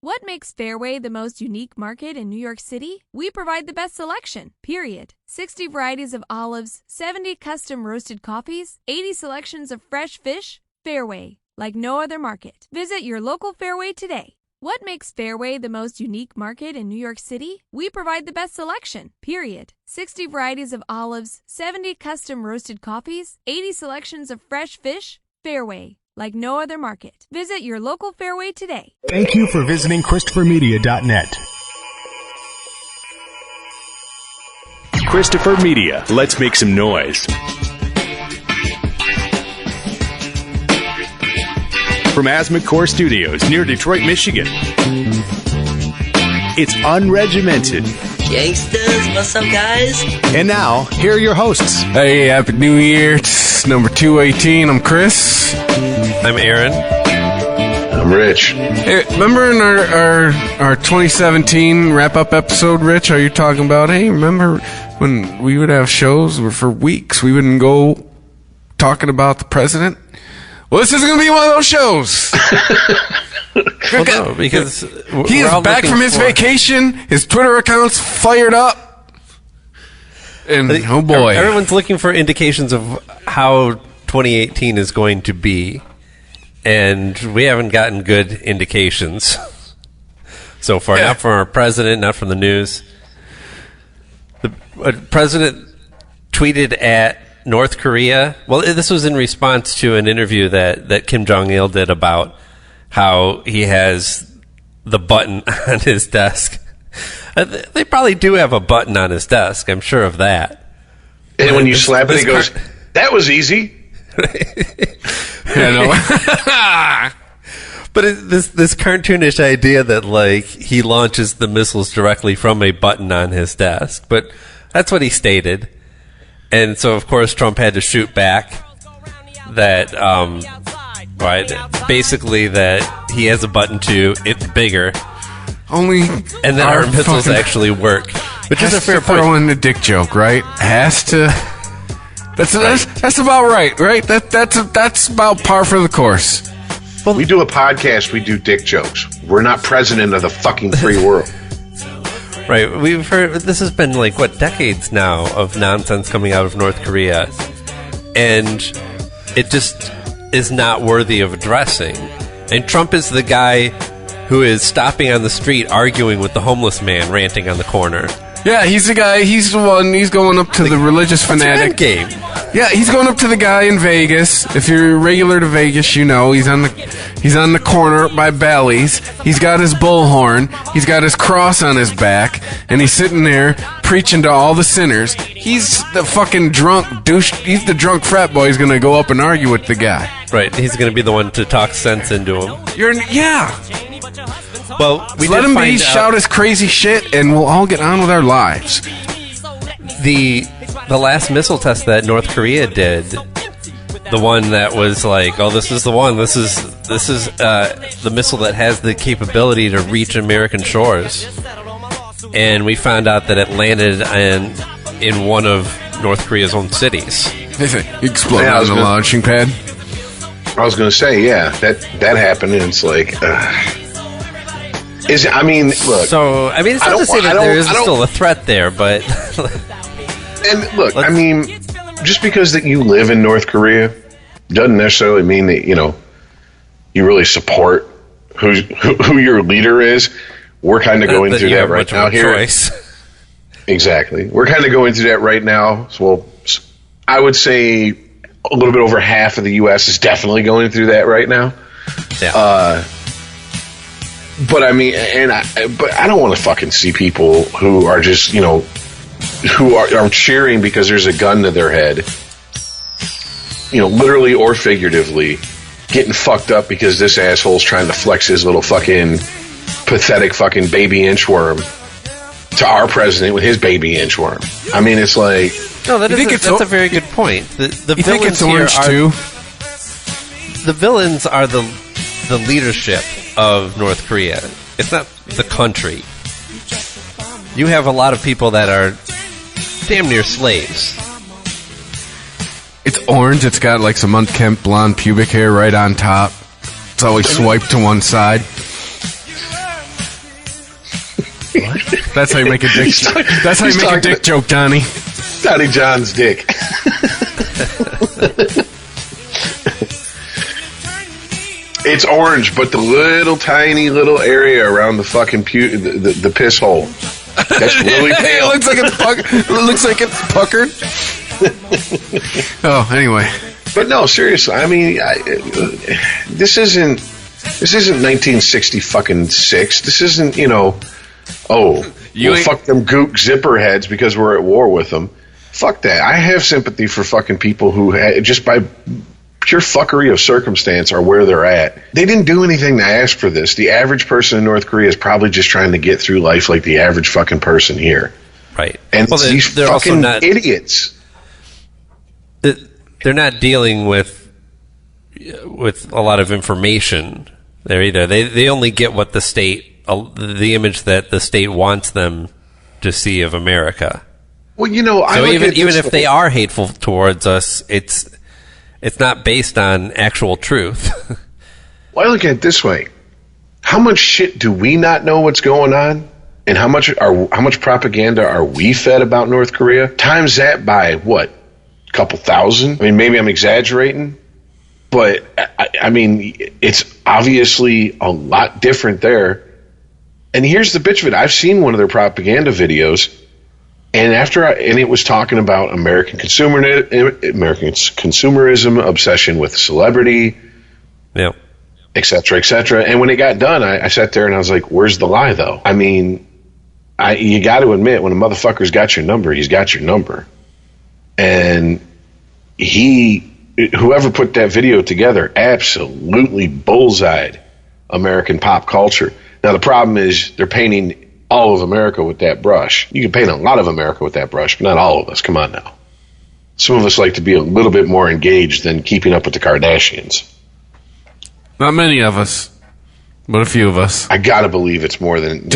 What makes Fairway the most unique market in New York City? We provide the best selection, period. 60 varieties of olives, 70 custom roasted coffees, 80 selections of fresh fish. Fairway, like no other market. Visit your local Fairway today. What makes Fairway the most unique market in New York City? We provide the best selection, period. 60 varieties of olives, 70 custom roasted coffees, 80 selections of fresh fish. Fairway, like no other market. Visit your local Fairway today. Thank you for visiting ChristopherMedia.net. Christopher Media. Let's make some noise. From Asthma Core Studios near Detroit, Michigan. It's unregimented. Gangsters, what's up, guys? And now, here are your hosts. Hey, Happy New Year. It's number 218. I'm Chris. I'm Aaron. I'm Rich. Hey, remember in our 2017 wrap-up episode, Rich, are you talking about, hey, remember when we would have shows where for weeks we wouldn't go talking about the president? Well, this is going to be one of those shows. Well, no, because he is back from his vacation. His Twitter account's fired up. And, oh boy. Everyone's looking for indications of how 2018 is going to be. And we haven't gotten good indications so far. Yeah. Not from our president, not from the news. The president tweeted at North Korea. Well, this was in response to an interview that Kim Jong-il did about how he has the button on his desk. They probably do have a button on his desk. I'm sure of that. And when you slap it, it goes, that was easy. But this cartoonish idea that, like, he launches the missiles directly from a button on his desk. But that's what he stated. And so, of course, Trump had to shoot back that, basically that he has a button too, it's bigger. Only and then our missiles actually work. Which is a fair point. Throw in the dick joke, right? Has to. That's about right? That's about par for the course. Well, we do a podcast, we do dick jokes. We're not president of the fucking free world. Right, we've heard, this has been like, what, decades now of nonsense coming out of North Korea, and it just is not worthy of addressing. And Trump is the guy who is stopping on the street arguing with the homeless man ranting on the corner. Yeah, he's the guy, he's the one, he's going up to the religious fanatic. Game. Yeah, he's going up to the guy in Vegas. If you're regular to Vegas, you know, he's on the corner by Bally's. He's got his bullhorn, he's got his cross on his back, and he's sitting there preaching to all the sinners. He's the fucking drunk douche, he's the drunk frat boy who's going to go up and argue with the guy. Right, he's going to be the one to talk sense into him. Yeah. Well, we let him be, shout his crazy shit, and we'll all get on with our lives. The last missile test that North Korea did, the one that was like, oh, this is the one. This is the missile that has the capability to reach American shores. And we found out that it landed in one of North Korea's own cities. Exploded on the launching pad. I was going to say, yeah, that happened, and it's like. Look. So, I mean, it's not to say that there isn't still a threat there, but. And look, I mean, just because that you live in North Korea doesn't necessarily mean that, you know, you really support who your leader is. We're kind of going through that right now here. Exactly. We're kind of going through that right now. So, I would say a little bit over half of the U.S. is definitely going through that right now. Yeah. But I mean, but I don't want to fucking see people who are just, you know, who are cheering because there's a gun to their head, you know, literally or figuratively, getting fucked up because this asshole's trying to flex his little fucking pathetic fucking baby inchworm to our president with his baby inchworm. I mean, it's like... No, that's a very good point. The you think it's orange too? The villains are the leadership of North Korea. It's not the country. You have a lot of people that are damn near slaves. It's orange. It's got like some unkempt blonde pubic hair right on top. It's always swiped to one side. That's how you make a dick. That's how you make a dick joke, Donnie. Donnie John's dick. It's orange, but the little tiny little area around the fucking the piss hole. That's really pale. It looks like it's puckered. Oh, anyway. But no, seriously. I mean, this isn't 1960 fucking 6. This isn't, we'll fuck them gook zipper heads because we're at war with them. Fuck that. I have sympathy for fucking people who just by pure fuckery of circumstance are where they're at. They didn't do anything to ask for this. The average person in North Korea is probably just trying to get through life like the average fucking person here. Right. And these they're fucking also not idiots. They're not dealing with a lot of information there either. They only get what the image that the state wants them to see of America. Well, so even if they are hateful towards us, it's not based on actual truth. Well, I look at it this way: how much shit do we not know what's going on, and how much propaganda are we fed about North Korea? Times that by what? A couple thousand? I mean, maybe I'm exaggerating, but I mean, it's obviously a lot different there. And here's the bitch of it: I've seen one of their propaganda videos. And it was talking about American consumerism, obsession with celebrity, yeah, et cetera, et cetera. And when it got done, I sat there and I was like, "Where's the lie, though?" I mean, you got to admit, when a motherfucker's got your number, he's got your number. And whoever put that video together, absolutely bullseyed American pop culture. Now the problem is they're painting all of America with that brush. You can paint a lot of America with that brush, but not all of us. Come on now. Some of us like to be a little bit more engaged than keeping up with the Kardashians. Not many of us, but a few of us. I gotta believe it's more than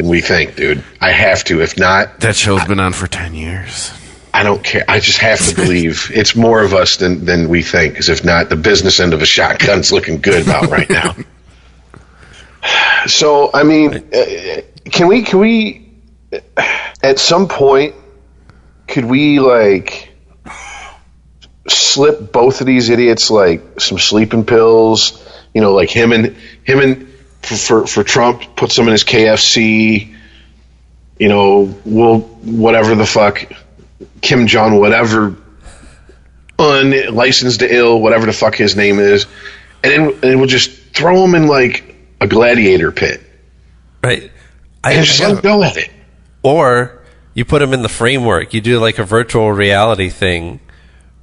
we think, dude. I have to. If not, that show's been on for 10 years. I don't care. I just have to believe it's more of us than we think. Because if not, the business end of a shotgun's looking good about right now. So, I mean, can we at some point, could we slip both of these idiots some sleeping pills? Like him and for Trump, put some in his KFC. Whatever the fuck, Kim Jong, whatever, unlicensed to ill, whatever the fuck his name is, and then we'll just throw him in a gladiator pit. Right. And just let him go at it. Or you put them in the framework. You do a virtual reality thing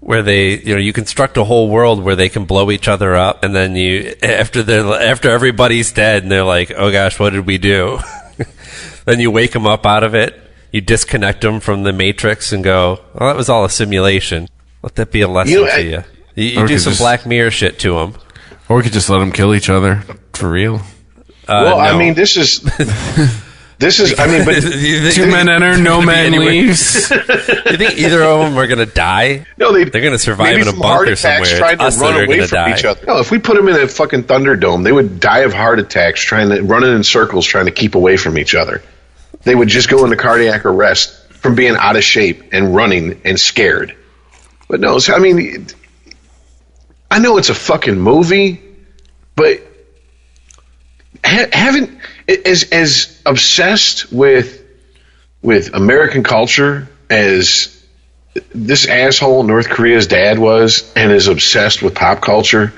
where you construct a whole world where they can blow each other up, and then after everybody's dead and they're like, oh gosh, what did we do? Then you wake them up out of it. You disconnect them from the Matrix and go, well, that was all a simulation. Let that be a lesson to you. You do some Black Mirror shit to them. Or we could just let them kill each other for real. Well, no. I mean, this is. I mean, but 2 men enter, no man leaves. You think either of them are going to die? No, they're going to survive in a bunker somewhere. Trying to run away from each other. No, if we put them in a fucking Thunderdome, they would die of heart attacks running in circles trying to keep away from each other. They would just go into cardiac arrest from being out of shape and running and scared. But no, I mean, I know it's a fucking movie, but haven't as obsessed with American culture as this asshole North Korea's dad was, and as obsessed with pop culture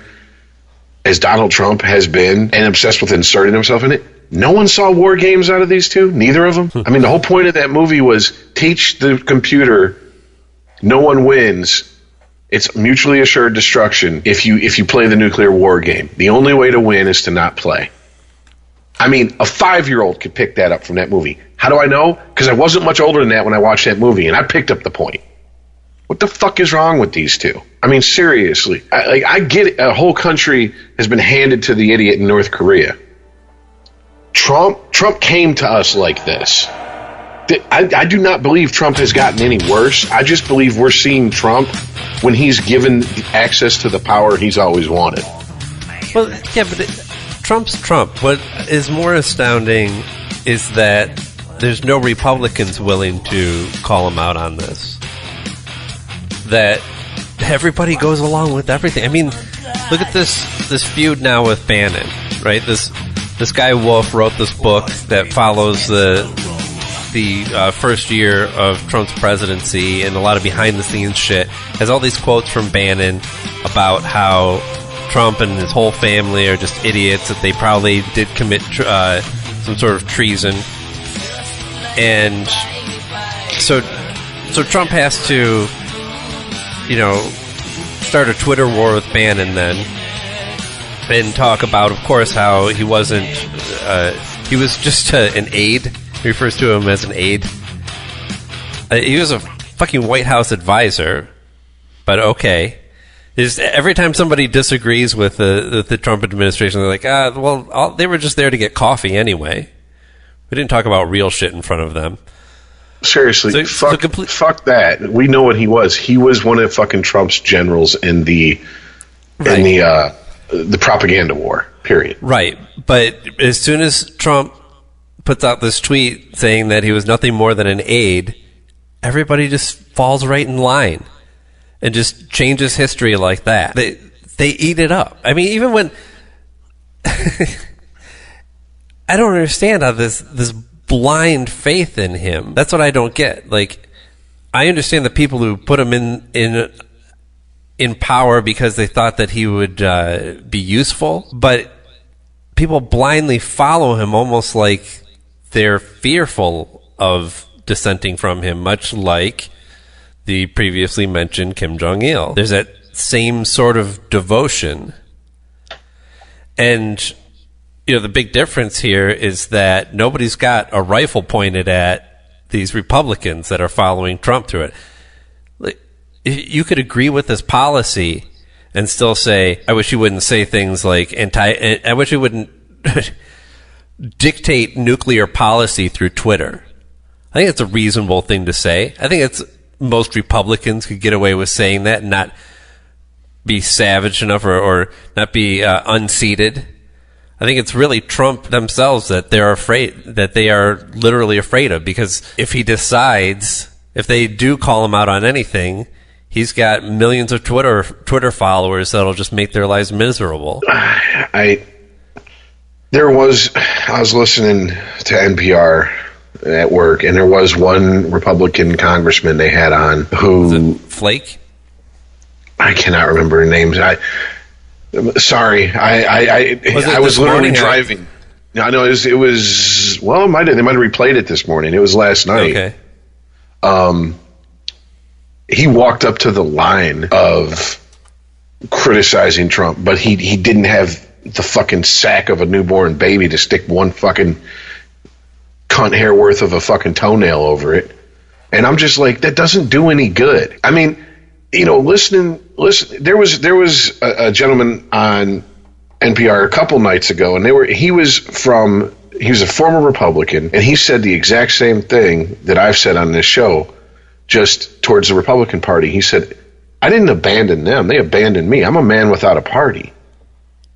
as Donald Trump has been, and obsessed with inserting himself in it. No one saw war games out of these two. Neither of them. I mean, the whole point of that movie was teach the computer no one wins. It's mutually assured destruction if you play the nuclear war game. The only way to win is to not play. I mean, a 5-year-old could pick that up from that movie. How do I know? Because I wasn't much older than that when I watched that movie, and I picked up the point. What the fuck is wrong with these two? I mean, seriously. I get it. A whole country has been handed to the idiot in North Korea. Trump came to us like this. I do not believe Trump has gotten any worse. I just believe we're seeing Trump when he's given access to the power he's always wanted. Well, yeah, but Trump's Trump. What is more astounding is that there's no Republicans willing to call him out on this. That everybody goes along with everything. I mean, look at this feud now with Bannon, right? This guy Wolf wrote this book that follows the first year of Trump's presidency and a lot of behind-the-scenes shit. Has all these quotes from Bannon about how Trump and his whole family are just idiots, that they probably did commit some sort of treason. And so Trump has to, start a Twitter war with Bannon then, and talk about, of course, how he wasn't, he was just an aide. He refers to him as an aide. He was a fucking White House advisor, but okay. Every time somebody disagrees with the Trump administration, they're like, they were just there to get coffee anyway. We didn't talk about real shit in front of them. Seriously, fuck that. We know what he was. He was one of fucking Trump's generals in the propaganda war, period. Right. But as soon as Trump puts out this tweet saying that he was nothing more than an aide, everybody just falls right in line and just changes history like that. They eat it up. I mean, even when I don't understand how this blind faith in him. That's what I don't get. Like, I understand the people who put him in power because they thought that he would be useful, but people blindly follow him almost like they're fearful of dissenting from him, much like the previously mentioned Kim Jong-il. There's that same sort of devotion. And, the big difference here is that nobody's got a rifle pointed at these Republicans that are following Trump through it. You could agree with this policy and still say, I wish you wouldn't say things like I wish you wouldn't dictate nuclear policy through Twitter. I think it's a reasonable thing to say. I think most Republicans could get away with saying that and not be savage enough or not be unseated. I think it's really Trump themselves that they are literally afraid of, because if they do call him out on anything, he's got millions of Twitter followers that'll just make their lives miserable. I was listening to NPR at work, and there was one Republican congressman they had on who... Was it Flake? I cannot remember names. Sorry, I was literally driving. I know it was. Well, they might have replayed it this morning. It was last night. Okay. He walked up to the line of criticizing Trump, but he didn't have the fucking sack of a newborn baby to stick one fucking cunt hair worth of a fucking toenail over it. And I'm just like, that doesn't do any good. I mean, listen. There was a gentleman on NPR a couple nights ago, and he was a former Republican, and he said the exact same thing that I've said on this show, just towards the Republican Party. He said, I didn't abandon them. They abandoned me. I'm a man without a party.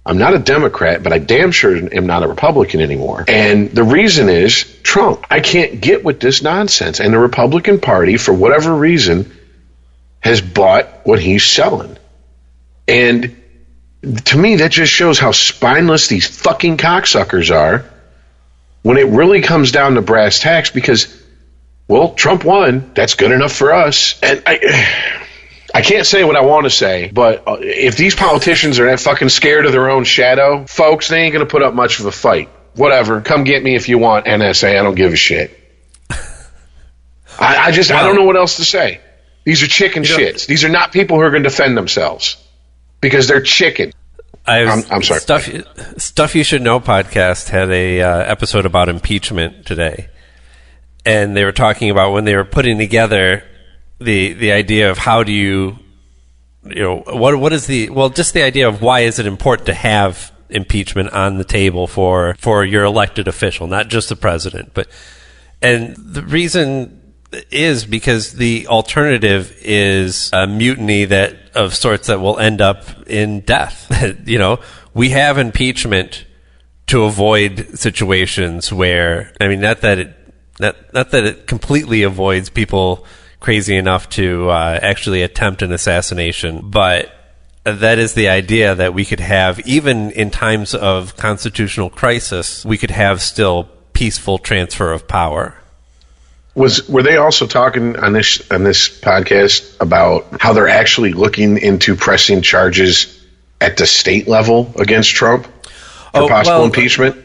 I'm not a Democrat, but I damn sure am not a Republican anymore. And the reason is Trump. I can't get with this nonsense. And the Republican Party, for whatever reason, has bought what he's selling. And to me, that just shows how spineless these fucking cocksuckers are when it really comes down to brass tacks, because, well, Trump won. That's good enough for us. And I can't say what I want to say, but if these politicians are that fucking scared of their own shadow, folks, they ain't going to put up much of a fight. Whatever. Come get me if you want, NSA. I don't give a shit. I don't know what else to say. These are chicken shits. These are not people who are going to defend themselves because they're chicken. I'm sorry. Stuff You Should Know podcast had a episode about impeachment today, and they were talking about when they were putting together the idea of how do you what is just the idea of why is it important to have impeachment on the table for your elected official, not just the president, and the reason is because the alternative is a mutiny of sorts that will end up in death. We have impeachment to avoid situations where, not that Not that it completely avoids people crazy enough to actually attempt an assassination, but that is the idea that we could have, even in times of constitutional crisis, we could have still peaceful transfer of power. Were they also talking on this podcast about how they're actually looking into pressing charges at the state level against Trump for possible impeachment?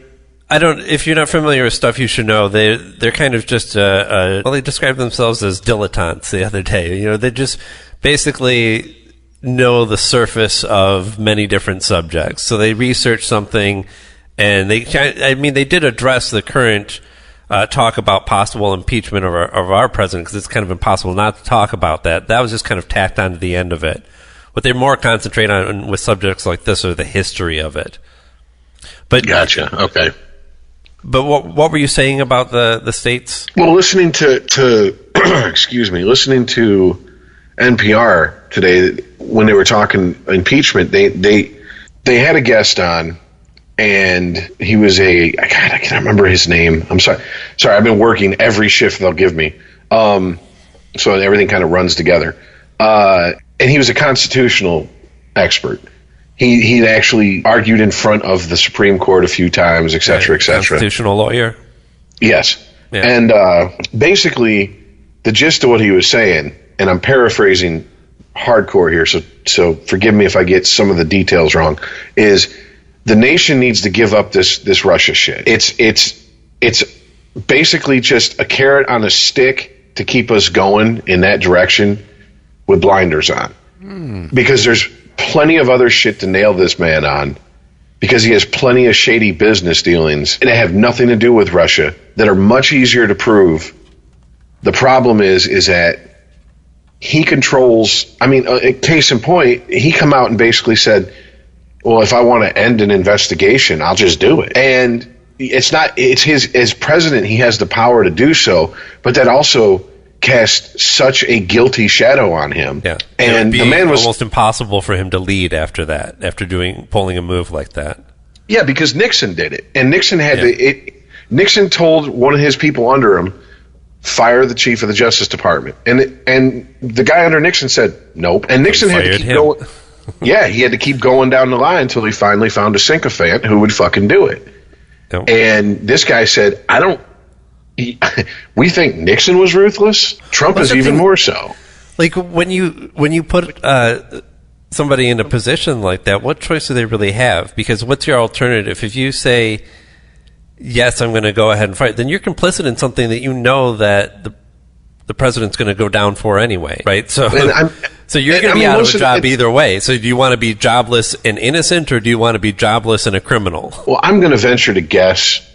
If you're not familiar with Stuff You Should Know, they're kind of just they describe themselves as dilettantes the other day. You know, they just basically know the surface of many different subjects. So they research something, and they did address the current talk about possible impeachment of our president, because it's kind of impossible not to talk about that. That was just kind of tacked on to the end of it. What they more concentrate on with subjects like this are the history of it. But gotcha. Okay. But what were you saying about the states? Well, listening to listening to NPR today when they were talking impeachment, they had a guest on, and he was I can't remember his name. I'm sorry, I've been working every shift they'll give me, so everything kind of runs together. And he was a constitutional expert. He'd actually argued in front of the Supreme Court a few times, et cetera, et cetera. Constitutional lawyer? Yes. Yeah. And basically, the gist of what he was saying, and I'm paraphrasing hardcore here, so forgive me if I get some of the details wrong, is the nation needs to give up this Russia shit. It's basically just a carrot on a stick to keep us going in that direction with blinders on. Because there's plenty of other shit to nail this man on, because he has plenty of shady business dealings that have nothing to do with Russia that are much easier to prove. The problem is that he controls, case in point, he come out and basically said, well, if I want to end an investigation, I'll just do it. And it's his, as president, he has the power to do so, but that also cast such a guilty shadow on him. Yeah. And the man was almost impossible for him to lead after that, after pulling a move like that. Yeah, because Nixon did it. And Nixon Nixon told one of his people under him, fire the chief of the Justice Department. And the guy under Nixon said, nope. And Nixon had to keep going. Yeah, he had to keep going down the line until he finally found a sycophant who would fucking do it. Yep. And this guy said, we think Nixon was ruthless. Trump is even more so. Like when you put somebody in a position like that, what choice do they really have? Because what's your alternative? If you say, yes, I'm going to go ahead and fight, then you're complicit in something that you know that the president's going to go down for anyway, right? So you're going to be out of a job either way. So do you want to be jobless and innocent, or do you want to be jobless and a criminal? Well, I'm going to venture to guess,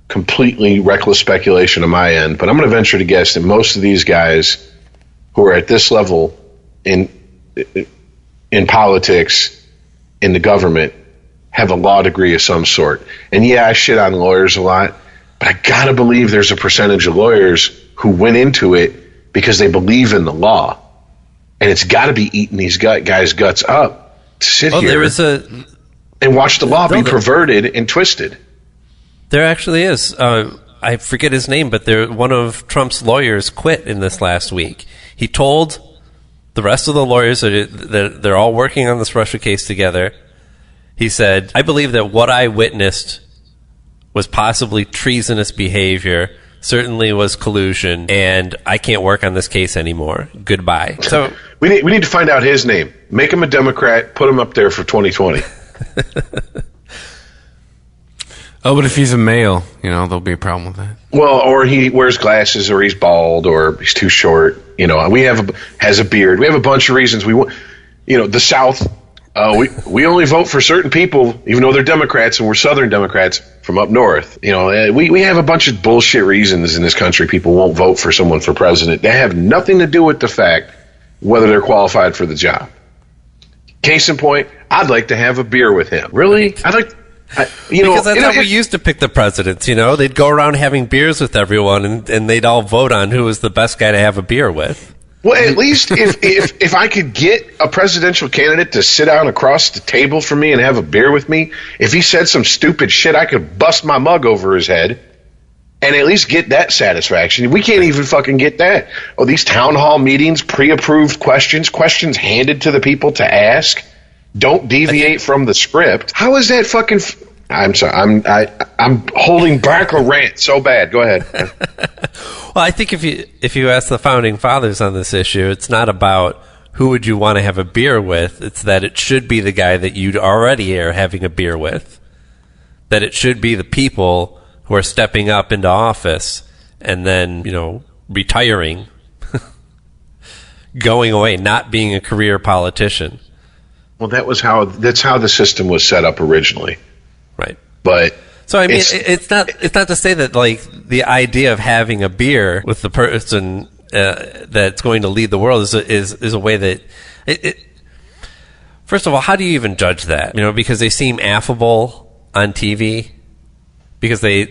completely reckless speculation on my end, but I'm going to venture to guess that most of these guys who are at this level in politics, in the government, have a law degree of some sort. And yeah, I shit on lawyers a lot, but I gotta believe there's a percentage of lawyers who went into it because they believe in the law. And it's gotta be eating these guys' guts up to sit here and watch the law be perverted and twisted. There actually is. I forget his name, but one of Trump's lawyers quit in this last week. He told the rest of the lawyers that they're all working on this Russia case together. He said, I believe that what I witnessed was possibly treasonous behavior, certainly was collusion, and I can't work on this case anymore. Goodbye. So we need to find out his name. Make him a Democrat, put him up there for 2020. Oh, but if he's a male, there'll be a problem with that. Well, or he wears glasses, or he's bald, or he's too short. Has a beard. We have a bunch of reasons we want. The South. We only vote for certain people, even though they're Democrats, and we're Southern Democrats from up north. We have a bunch of bullshit reasons in this country people won't vote for someone for president. They have nothing to do with the fact whether they're qualified for the job. Case in point, I'd like to have a beer with him. Really? Because that's how we used to pick the presidents, They'd go around having beers with everyone, and they'd all vote on who was the best guy to have a beer with. Well, at least if I could get a presidential candidate to sit down across the table from me and have a beer with me, if he said some stupid shit, I could bust my mug over his head. and at least get that satisfaction. We can't even fucking get that. Oh, these town hall meetings, pre-approved questions handed to the people to ask. Don't deviate from the script. How is that fucking? I'm sorry. I'm holding back a rant so bad. Go ahead. Well, I think if you ask the founding fathers on this issue, it's not about who would you want to have a beer with. It's that it should be the guy that you already are having a beer with. That it should be the people who are stepping up into office and then, retiring, going away, not being a career politician. Well, that's how the system was set up originally. Right. But so I mean, it's not to say that like the idea of having a beer with the person that's going to lead the world is a way that it. First of all, how do you even judge that? Because they seem affable on TV, because they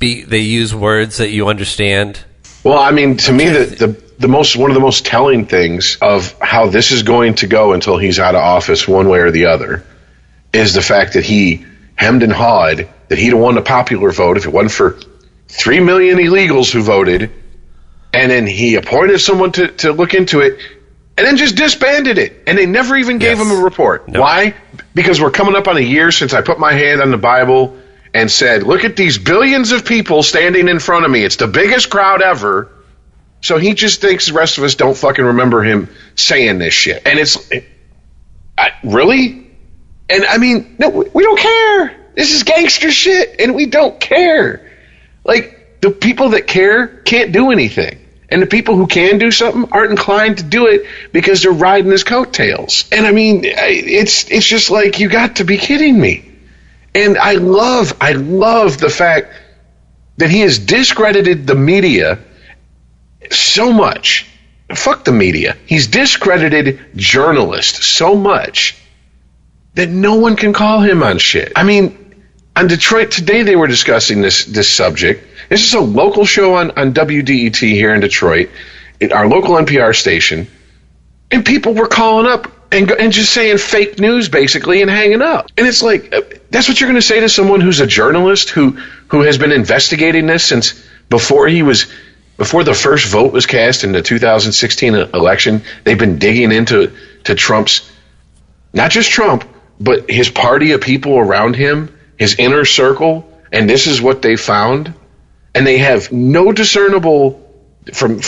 use words that you understand. Well, I mean, to me, one of the most telling things of how this is going to go until he's out of office, one way or the other, is the fact that he hemmed and hawed that he'd have won the popular vote if it wasn't for 3 million illegals who voted, and then he appointed someone to look into it, and then just disbanded it, and they never even gave him a report. No. Why? Because we're coming up on a year since I put my hand on the Bible and said, look at these billions of people standing in front of me. It's the biggest crowd ever. So he just thinks the rest of us don't fucking remember him saying this shit. And really? And I mean, no, we don't care. This is gangster shit, and we don't care. Like, the people that care can't do anything. And the people who can do something aren't inclined to do it because they're riding his coattails. And I mean, it's just like, you got to be kidding me. And I love the fact that he has discredited the media so much. Fuck the media. He's discredited journalists so much that no one can call him on shit. I mean, on Detroit Today, they were discussing this subject. This is a local show on WDET here in Detroit, our local NPR station, and people were calling up and just saying fake news, basically, and hanging up. And it's like, that's what you're going to say to someone who's a journalist who has been investigating this since before the first vote was cast in the 2016 election. They've been digging into Trump's, not just Trump, but his party of people around him, his inner circle, and this is what they found. And they have no discernible from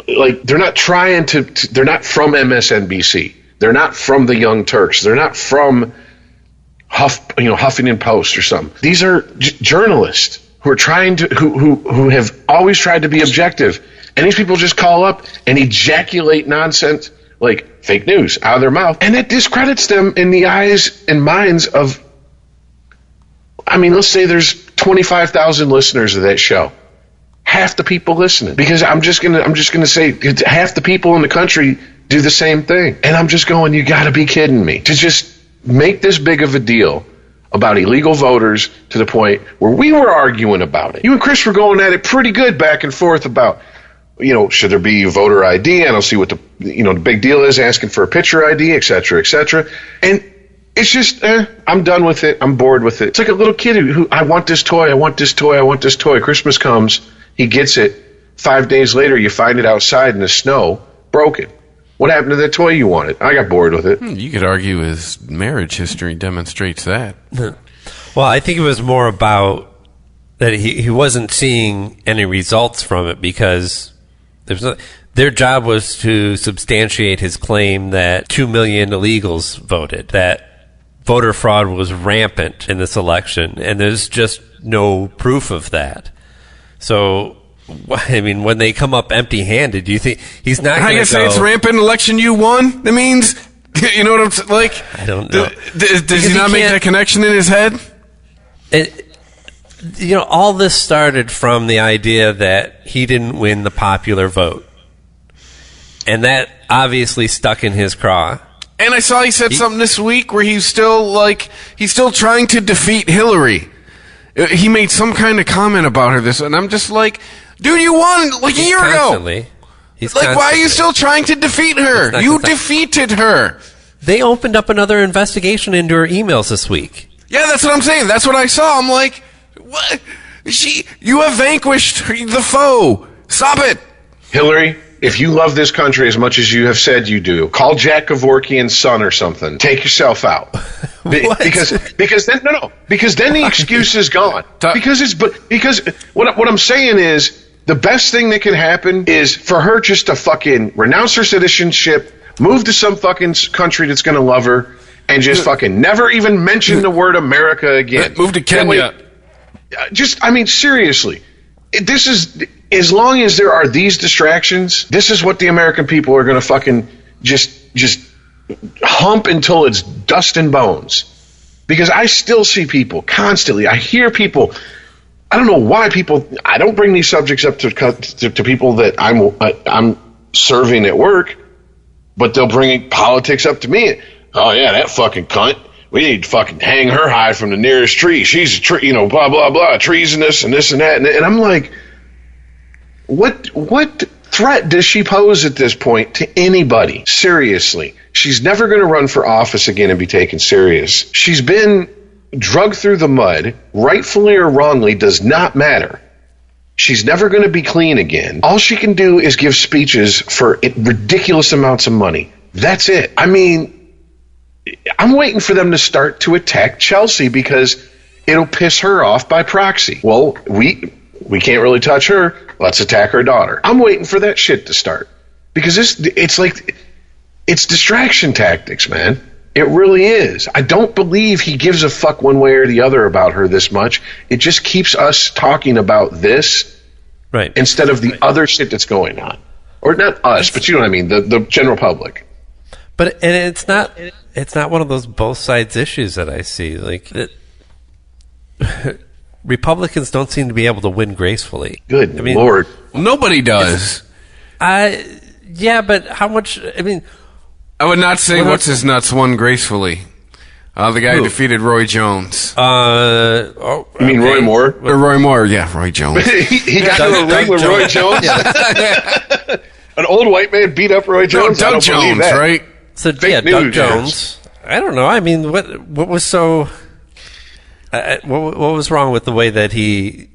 like, they're not trying to they're not from MSNBC. They're not from the Young Turks. They're not from Huffington Post or something. These are journalists who are trying to who have always tried to be objective. And these people just call up and ejaculate nonsense like fake news out of their mouth, and that discredits them in the eyes and minds of, I mean, let's say there's 25,000 listeners of that show. Half the people listening, because I'm just gonna say half the people in the country do the same thing, and I'm just going, you got to be kidding me, to just make this big of a deal about illegal voters to the point where we were arguing about it. You and Chris were going at it pretty good back and forth about, should there be voter ID? I don't see what the big deal is, asking for a picture ID, et cetera, et cetera. And it's just, I'm done with it. I'm bored with it. It's like a little kid who, I want this toy, I want this toy, I want this toy. Christmas comes, he gets it. 5 days later, you find it outside in the snow, broken. What happened to the toy you wanted? I got bored with it. You could argue his marriage history demonstrates that. Well, I think it was more about that he wasn't seeing any results from it, because their job was to substantiate his claim that 2 million illegals voted, that voter fraud was rampant in this election, and there's just no proof of that. So, I mean, when they come up empty-handed, do you think he's not going to go... I say it's rampant election you won? That means, you know what I'm saying? Like, I don't know. Does he not make that connection in his head? All this started from the idea that he didn't win the popular vote. And that obviously stuck in his craw. And I saw he said something this week where he's still trying to defeat Hillary. He made some kind of comment about her and I'm just like, dude, you won like a year ago. Why are you still trying to defeat her? You defeated her. They opened up another investigation into her emails this week. Yeah, that's what I'm saying. That's what I saw. I'm like, what? You have vanquished the foe. Stop it. Hillary, if you love this country as much as you have said you do, call Jack Kevorkian's son or something. Take yourself out. Because then the excuse is gone. Because what I'm saying is the best thing that can happen is for her just to fucking renounce her citizenship, move to some fucking country that's going to love her, and just fucking never even mention the word America again. Move to Kenya. Seriously. This is, as long as there are these distractions, this is what the American people are going to fucking just hump until it's dust and bones. Because I still see people constantly. I hear people. I don't know why people. I don't bring these subjects up to people that I'm serving at work, but they'll bring politics up to me. Oh yeah, that fucking cunt. We need to fucking hang her high from the nearest tree. She's blah blah blah, treasonous and this and that. And I'm like, what threat does she pose at this point to anybody? Seriously, she's never going to run for office again and be taken serious. She's been drugged through the mud, rightfully or wrongly, does not matter. She's never going to be clean again. All she can do is give speeches for ridiculous amounts of money. That's it. I mean, I'm waiting for them to start to attack Chelsea because it'll piss her off by proxy. Well, we can't really touch her. Let's attack her daughter. I'm waiting for that shit to start because it's distraction tactics, man. It really is. I don't believe he gives a fuck one way or the other about her this much. It just keeps us talking about this instead of the other shit that's going on. Or not us, but you know what I mean, the general public. But it's not one of those both sides issues that I see. Like Republicans don't seem to be able to win gracefully. Good Lord. Nobody does. Yeah, but how much? I mean, I would not say what's his nuts won gracefully. The guy who defeated Roy Jones. You mean Roy Moore? Roy Moore, yeah, Roy Jones. he got to the ring with Roy Jones. An old white man beat up Roy Jones. No, Doug Jones, right? So Doug Jones. I don't know. I mean, what was so? What was wrong with the way that he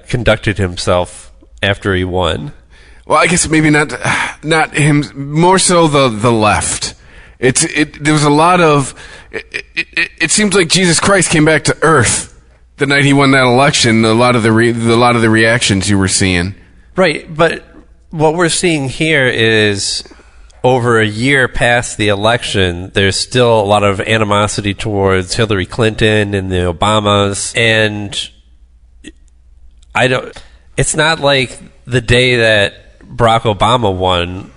conducted himself after he won? Well, I guess maybe not him. More so the left. There was a lot of. It seems like Jesus Christ came back to earth the night he won that election. A lot of the reactions you were seeing. Right, but what we're seeing here is over a year past the election, there's still a lot of animosity towards Hillary Clinton and the Obamas, and it's not like the day that Barack Obama won,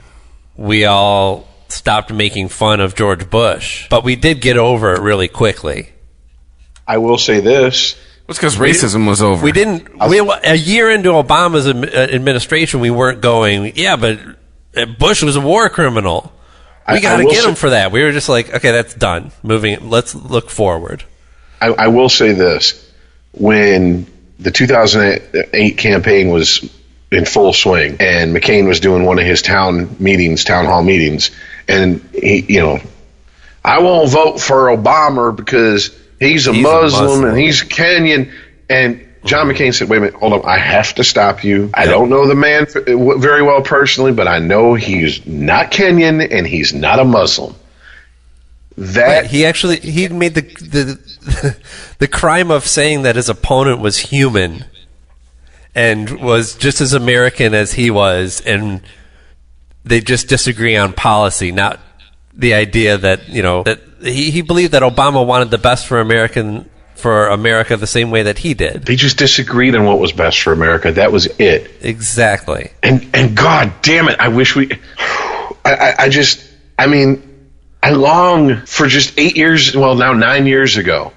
we all stopped making fun of George Bush, but we did get over it really quickly. I will say this. It's because racism was over. A year into Obama's administration, we weren't going, yeah, but Bush was a war criminal. We got to get him for that. We were just like, okay, that's done. Moving. Let's look forward. I will say this. When the 2008 campaign was in full swing and McCain was doing one of his town hall meetings, and he, I won't vote for Obama because he's a Muslim and he's Kenyan. And John McCain said, wait a minute, hold on, I have to stop you. I don't know the man very well personally, but I know he's not Kenyan and he's not a Muslim. He made the crime of saying that his opponent was human and was just as American as he was, and they just disagree on policy, not the idea that that he believed that Obama wanted the best for America the same way that he did. They just disagreed on what was best for America. That was it. Exactly. And God damn it, I wish I long for just 8 years, well now 9 years ago,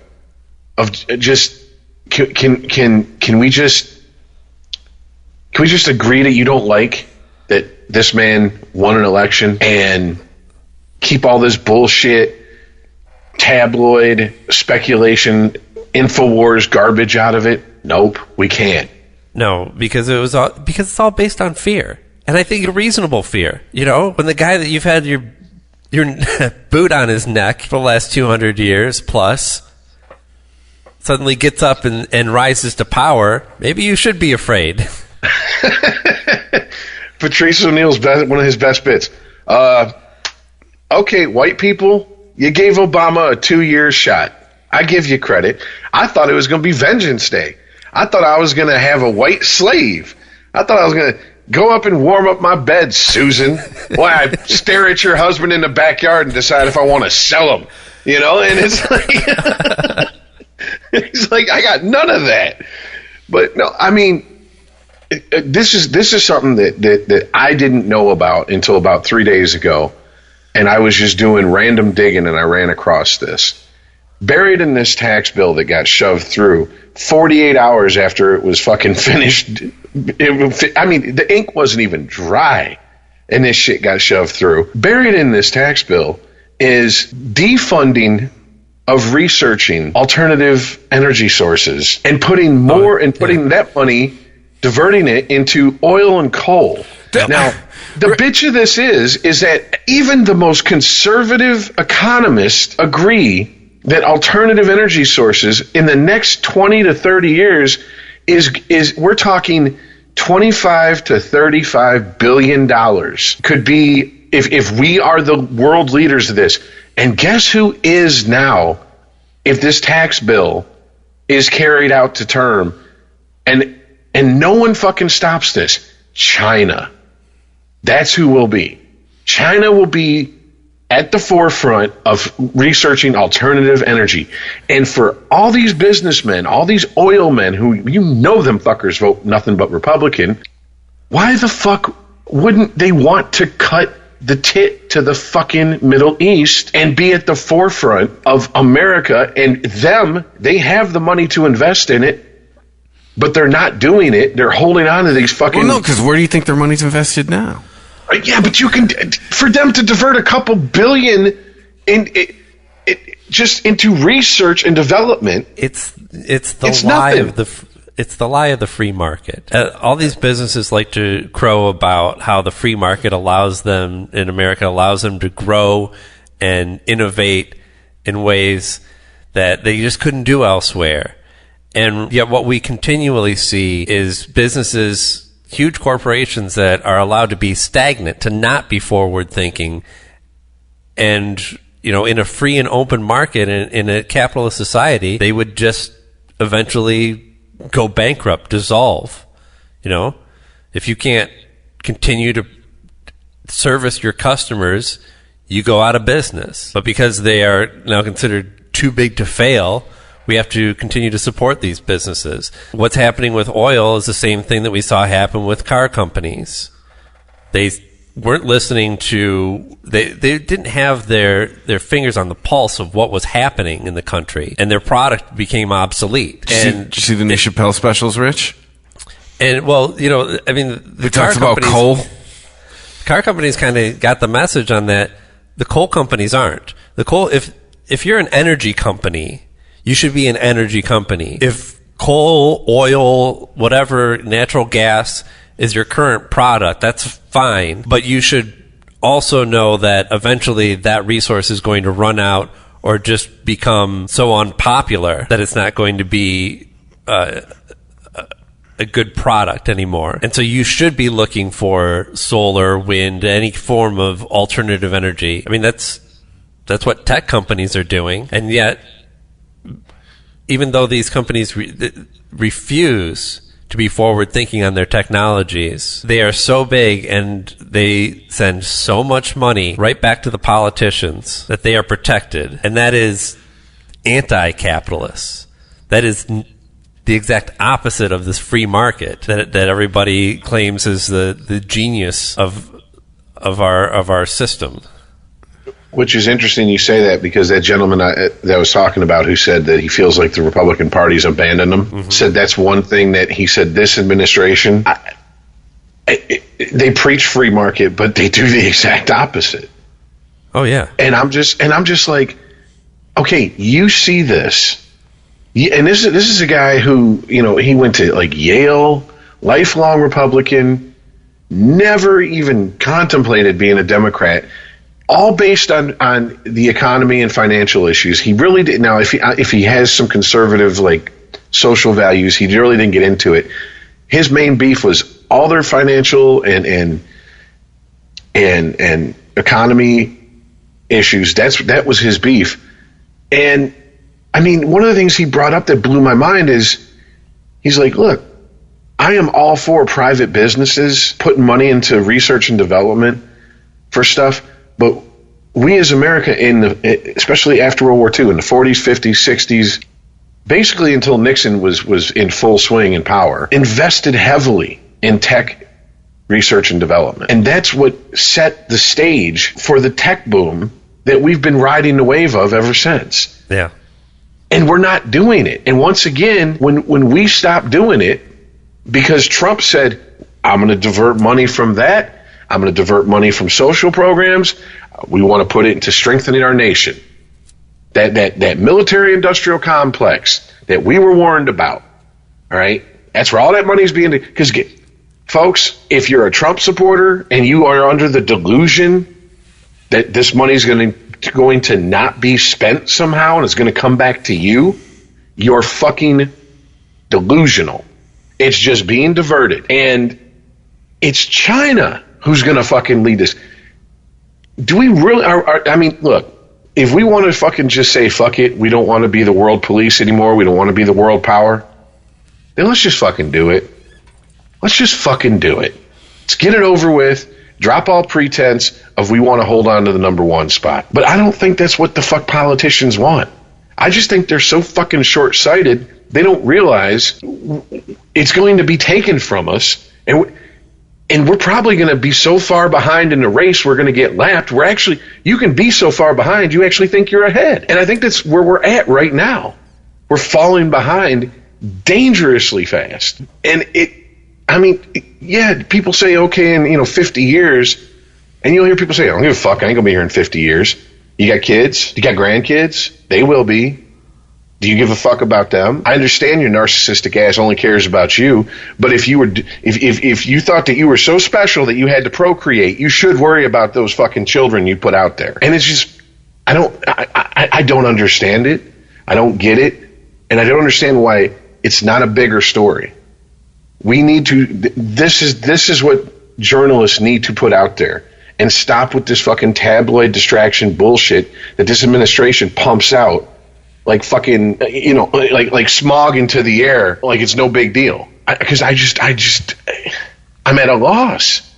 of just can we just agree that you don't like that this man won an election and keep all this bullshit, tabloid speculation, InfoWars garbage out of it? Nope, we can't. No, because it's all based on fear, and I think a reasonable fear. When the guy that you've had your boot on his neck for the last 200 years plus suddenly gets up and rises to power, maybe you should be afraid. Patrice O'Neal's one of his best bits. Okay, white people, you gave Obama a 2-year shot. I give you credit. I thought it was going to be Vengeance Day. I thought I was going to have a white slave. I thought I was going to go up and warm up my bed, Susan, while I stare at your husband in the backyard and decide if I want to sell him. You know, and it's like, it's like, I got none of that. But no, I mean, this is something that I didn't know about until about 3 days ago, and I was just doing random digging, and I ran across this. Buried in this tax bill that got shoved through 48 hours after it was fucking finished. I mean, the ink wasn't even dry, and this shit got shoved through. Buried in this tax bill is defunding of researching alternative energy sources and putting more that money, diverting it into oil and coal. Now, the bitch of this is that even the most conservative economists agree that alternative energy sources in the next 20 to 30 years is we're talking $25 to $35 billion could be if we are the world leaders of this. And guess who is now, if this tax bill is carried out to term, and no one fucking stops this? China. That's who will be. China will be at the forefront of researching alternative energy. And for all these businessmen, all these oil men who, you know, them fuckers vote nothing but Republican, why the fuck wouldn't they want to cut the tit to the fucking Middle East and be at the forefront of America? And they have the money to invest in it, but they're not doing it. They're holding on to these fucking... Well, no, because where do you think their money's invested now? Yeah, but you can, for them to divert a couple billion just into research and development. It's the lie of the free market. All these businesses like to crow about how the free market allows them to grow and innovate in ways that they just couldn't do elsewhere. And yet what we continually see is businesses, huge corporations that are allowed to be stagnant, to not be forward thinking. And, you know, in a free and open market, in a capitalist society, they would just eventually go bankrupt, dissolve. You know, if you can't continue to service your customers, you go out of business. But because they are now considered too big to fail, we have to continue to support these businesses. What's happening with oil is the same thing that we saw happen with car companies. They weren't listening to, they didn't have their fingers on the pulse of what was happening in the country, and their product became obsolete. Did you see the new Chappelle specials, Rich? And, well, you know, I mean, the car companies, about coal. Car companies kind of got the message on that. The coal companies aren't. The coal, if you're an energy company, you should be an energy company. If coal, oil, whatever, natural gas is your current product, that's fine. But you should also know that eventually that resource is going to run out or just become so unpopular that it's not going to be a good product anymore. And so you should be looking for solar, wind, any form of alternative energy. I mean, that's what tech companies are doing. And yet, even though these companies refuse to be forward-thinking on their technologies, they are so big and they send so much money right back to the politicians that they are protected. And that is anti-capitalist. That is the exact opposite of this free market that everybody claims is the genius of our system. Which is interesting you say that, because that gentleman that I was talking about, who said that he feels like the Republican Party's abandoned him, said that's one thing that he said this administration, they preach free market, but they do the exact opposite. Oh yeah. And I'm just like, okay, you see this, and this is a guy who, you know, he went to like Yale, lifelong Republican, never even contemplated being a Democrat. all based on the economy and financial issues. He really did. Now, if he has some conservative like social values, he really didn't get into it. His main beef was all their financial and economy issues. That was his beef. And I mean, one of the things he brought up that blew my mind is he's like, look, I am all for private businesses putting money into research and development for stuff, but we as America, especially after World War II, in the 40s, 50s, 60s, basically until Nixon was in full swing in power, invested heavily in tech research and development. And that's what set the stage for the tech boom that we've been riding the wave of ever since. Yeah. And we're not doing it. And once again, when we stop doing it, because Trump said, I'm going to divert money from that, I'm going to divert money from social programs, we want to put it into strengthening our nation. That military-industrial complex that we were warned about, all right? That's where all that money is being... Because, folks, if you're a Trump supporter and you are under the delusion that this money is going to not be spent somehow and it's going to come back to you, you're fucking delusional. It's just being diverted. And it's China who's going to fucking lead this. Do we really... I mean, look, if we want to fucking just say, fuck it, we don't want to be the world police anymore, we don't want to be the world power, then let's just fucking do it. Let's just fucking do it. Let's get it over with. Drop all pretense of we want to hold on to the number one spot. But I don't think that's what the fuck politicians want. I just think they're so fucking short-sighted, they don't realize it's going to be taken from us. And we're probably going to be so far behind in the race, we're going to get lapped. You can be so far behind, you actually think you're ahead. And I think that's where we're at right now. We're falling behind dangerously fast. And people say, okay, in 50 years, and you'll hear people say, I don't give a fuck, I ain't going to be here in 50 years. You got kids? You got grandkids? They will be. Do you give a fuck about them? I understand your narcissistic ass only cares about you, but if you thought that you were so special that you had to procreate, you should worry about those fucking children you put out there. And it's just, I don't understand it. I don't get it. And I don't understand why it's not a bigger story. We need to, this is what journalists need to put out there and stop with this fucking tabloid distraction bullshit that this administration pumps out. Like fucking, like smog into the air, like it's no big deal. Because I'm at a loss.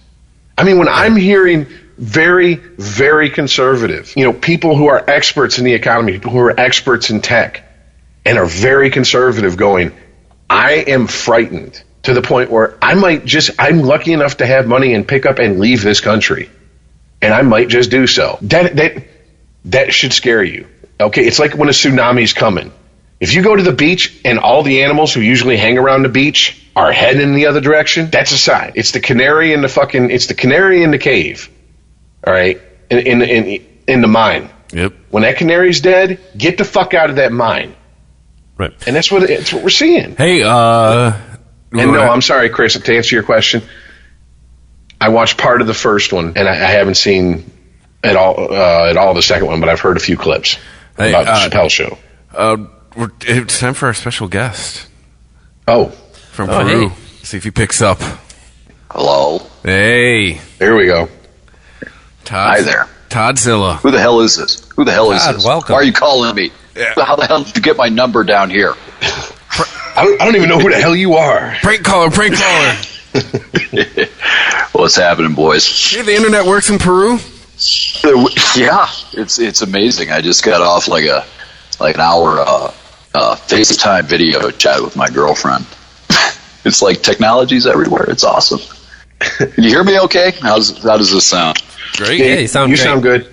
I mean, when I'm hearing very, very conservative, people who are experts in the economy, people who are experts in tech, and are very conservative going, I am frightened to the point where I'm lucky enough to have money and pick up and leave this country. And I might just do so. That should scare you. Okay, it's like when a tsunami's coming. If you go to the beach and all the animals who usually hang around the beach are heading in the other direction, that's a sign. It's the canary in the cave. All right, in the mine. Yep. When that canary's dead, get the fuck out of that mine. Right. And that's what we're seeing. Hey, I'm sorry, Chris, to answer your question. I watched part of the first one, and I haven't seen at all the second one, but I've heard a few clips about the Chappelle Show. It's time for our special guest. Oh. From Peru. Hey. See if he picks up. Hello. Hey. There we go. Hi there. Toddzilla. Who the hell is this? Todd, welcome. Why are you calling me? Yeah. How the hell did you get my number down here? I don't even know who the hell you are. Prank caller. What's happening, boys? Hey, the internet works in Peru? Yeah, it's amazing. I just got off like an hour FaceTime video chat with my girlfriend. It's like technology's everywhere. It's awesome. Can you hear me okay? How does this sound? Great. Yeah, you sound good.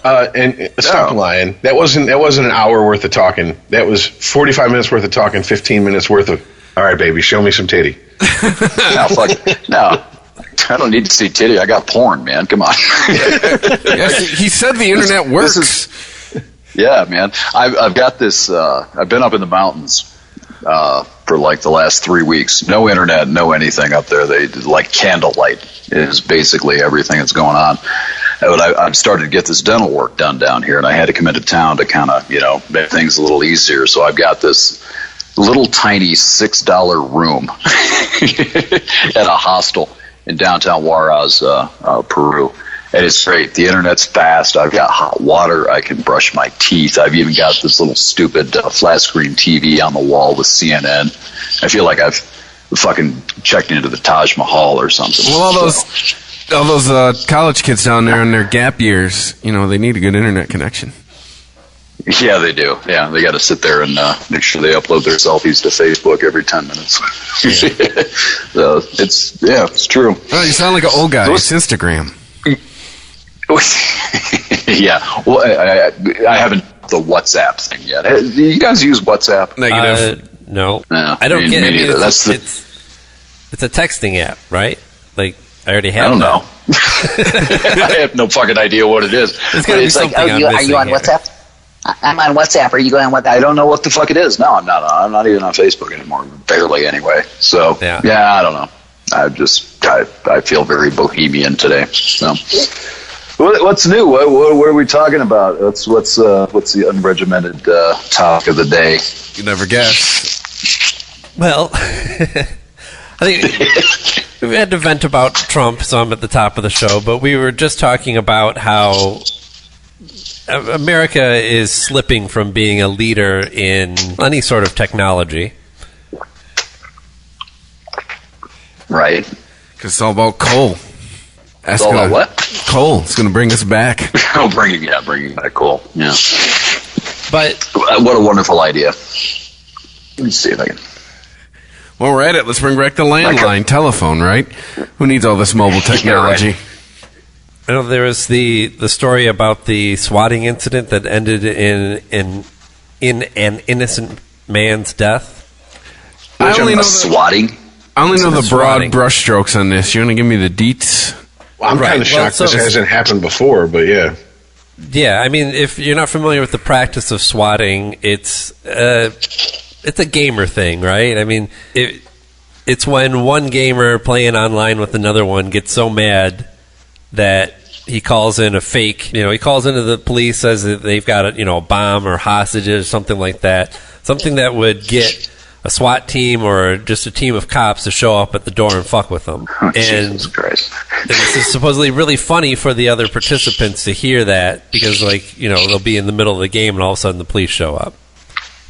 And stop lying. That wasn't an hour worth of talking. That was 45 minutes worth of talking, 15 minutes worth of, all right, baby, show me some titty. No. I don't need to see titty. I got porn, man. Come on. Yes, he said the internet works. Yeah, man. I've got this. I've been up in the mountains for like the last 3 weeks. No internet, no anything up there. They like candlelight is basically everything that's going on. I've started to get this dental work done down here, and I had to come into town to kind of, make things a little easier. So I've got this little tiny $6 room at a hostel in downtown Juarez, Peru. And it's great. The internet's fast. I've got hot water. I can brush my teeth. I've even got this little stupid flat screen TV on the wall with CNN. I feel like I've fucking checked into the Taj Mahal or something. Well, all those college kids down there in their gap years, they need a good internet connection. Yeah, they do. Yeah, they got to sit there and make sure they upload their selfies to Facebook every 10 minutes. Yeah. So it's true. Oh, you sound like an old guy. It's Instagram. Yeah, well, I haven't the WhatsApp thing yet. Do you guys use WhatsApp? Negative. No. I don't get it. It's a texting app, right? Like, I already have. I don't know. I have no fucking idea what it is. It's like, are you on WhatsApp? I'm on WhatsApp. Are you going on WhatsApp? I don't know what the fuck it is. No, I'm not. I'm not even on Facebook anymore. Barely, anyway. So yeah, I don't know. I feel very bohemian today. So. What's new? What are we talking about? What's the unregimented topic of the day? You never guess. Well, I think we had to vent about Trump some at the top of the show, but we were just talking about how America is slipping from being a leader in any sort of technology. Right. Because it's all about coal. It's all about what? Coal. It's going to bring us back. Bringing back coal. Yeah. But what a wonderful idea. Let me see if I can. Well, we're at it. Let's bring back the landline telephone, right? Who needs all this mobile technology? Yeah, right. I know there was the story about the swatting incident that ended in an innocent man's death. I only know swatting. I only know the broad brushstrokes on this. You want to give me the deets? Well, I'm kind of shocked this hasn't happened before, but yeah. Yeah, I mean, if you're not familiar with the practice of swatting, it's a gamer thing, right? I mean, it's when one gamer playing online with another one gets so mad that he calls in a fake, he calls into the police, says that they've got a bomb or hostages or something like that, something that would get a SWAT team or just a team of cops to show up at the door and fuck with them. Oh, Jesus Christ. This is supposedly really funny for the other participants to hear that because, they'll be in the middle of the game and all of a sudden the police show up.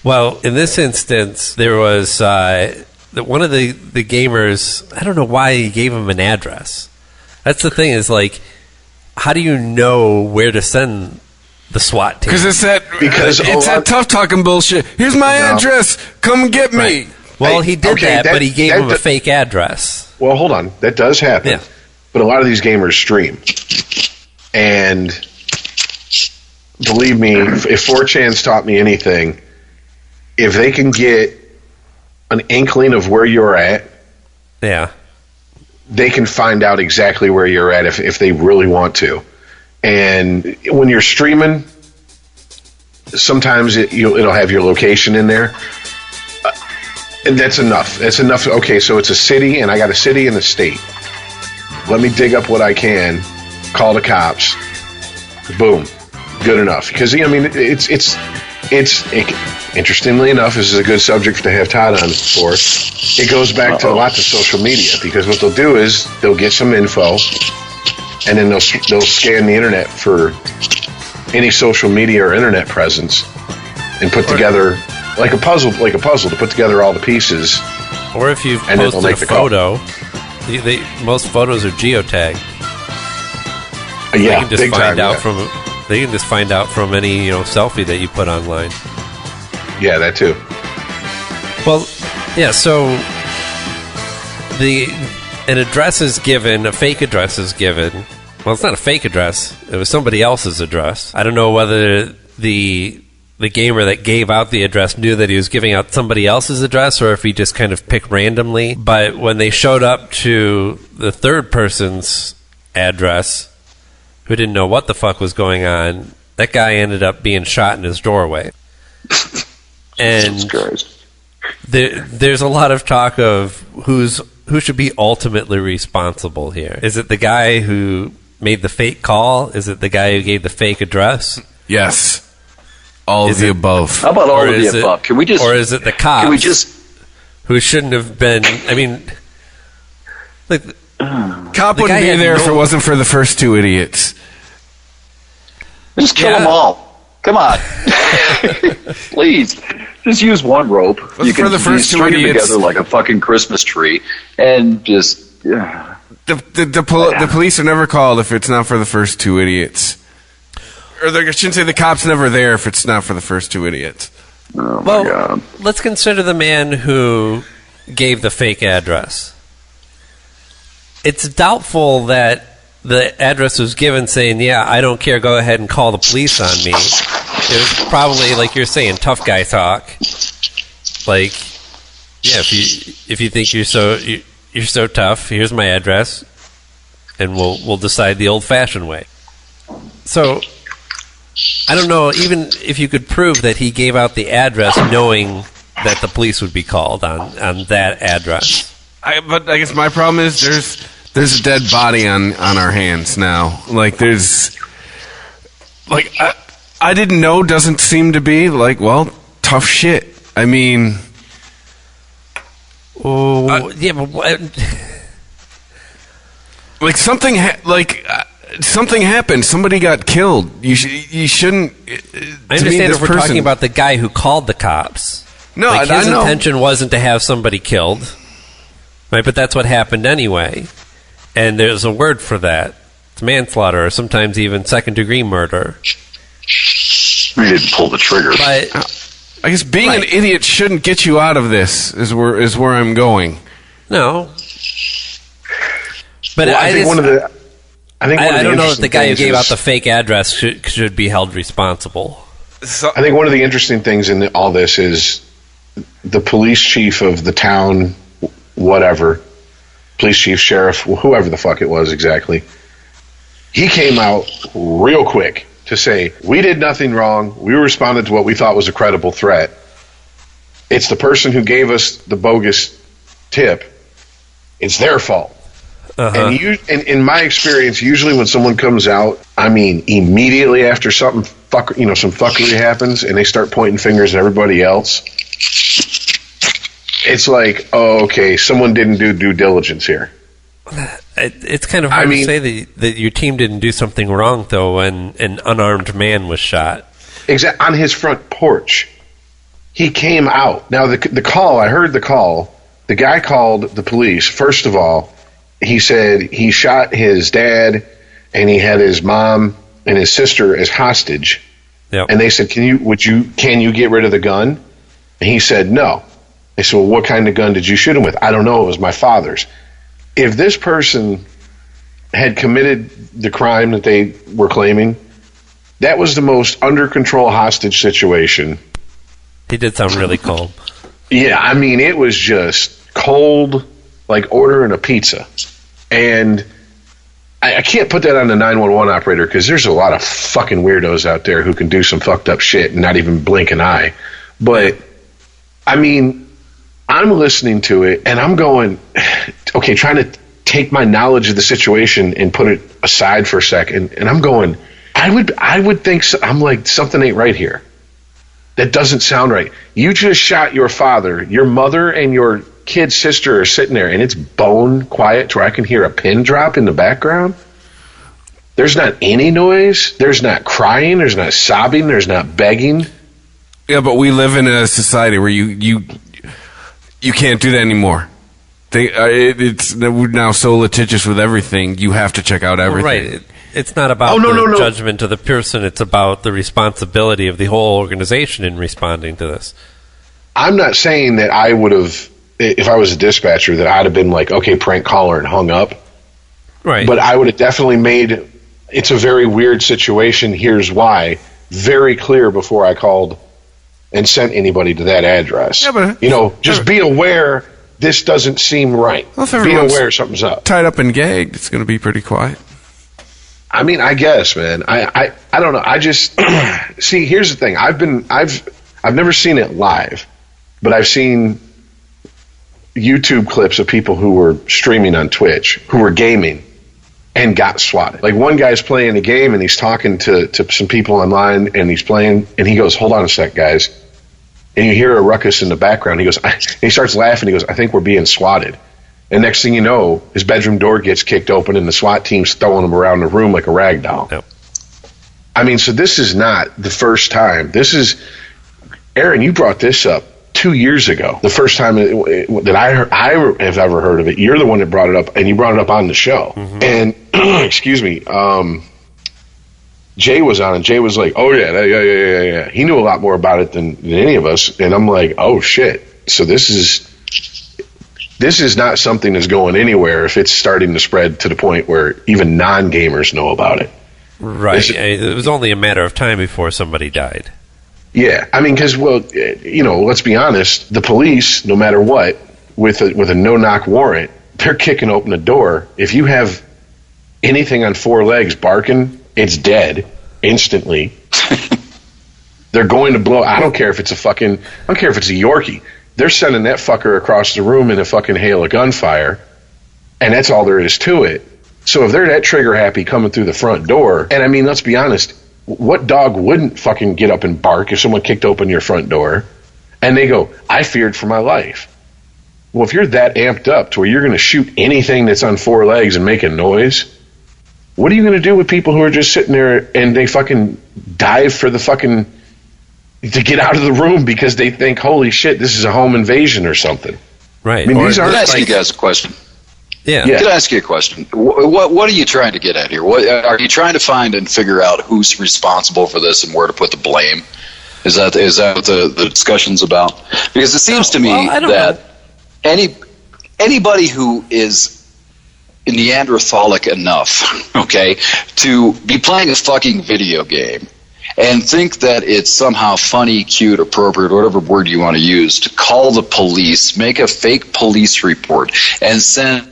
Well, in this instance, there was one of the gamers, I don't know why he gave him an address. That's the thing is, how do you know where to send the SWAT team? Because it's that tough talking bullshit. Here's my address. Come get me. Right. Well, he did that, but he gave him a fake address. Well, hold on. That does happen. Yeah. But a lot of these gamers stream. And believe me, if 4chan's taught me anything, if they can get an inkling of where you're at, yeah, they can find out exactly where you're at if they really want to. And when you're streaming, sometimes it'll have your location in there. And that's enough. That's enough. Okay, so it's a city, and I got a city and a state. Let me dig up what I can, call the cops. Boom. Good enough. Because, it's interestingly enough, this is a good subject to have Todd on for. It goes back to lots of social media, because what they'll do is they'll get some info, and then they'll scan the internet for any social media or internet presence and put together like a puzzle to put together all the pieces. Or if you've posted a photo, most photos are geotagged. Yeah, they can just find out from any selfie that you put online. Yeah, that too. Well, yeah. So an address is given, a fake address is given. Well, it's not a fake address. It was somebody else's address. I don't know whether the gamer that gave out the address knew that he was giving out somebody else's address or if he just kind of picked randomly. But when they showed up to the third person's address, who didn't know what the fuck was going on, that guy ended up being shot in his doorway. And there's a lot of talk of who should be ultimately responsible here. Is it the guy who made the fake call? Is it the guy who gave the fake address? Yes. All of the above. How about all Or of is the it- above? Can we just? Or is it the cops? Can we just? Who shouldn't have been? I mean, like, Cop The wouldn't guy be had there if no- it wasn't for the first two idiots. Just kill Yeah. them all. Come on. Please. Just use one rope. You for can the first two string them idiots. together like a fucking Christmas tree and just. The police are never called if it's not for the first two idiots. Or I shouldn't say the cop's never there if it's not for the first two idiots. Oh, my well, God. let's consider the man who gave the fake address. It's doubtful that the address was given saying, "Yeah, I don't care. Go ahead and call the police on me." It was probably, like you're saying, tough guy talk. Like, yeah, if you think you're so tough, here's my address, and we'll decide the old-fashioned way. So, I don't know, even if you could prove that he gave out the address knowing that the police would be called on that address. But I guess my problem is there's a dead body on our hands now. Like I didn't know doesn't seem to be like, well, tough shit. I mean, Yeah, but what? like something happened. Somebody got killed. You shouldn't. I understand if we're talking about the guy who called the cops. No, like I his know. intention wasn't to have somebody killed, right? But that's what happened anyway, and there's a word for that. It's manslaughter, or sometimes even second-degree murder. We didn't pull the trigger. But I guess being an idiot shouldn't get you out of this. Is where I'm going. no. But Well, I think one of the. I don't know that the guy who interesting gave out things the is- fake address should be held responsible. I think one of the interesting things in all this is the police chief of the town, whatever, police chief, sheriff, whoever the fuck it was exactly, he came out real quick to say, we did nothing wrong. We responded to what we thought was a credible threat. It's the person who gave us the bogus tip. It's their fault. Uh-huh. And in my experience, usually when someone comes out, I mean, immediately after some fuckery happens, and they start pointing fingers at everybody else, it's like, oh, okay, someone didn't do due diligence here. It's kind of hard to say that your team didn't do something wrong, though, when an unarmed man was shot. Exactly, on his front porch. He came out. Now, the call, I heard the call. The guy called the police. First of all, he said he shot his dad, and he had his mom and his sister as hostage. Yep. And they said, can you get rid of the gun? And he said, no. They said, well, what kind of gun did you shoot him with? I don't know. It was my father's. If this person had committed the crime that they were claiming, that was the most under control hostage situation. He did sound really cold. Yeah, I mean, it was just cold, like ordering a pizza. And I can't put that on the 911 operator because there's a lot of fucking weirdos out there who can do some fucked up shit and not even blink an eye. But, I mean, I'm listening to it and I'm going, okay, trying to take my knowledge of the situation and put it aside for a second. And I'm going, I would think, I'm like, something ain't right here. That doesn't sound right. You just shot your father. Your mother and your kid sister are sitting there, and it's bone quiet to where I can hear a pin drop in the background. There's not any noise. There's not crying. There's not sobbing. There's not begging. Yeah, but we live in a society where you can't do that anymore. We're now so litigious with everything. You have to check out everything. Right. It's not about the judgment of the person. It's about the responsibility of the whole organization in responding to this. I'm not saying that I would have, if I was a dispatcher, that I'd have been like, okay, prank caller and hung up. Right. But I would have definitely made, it's a very weird situation, here's why, very clear before I called and sent anybody to that address. Yeah, but, just be aware this doesn't seem right. Well, if be everyone's aware something's up. Tied up and gagged, it's going to be pretty quiet. I mean, I guess, man. I don't know. I just see. Here's the thing. I've never seen it live, but I've seen YouTube clips of people who were streaming on Twitch, who were gaming, and got swatted. Like, one guy's playing a game and he's talking to some people online, and he's playing, and he goes, "Hold on a sec, guys." And you hear a ruckus in the background. He goes, and he starts laughing. He goes, "I think we're being swatted." And next thing you know, his bedroom door gets kicked open and the SWAT team's throwing him around the room like a rag doll. Yep. I mean, so this is not the first time. This is, Aaron, you brought this up 2 years ago. The first time that I have ever heard of it. You're the one that brought it up, and you brought it up on the show. Mm-hmm. And, excuse me, Jay was on, and Jay was like, "Oh, yeah. He knew a lot more about it than any of us." And I'm like, oh, shit. So this is not something that's going anywhere if it's starting to spread to the point where even non-gamers know about it. Right. It was only a matter of time before somebody died. Yeah. I mean, because, well, let's be honest, the police, no matter what, with a no-knock warrant, they're kicking open the door. If you have anything on four legs barking, it's dead instantly. They're going to blow. I don't care if it's a Yorkie. They're sending that fucker across the room in a fucking hail of gunfire, and that's all there is to it. So if they're that trigger happy coming through the front door, and I mean, let's be honest, what dog wouldn't fucking get up and bark if someone kicked open your front door and they go, "I feared for my life"? Well, if you're that amped up to where you're going to shoot anything that's on four legs and make a noise, what are you going to do with people who are just sitting there and they fucking dive for the fucking to get out of the room because they think, "Holy shit, this is a home invasion or something"? Right. I mean, these Can I ask you guys a question? Yeah. Can I ask you a question? What are you trying to get at here? What are you trying to find and figure out who's responsible for this and where to put the blame? Is that what the discussion's about? Because it seems to me that anybody who is Neanderthalic enough, okay, to be playing a fucking video game and think that it's somehow funny, cute, appropriate, whatever word you want to use, to call the police, make a fake police report, and send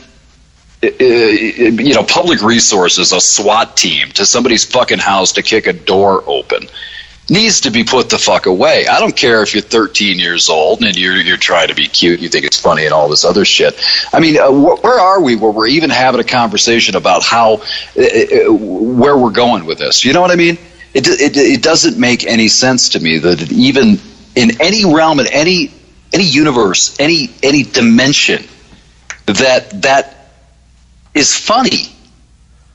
public resources, a SWAT team, to somebody's fucking house to kick a door open, needs to be put the fuck away. I don't care if you're 13 years old and you're trying to be cute, you think it's funny and all this other shit. I mean, where are we where we're even having a conversation about how where we're going with this? You know what I mean? It doesn't make any sense to me that even in any realm, in any universe, any dimension, that is funny.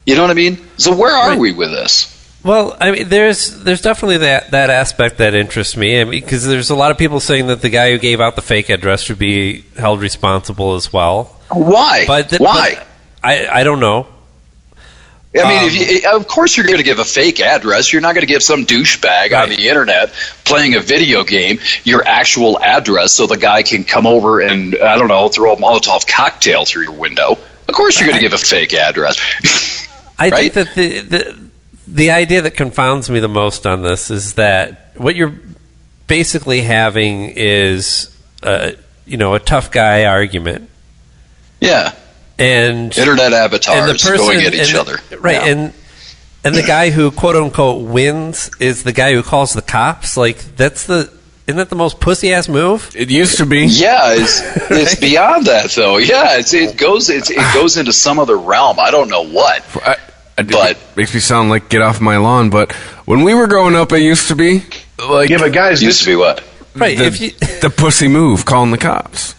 You know what I mean? So where are we with this? Well, I mean, there's definitely that aspect that interests me. I mean, because there's a lot of people saying that the guy who gave out the fake address should be held responsible as well. Why? Why? I don't know. I mean, of course you're going to give a fake address. You're not going to give some douchebag on the internet playing a video game your actual address so the guy can come over and, I don't know, throw a Molotov cocktail through your window. Of course you're going to give a fake address. I think that the idea that confounds me the most on this is that what you're basically having is, a tough guy argument. Yeah. And internet avatars going at each other. Right. Yeah. And the guy who, quote unquote, wins is the guy who calls the cops. Like, isn't that the most pussy ass move? It used to be. Yeah, it's beyond that though. Yeah, it goes into some other realm. I don't know what. But it makes me sound like get off my lawn. But when we were growing up, it used to be like, yeah, but guys, used to be what? Right, the pussy move, calling the cops.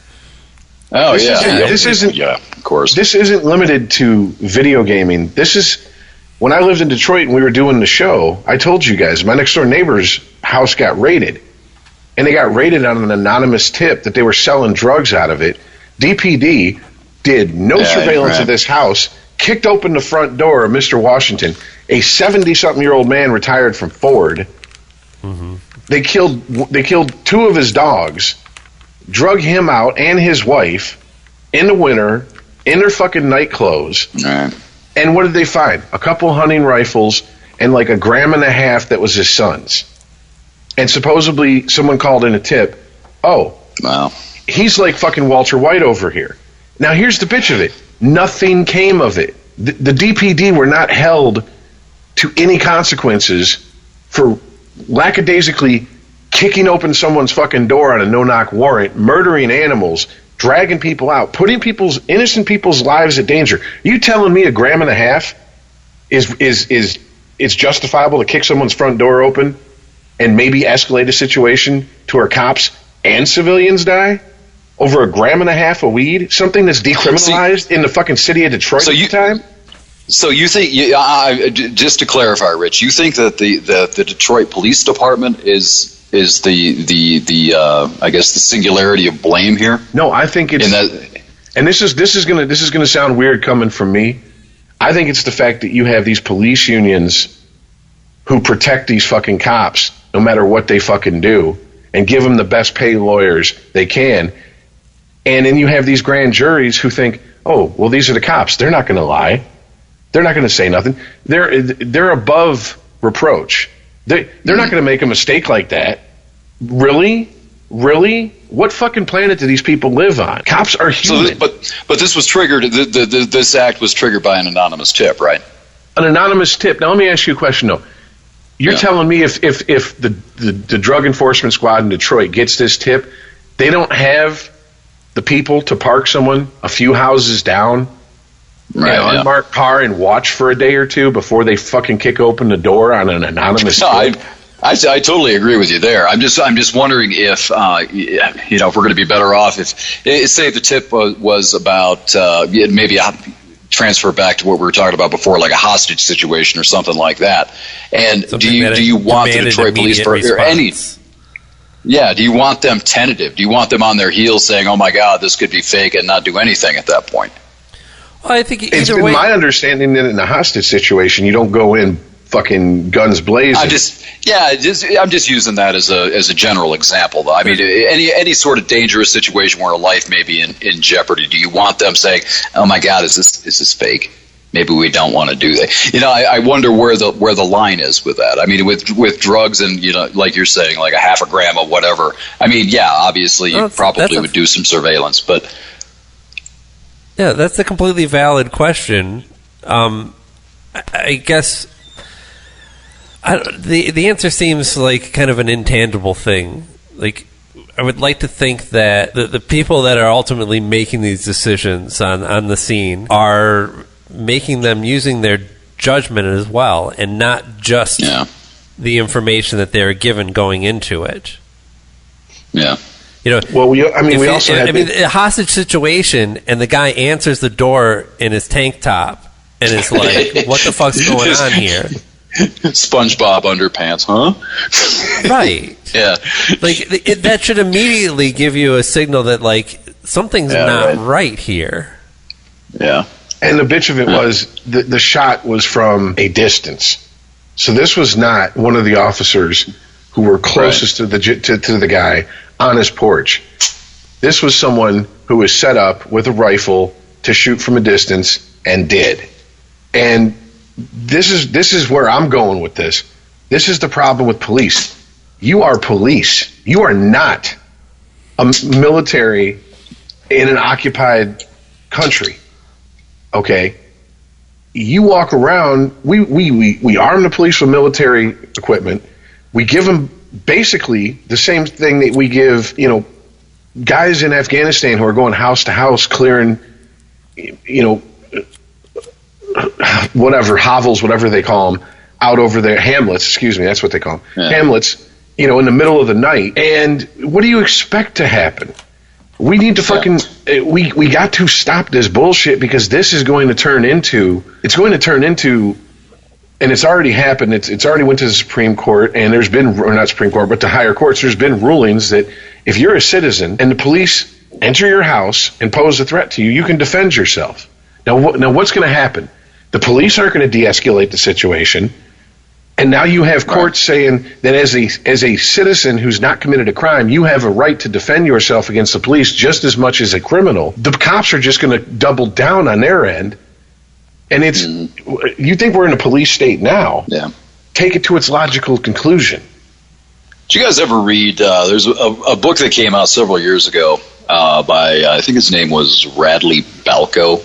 Oh this isn't. Yeah, of course. This isn't limited to video gaming. This is when I lived in Detroit and we were doing the show. I told you guys my next door neighbor's house got raided, and they got raided on an anonymous tip that they were selling drugs out of it. DPD did no surveillance of this house. Kicked open the front door of Mr. Washington, a 70-something-year-old man retired from Ford. Mm-hmm. They killed two of his dogs, drug him out and his wife in the winter in their fucking night clothes. Right. And what did they find? A couple hunting rifles and like 1.5 grams that was his son's. And supposedly someone called in a tip. Oh, wow. He's like fucking Walter White over here. Now here's the bitch of it. Nothing came of it. The DPD were not held to any consequences for lackadaisically kicking open someone's fucking door on a no-knock warrant, murdering animals, dragging people out, putting innocent people's lives at danger. You telling me 1.5 grams is it's justifiable to kick someone's front door open and maybe escalate a situation to where cops and civilians die over 1.5 grams of weed, something that's decriminalized in the fucking city of Detroit at the time? So you think, just to clarify, Rich, you think that the Detroit Police Department is the I guess the singularity of blame here? No, I think it's and this is gonna sound weird coming from me. I think it's the fact that you have these police unions who protect these fucking cops no matter what they fucking do and give them the best paid lawyers they can. And then you have these grand juries who think, oh, well, these are the cops. They're not going to lie. They're not going to say nothing. They're above reproach. They're not going to make a mistake like that. Really? What fucking planet do these people live on? Cops are human. But this was triggered. This act was triggered by an anonymous tip, right? An anonymous tip. Now let me ask you a question, though. You're telling me if the Drug Enforcement Squad in Detroit gets this tip, they don't have the people to park someone a few houses down in an unmarked car and watch for a day or two before they fucking kick open the door on an anonymous tip? I totally agree with you there. I'm just wondering if if we're going to be better off if say the tip was about maybe transfer back to what we were talking about before, like a hostage situation or something like that. And do you want the Detroit Police or any? Yeah, do you want them tentative? Do you want them on their heels saying, "Oh my God, this could be fake," and not do anything at that point? Well, I think it's been my understanding that in a hostage situation, you don't go in fucking guns blazing. I'm just using that as a general example, though. I mean, any sort of dangerous situation where a life may be in jeopardy, do you want them saying, "Oh my God, is this fake? Maybe we don't want to do that." I wonder where the line is with that. I mean, with drugs and like you're saying, like 0.5 gram of whatever. I mean, yeah, obviously you probably would do some surveillance, but yeah, that's a completely valid question. I guess. The answer seems like kind of an intangible thing. Like, I would like to think that the people that are ultimately making these decisions on the scene are making them using their judgment as well, and not just the information that they're given going into it. Yeah. Well, we also had a hostage situation, and the guy answers the door in his tank top, and is like, "What the fuck's going on here?" SpongeBob underpants, huh? Right. Yeah. Like that should immediately give you a signal that like something's not right here. Yeah. And the bitch of it was the shot was from a distance, so this was not one of the officers who were closest to the guy on his porch. This was someone who was set up with a rifle to shoot from a distance and did. And this is where I'm going with this. This is the problem with police. You are police. You are not a military in an occupied country. Okay? You walk around, we arm the police with military equipment. We give them basically the same thing that we give, guys in Afghanistan who are going house to house clearing, whatever, hovels, whatever they call them, out over their hamlets, excuse me, that's what they call them, hamlets, in the middle of the night. And what do you expect to happen? We need to fucking, we got to stop this bullshit, because this is going to turn into, and it's already happened, it's already went to the Supreme Court, and there's been, or not Supreme Court, but to higher courts, there's been rulings that if you're a citizen and the police enter your house and pose a threat to you, you can defend yourself. Now what's going to happen? The police aren't going to de-escalate the situation, and now you have courts saying that as a citizen who's not committed a crime, you have a right to defend yourself against the police just as much as a criminal. The cops are just going to double down on their end, and it's you think we're in a police state now? Yeah. Take it to its logical conclusion. Did you guys ever read? There's a book that came out several years ago by I think his name was Radley Balko.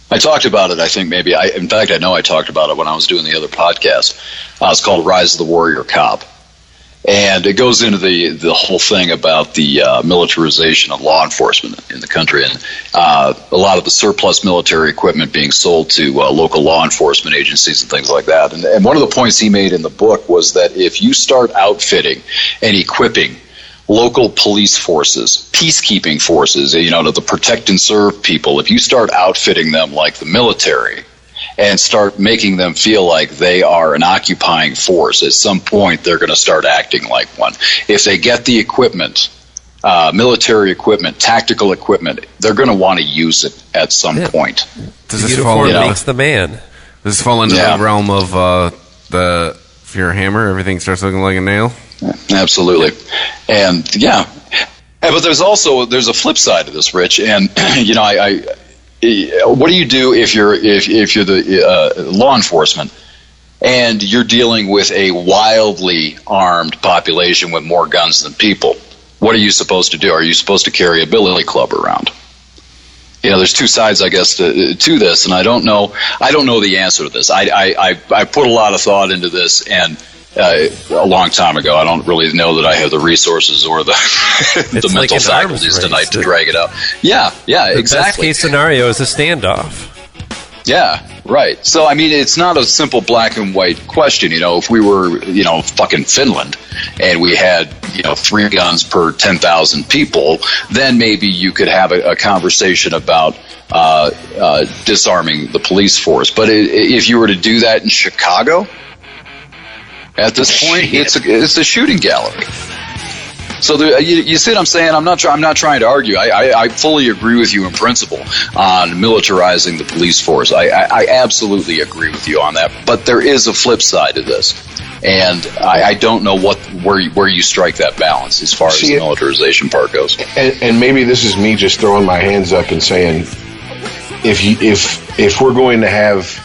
I talked about it, I think maybe. In fact, I know I talked about it when I was doing the other podcast. It's called Rise of the Warrior Cop. And it goes into the whole thing about the militarization of law enforcement in the country, and a lot of the surplus military equipment being sold to local law enforcement agencies and things like that. And one of the points he made in the book was that if you start outfitting and equipping local police forces, peacekeeping forces, to protect and serve people, if you start outfitting them like the military and start making them feel like they are an occupying force, at some point they're going to start acting like one. If they get the equipment, military equipment, tactical equipment, they're going to want to use it at some point. Does this fall makes the man? Does this fall into the realm of if you're a hammer, everything starts looking like a nail? Absolutely. And but there's a flip side to this, Rich. And what do you do if you're the law enforcement and you're dealing with a wildly armed population with more guns than people? What are you supposed to do? Are you supposed to carry a billy club around? There's two sides, I guess, to this, and I don't know the answer to this. I put a lot of thought into this, and a long time ago. I don't really know that I have the resources or the the mental faculties tonight to drag it out. Yeah, exactly. The best case scenario is a standoff. Yeah, right. So, it's not a simple black and white question. If we were, fucking Finland and we had, 3 guns per 10,000 people, then maybe you could have a conversation about disarming the police force. But if you were to do that in Chicago, at this point, it's a shooting gallery. So you see what I'm saying? I'm not trying to argue. I fully agree with you in principle on militarizing the police force. I absolutely agree with you on that. But there is a flip side to this, and I don't know where you strike that balance as far as the militarization part goes. And maybe this is me just throwing my hands up and saying, if we're going to have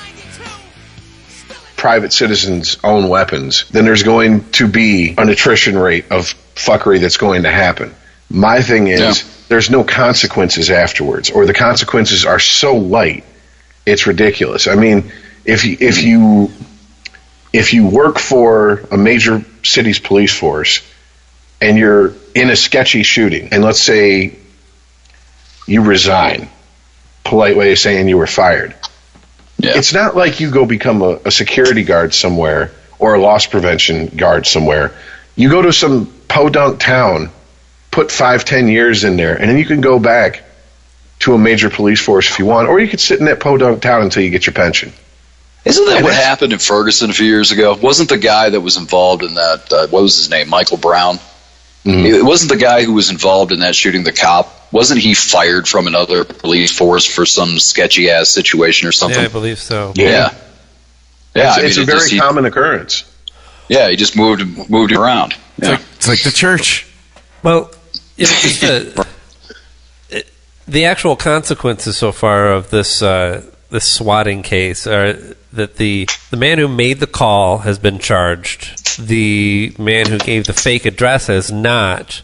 private citizens own weapons, then there's going to be an attrition rate of fuckery that's going to happen. My thing is, there's no consequences afterwards, or the consequences are so light, it's ridiculous. If you work for a major city's police force and you're in a sketchy shooting, and let's say you resign, polite way of saying you were fired. Yeah. It's not like you go become a security guard somewhere or a loss prevention guard somewhere. You go to some podunk town, put 5-10 years in there, and then you can go back to a major police force if you want, or you could sit in that podunk town until you get your pension. Isn't that what happened in Ferguson a few years ago? Wasn't the guy that was involved in that, what was his name, Michael Brown? Mm-hmm. It wasn't the guy who was involved in that shooting the cop. Wasn't he fired from another police force for some sketchy-ass situation or something? Yeah, I believe so. Yeah. It's a very common occurrence. Yeah, he just moved him around. Yeah. It's like the church. Well, the actual consequences so far of this swatting case are that the man who made the call has been charged. The man who gave the fake address has not.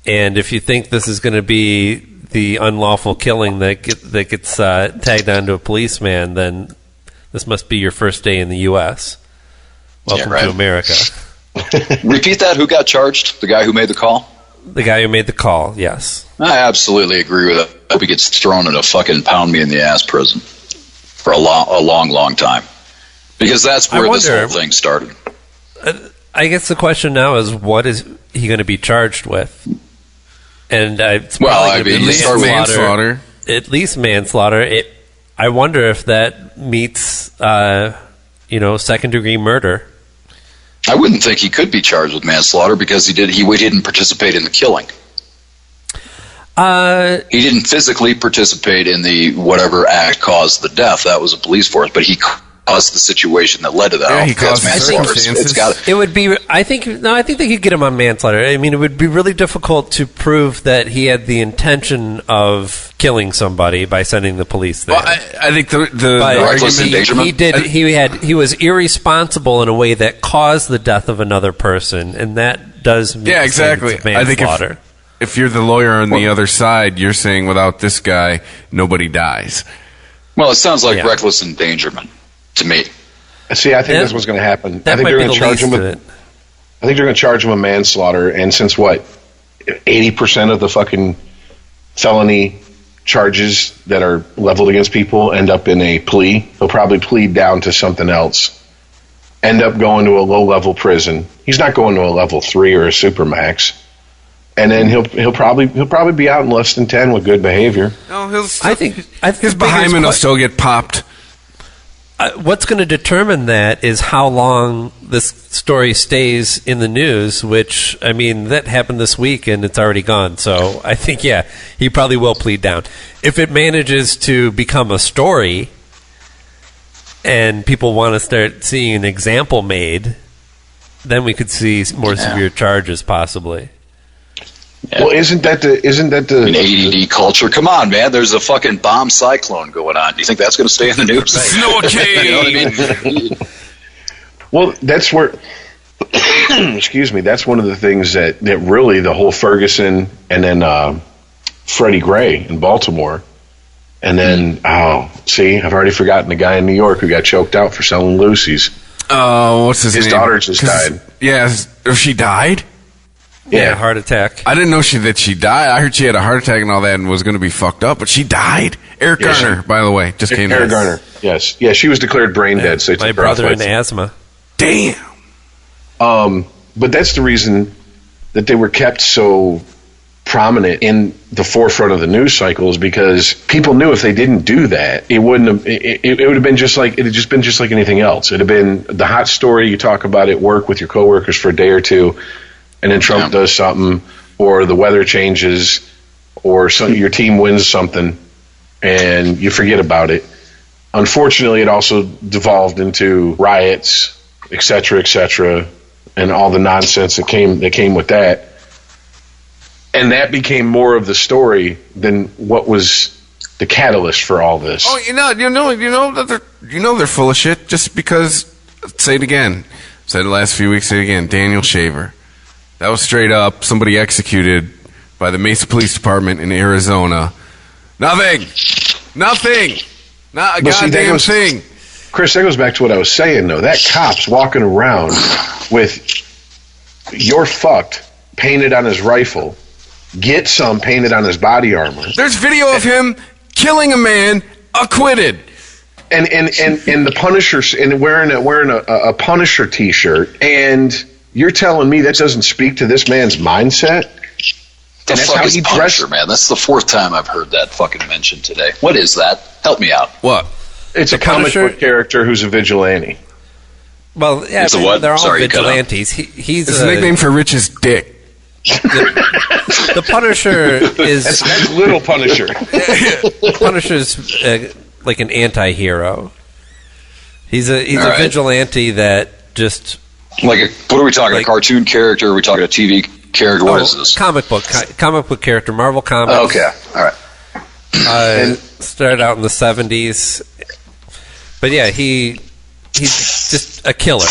And if you think this is going to be the unlawful killing that gets tagged onto a policeman, then this must be your first day in the U.S. Welcome to America. Repeat that. Who got charged? The guy who made the call? The guy who made the call, yes. I absolutely agree with it. I hope he gets thrown in a fucking pound-me-in-the-ass prison for a long time. Because that's where this whole thing started. I guess the question now is, what is he going to be charged with? And it's probably going to be manslaughter. At least manslaughter. I wonder if that meets, second-degree murder. I wouldn't think he could be charged with manslaughter because he didn't participate in the killing. He didn't physically participate in the whatever act caused the death. That was a police force, but he caused the situation that led to that. Yeah, he caused manslaughter. It would be. I think they could get him on manslaughter. I mean, it would be really difficult to prove that he had the intention of killing somebody by sending the police there. Well, I think the argument he was irresponsible in a way that caused the death of another person, and that does mean exactly. I think if you're the lawyer on the other side, you're saying without this guy, nobody dies. Well, it sounds like reckless endangerment to me. See, I think that's what's going to happen. I think they're going to charge him with. I think they're going to charge him a manslaughter. And since 80% of the fucking felony charges that are leveled against people end up in a plea, he'll probably plead down to something else. End up going to a low-level prison. He's not going to a level 3 or a supermax. And then he'll probably be out in less than 10 with good behavior. No, I think his behind will still get popped. What's going to determine that is how long this story stays in the news, which, I mean, that happened this week and it's already gone. So I think, yeah, he probably will plead down. If it manages to become a story and people want to start seeing an example made, then we could see more severe charges possibly. Yeah. Well, isn't that the ADD culture? Come on, man. There's a fucking bomb cyclone going on. Do you think that's going to stay in the news? Snow You know what I mean? Well, that's where. Excuse me. That's one of the things that really the whole Ferguson and then Freddie Gray in Baltimore, and then I've already forgotten the guy in New York who got choked out for selling Lucy's. Oh, what's his name? His daughter just died. Yeah, she died. Yeah, heart attack. I didn't know that she died. I heard she had a heart attack and all that and was going to be fucked up, but she died. Eric Garner, by the way, just came. Eric Garner, yes. Yeah, she was declared brain dead. So my brother had asthma. Damn. But that's the reason that they were kept so prominent in the forefront of the news cycles, because people knew if they didn't do that, it wouldn't have. It would have been just like anything else. It'd have been the hot story you talk about at work with your coworkers for a day or two. And then Trump does something, or the weather changes, or your team wins something, and you forget about it. Unfortunately, it also devolved into riots, et cetera, and all the nonsense that came with that. And that became more of the story than what was the catalyst for all this. Oh, they're full of shit just because. Say it again. Said it the last few weeks. Say it again. Daniel Shaver. That was straight up somebody executed by the Mesa Police Department in Arizona. Nothing. Not a goddamn thing. Chris, that goes back to what I was saying, though. That cop's walking around with "You're fucked" painted on his rifle, "Get some" painted on his body armor. There's video of him killing a man, acquitted. And the Punisher, and wearing a Punisher T-shirt, and you're telling me that doesn't speak to this man's mindset? The fuck is Punisher, man? That's the fourth time I've heard that fucking mentioned today. What is that? Help me out. What? It's a comic book character who's a vigilante. Well, yeah, they're all vigilantes. He's a nickname for Rich's dick. The Punisher is... That's Little Punisher. Punisher's like an anti-hero. He's a vigilante that just... what are we talking? A cartoon character? Or are we talking a TV character? What is this? Comic book character, Marvel Comics. Oh, okay, all right. Started out in the 70s, but yeah, he's just a killer.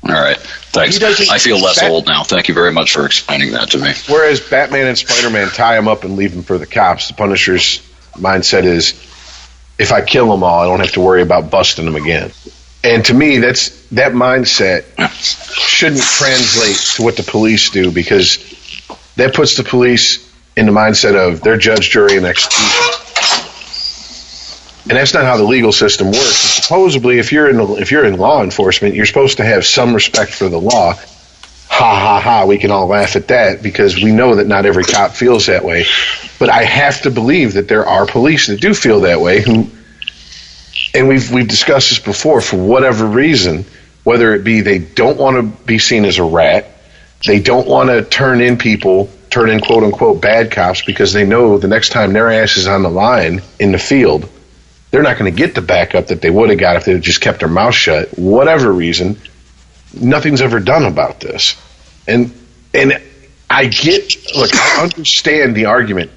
All right, thanks. I feel less old now. Thank you very much for explaining that to me. Whereas Batman and Spider-Man tie him up and leave him for the cops, the Punisher's mindset is, if I kill them all, I don't have to worry about busting them again. And to me, that mindset shouldn't translate to what the police do, because that puts the police in the mindset of they're judge, jury, and execution. And that's not how the legal system works. Supposedly, if you're in law enforcement, you're supposed to have some respect for the law. Ha ha ha! We can all laugh at that because we know that not every cop feels that way. But I have to believe that there are police that do feel that way. And we've discussed this before. For whatever reason, whether it be they don't want to be seen as a rat, they don't want to turn in quote unquote bad cops because they know the next time their ass is on the line in the field, they're not going to get the backup that they would have got if they had just kept their mouth shut. Whatever reason, nothing's ever done about this. And I understand the argument.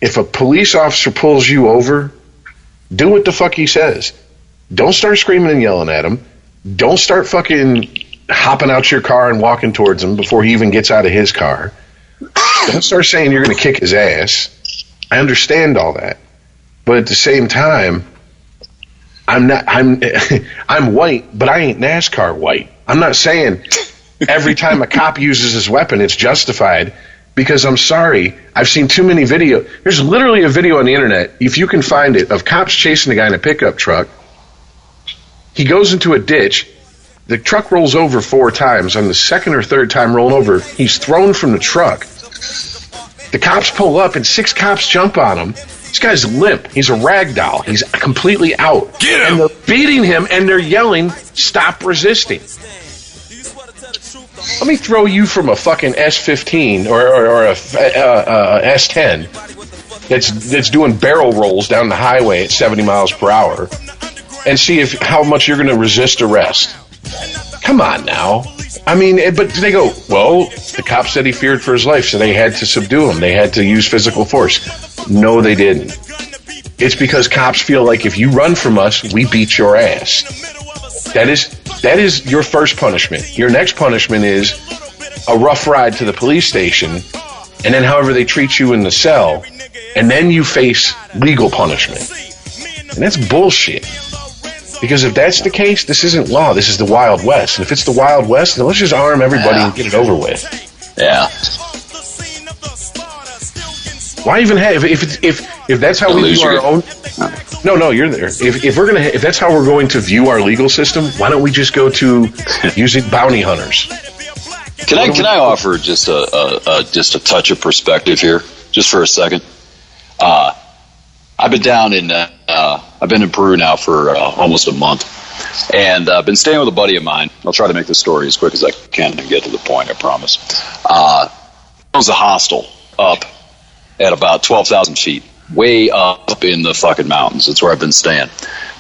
If a police officer pulls you over, do what the fuck he says. Don't start screaming and yelling at him. Don't start fucking hopping out your car and walking towards him before he even gets out of his car. Don't start saying you're going to kick his ass. I understand all that. But at the same time, I'm white, but I ain't NASCAR white. I'm not saying every time a cop uses his weapon, it's justified. Because I'm sorry, I've seen too many videos. There's literally a video on the internet, if you can find it, of cops chasing a guy in a pickup truck. He goes into a ditch. The truck rolls over 4 times. On the second or third time rolling over, he's thrown from the truck. The cops pull up, and 6 cops jump on him. This guy's limp. He's a rag doll. He's completely out. Get him! And they're beating him, and they're yelling, "Stop resisting." Let me throw you from a fucking S15 or a S10 that's doing barrel rolls down the highway at 70 miles per hour and see how much you're going to resist arrest. Come on now. I mean, but they go, well, the cop said he feared for his life, so they had to subdue him. They had to use physical force. No, they didn't. It's because cops feel like if you run from us, we beat your ass. That is your first punishment. Your next punishment is a rough ride to the police station, and then however they treat you in the cell, and then you face legal punishment. And that's bullshit. Because if that's the case, this isn't law. This is the Wild West. And if it's the Wild West, then let's just arm everybody and get it over with. Yeah. Why even have if that's how we view our own? No, you're there. If that's how we're going to view our legal system, why don't we just go to using bounty hunters? Can I offer just a touch of perspective here, just for a second? I've been in Peru now for almost a month, and I've been staying with a buddy of mine. I'll try to make this story as quick as I can and get to the point, I promise. It was a hostel up at about 12,000 feet, way up in the fucking mountains. That's where I've been staying.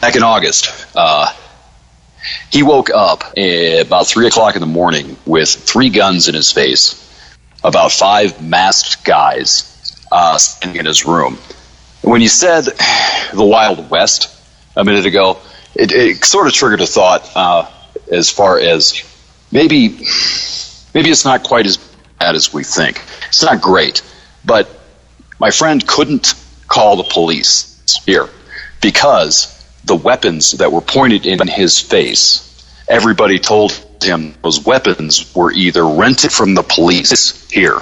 Back in August, he woke up at about 3 o'clock in the morning with 3 guns in his face, about 5 masked guys standing in his room. When you said the Wild West a minute ago, it sort of triggered a thought as far as maybe it's not quite as bad as we think. It's not great, but my friend couldn't call the police here because the weapons that were pointed in his face, everybody told him those weapons were either rented from the police here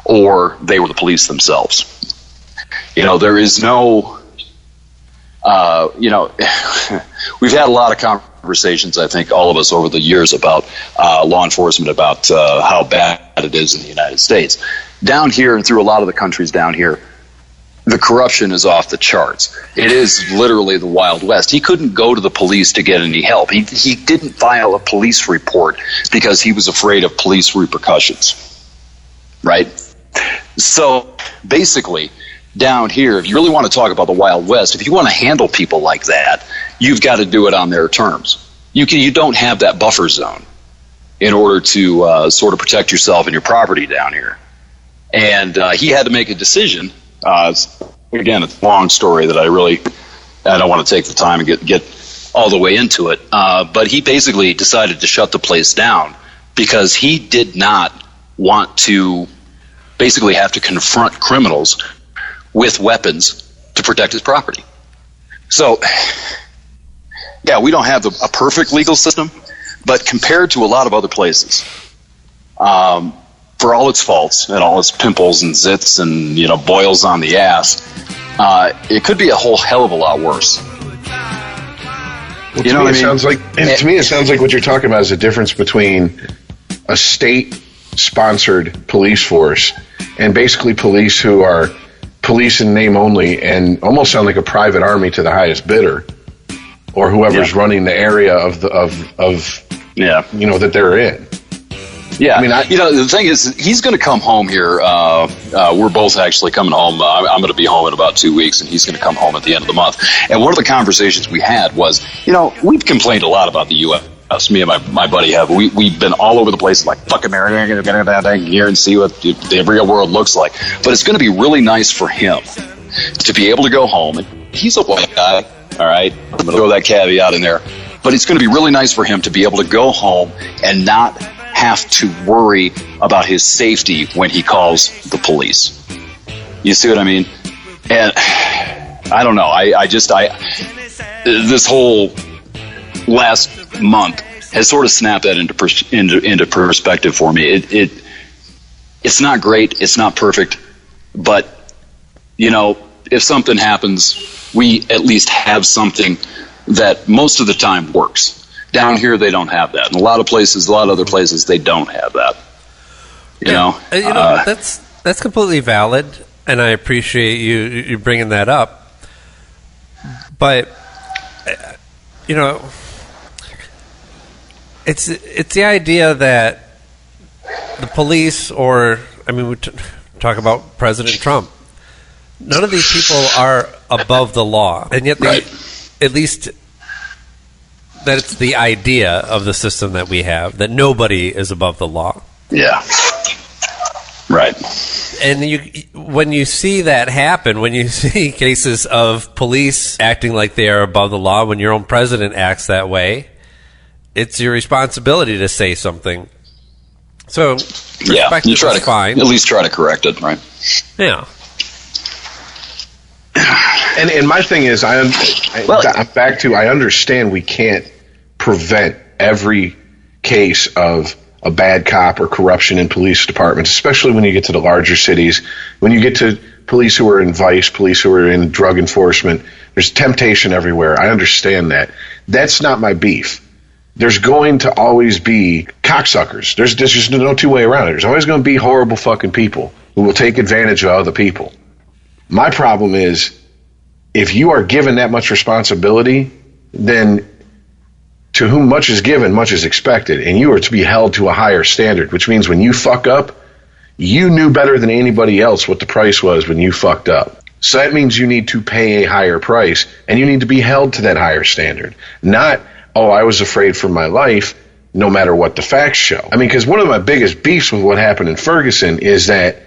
or they were the police themselves. You know, there is no, we've had a lot of conversations, I think, all of us over the years about law enforcement, about how bad it is in the United States. Down here and through a lot of the countries down here, the corruption is off the charts. It is literally the Wild West. He couldn't go to the police to get any help. He didn't file a police report because he was afraid of police repercussions, right? So basically, down here, if you really want to talk about the Wild West, if you want to handle people like that, you've got to do it on their terms. You don't have that buffer zone in order to sort of protect yourself and your property down here. And he had to make a decision. Again, it's a long story that I don't want to take the time and get all the way into it. But he basically decided to shut the place down because he did not want to basically have to confront criminals with weapons to protect his property. So, yeah, we don't have a perfect legal system, but compared to a lot of other places, for all its faults and all its pimples and zits and, boils on the ass, it could be a whole hell of a lot worse. Well, to me, it sounds like what you're talking about is a difference between a state-sponsored police force and basically police who are police in name only and almost sound like a private army to the highest bidder, or whoever's running the area of that they're in. Yeah, I mean, the thing is, he's going to come home here. We're both actually coming home. I'm going to be home in about 2 weeks, and he's going to come home at the end of the month. And one of the conversations we had was, we've complained a lot about the U.S. Me and my buddy have. We've been all over the place, like, fuck America, here and see what the real world looks like. But it's going to be really nice for him to be able to go home. And he's a white guy, all right? I'm going to throw that caveat in there. But it's going to be really nice for him to be able to go home and not have to worry about his safety when he calls the police. You see what I mean? And I don't know. I this whole last month has sort of snapped that into perspective for me. It's not great, it's not perfect, but if something happens, we at least have something that most of the time works. Down here, they don't have that. In a lot of other places, they don't have that. That's completely valid, and I appreciate you bringing that up. But it's the idea that the police, we talk about President Trump. None of these people are above the law, and yet at least that it's the idea of the system that we have, that nobody is above the law. Yeah. Right. And when you see that happen, when you see cases of police acting like they are above the law, when your own president acts that way, it's your responsibility to say something. So, you try to fine. At least try to correct it, right? Yeah. And my thing is, I understand we can't prevent every case of a bad cop or corruption in police departments, especially when you get to the larger cities. When you get to police who are in vice, police who are in drug enforcement, there's temptation everywhere. I understand that. That's not my beef. There's going to always be cocksuckers. There's just no two way around it. There's always going to be horrible fucking people who will take advantage of other people. My problem is, if you are given that much responsibility, then to whom much is given, much is expected, and you are to be held to a higher standard, which means when you fuck up, you knew better than anybody else what the price was when you fucked up. So that means you need to pay a higher price, and you need to be held to that higher standard. Not, I was afraid for my life, no matter what the facts show. Because one of my biggest beefs with what happened in Ferguson is that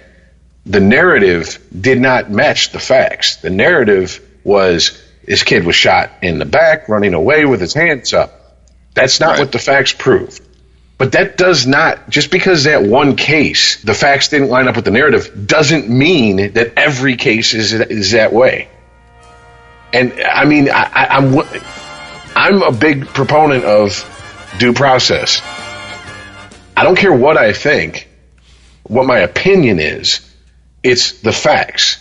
the narrative did not match the facts. The narrative was, this kid was shot in the back, running away with his hands up. That's not what the facts proved. But that does not, just because that one case, the facts didn't line up with the narrative, doesn't mean that every case is that way. And I'm a big proponent of due process. I don't care what I think, what my opinion is. It's the facts.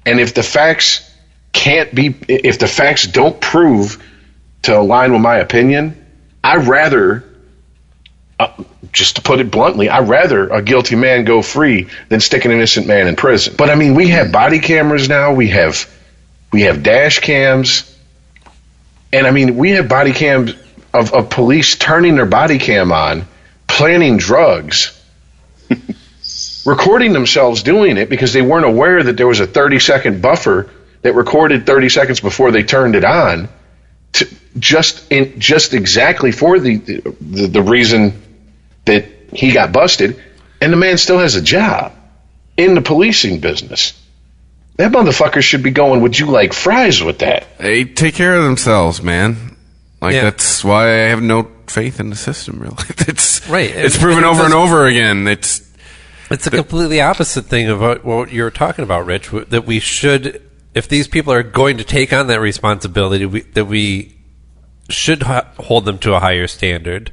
And if the facts don't prove to align with my opinion, I'd rather, just to put it bluntly, I'd rather a guilty man go free than stick an innocent man in prison. But we have body cameras now, we have dash cams, and we have body cams of police turning their body cam on, planning drugs, recording themselves doing it because they weren't aware that there was a 30-second buffer that recorded 30 seconds before they turned it on, just exactly for the reason that he got busted, and the man still has a job in the policing business. That motherfucker should be going, would you like fries with that? They take care of themselves, man. That's why I have no faith in the system, really. It's proven over and over again. It's the completely opposite thing of what you're talking about, Rich, that we should, if these people are going to take on that responsibility, that we should hold them to a higher standard,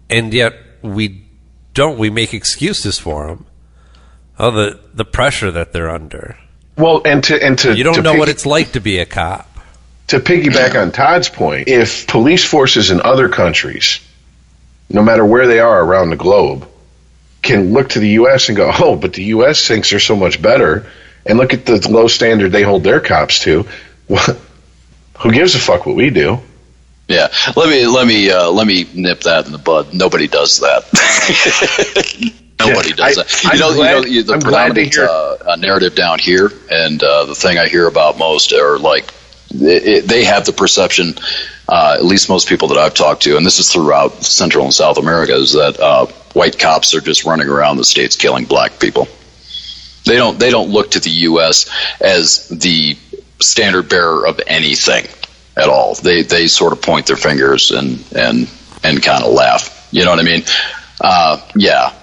and yet we don't. We make excuses for them. The pressure that they're under. Well, and to you don't know what it's like to be a cop. To piggyback on Todd's point, if police forces in other countries, no matter where they are around the globe, can look to the U.S. and go, but the U.S. thinks they're so much better, and look at the low standard they hold their cops to. Well, who gives a fuck what we do? Yeah, let me nip that in the bud. Nobody does that. Nobody does that. The predominant narrative down here, and the thing I hear about most are they have the perception, at least most people that I've talked to, and this is throughout Central and South America, is that white cops are just running around the states killing black people. They don't look to the U.S. as the standard bearer of anything at all. They sort of point their fingers and kind of laugh. You know what I mean? Yeah,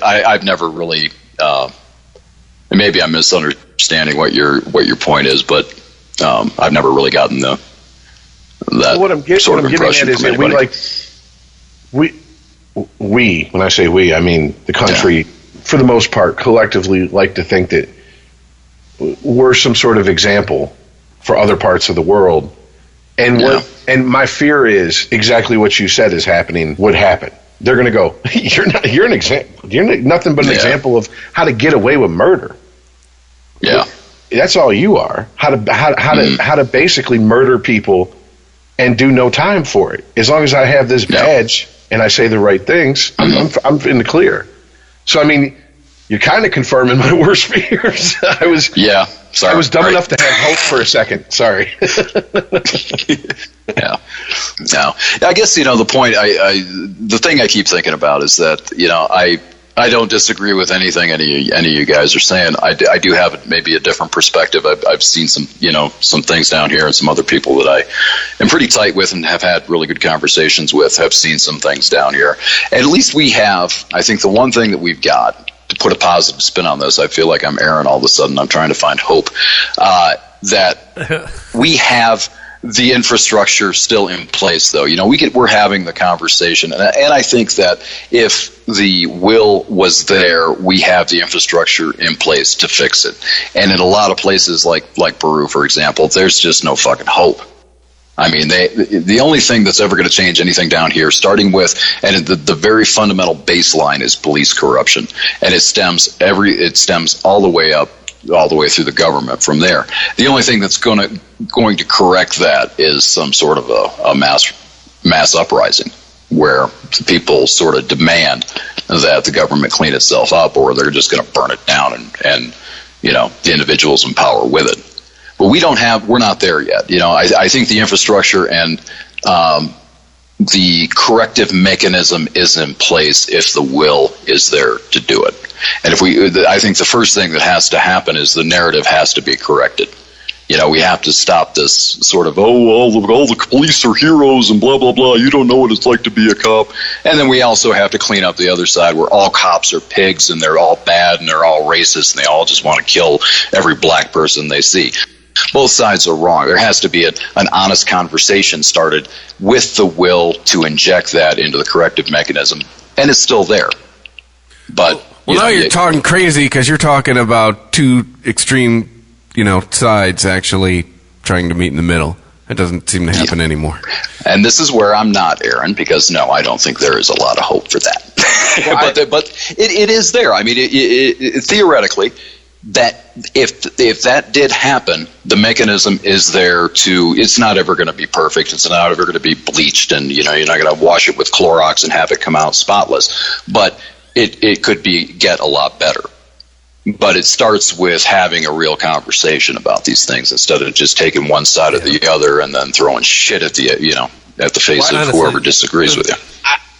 I've never really. Maybe I'm misunderstanding what your point is, but I've never really gotten that what I'm sort of getting at is that when I say we, I mean the country, for the most part, collectively like to think that we're some sort of example for other parts of the world. And and my fear is exactly what you said is happening would happen. They're going to go, you're an example. You're nothing but an example of how to get away with murder. Yeah. That's all you are. How to basically murder people and do no time for it. As long as I have this badge and I say the right things, I'm in the clear. So I mean, you're kind of confirming my worst fears. I was dumb enough to have hope for a second. Sorry. Yeah. No. I guess the point. The thing I keep thinking about is that I don't disagree with anything any of you guys are saying. I do have maybe a different perspective. I've seen some things down here, and some other people that I am pretty tight with and have had really good conversations with have seen some things down here. And at least we have. I think the one thing that we've got, to put a positive spin on this, I feel like I'm Aaron all of a sudden. I'm trying to find hope that we have the infrastructure still in place, though. We're having the conversation, and I think that if the will was there, we have the infrastructure in place to fix it. And in a lot of places, like Peru, for example, there's just no fucking hope. I mean, the only thing that's ever going to change anything down here, starting with, and the very fundamental baseline, is police corruption, and it stems all the way up, all the way through the government from there. The only thing that's going to correct that is some sort of a mass uprising, where people sort of demand that the government clean itself up, or they're just going to burn it down and the individuals in power with it. But we're not there yet. I think the infrastructure and the corrective mechanism is in place if the will is there to do it. And I think the first thing that has to happen is the narrative has to be corrected. We have to stop this sort of, all the police are heroes and blah, blah, blah. You don't know what it's like to be a cop. And then we also have to clean up the other side where all cops are pigs and they're all bad and they're all racist and they all just want to kill every black person they see. Both sides are wrong. There has to be an honest conversation started with the will to inject that into the corrective mechanism, and it's still there. But now you're talking crazy because you're talking about two extreme, sides actually trying to meet in the middle. That doesn't seem to happen anymore. And this is where I'm not, Aaron, because no, I don't think there is a lot of hope for that. But it is there. I mean, it theoretically, that if that did happen, the mechanism is there to. It's not ever going to be perfect. It's not ever going to be bleached, and you're not going to wash it with Clorox and have it come out spotless. But it could get a lot better. But it starts with having a real conversation about these things instead of just taking one side or the other and then throwing shit at the face of whoever disagrees with you.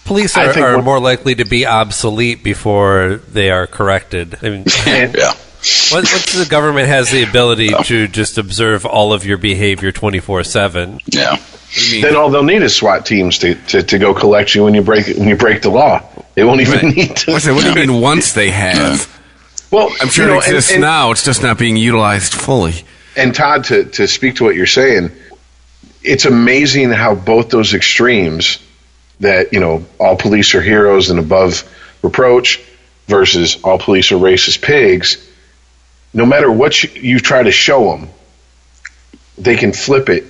Police are more likely to be obsolete before they are corrected. I mean, yeah. Once the government has the ability to just observe all of your behavior 24/7, then all they'll need is SWAT teams to go collect you when you break the law. They won't even need to. What do you mean once they have? Well, I'm sure it exists now. It's just not being utilized fully. And Todd, to speak to what you're saying, it's amazing how both those extremes, that all police are heroes and above reproach, versus all police are racist pigs. No matter what you try to show them, they can flip it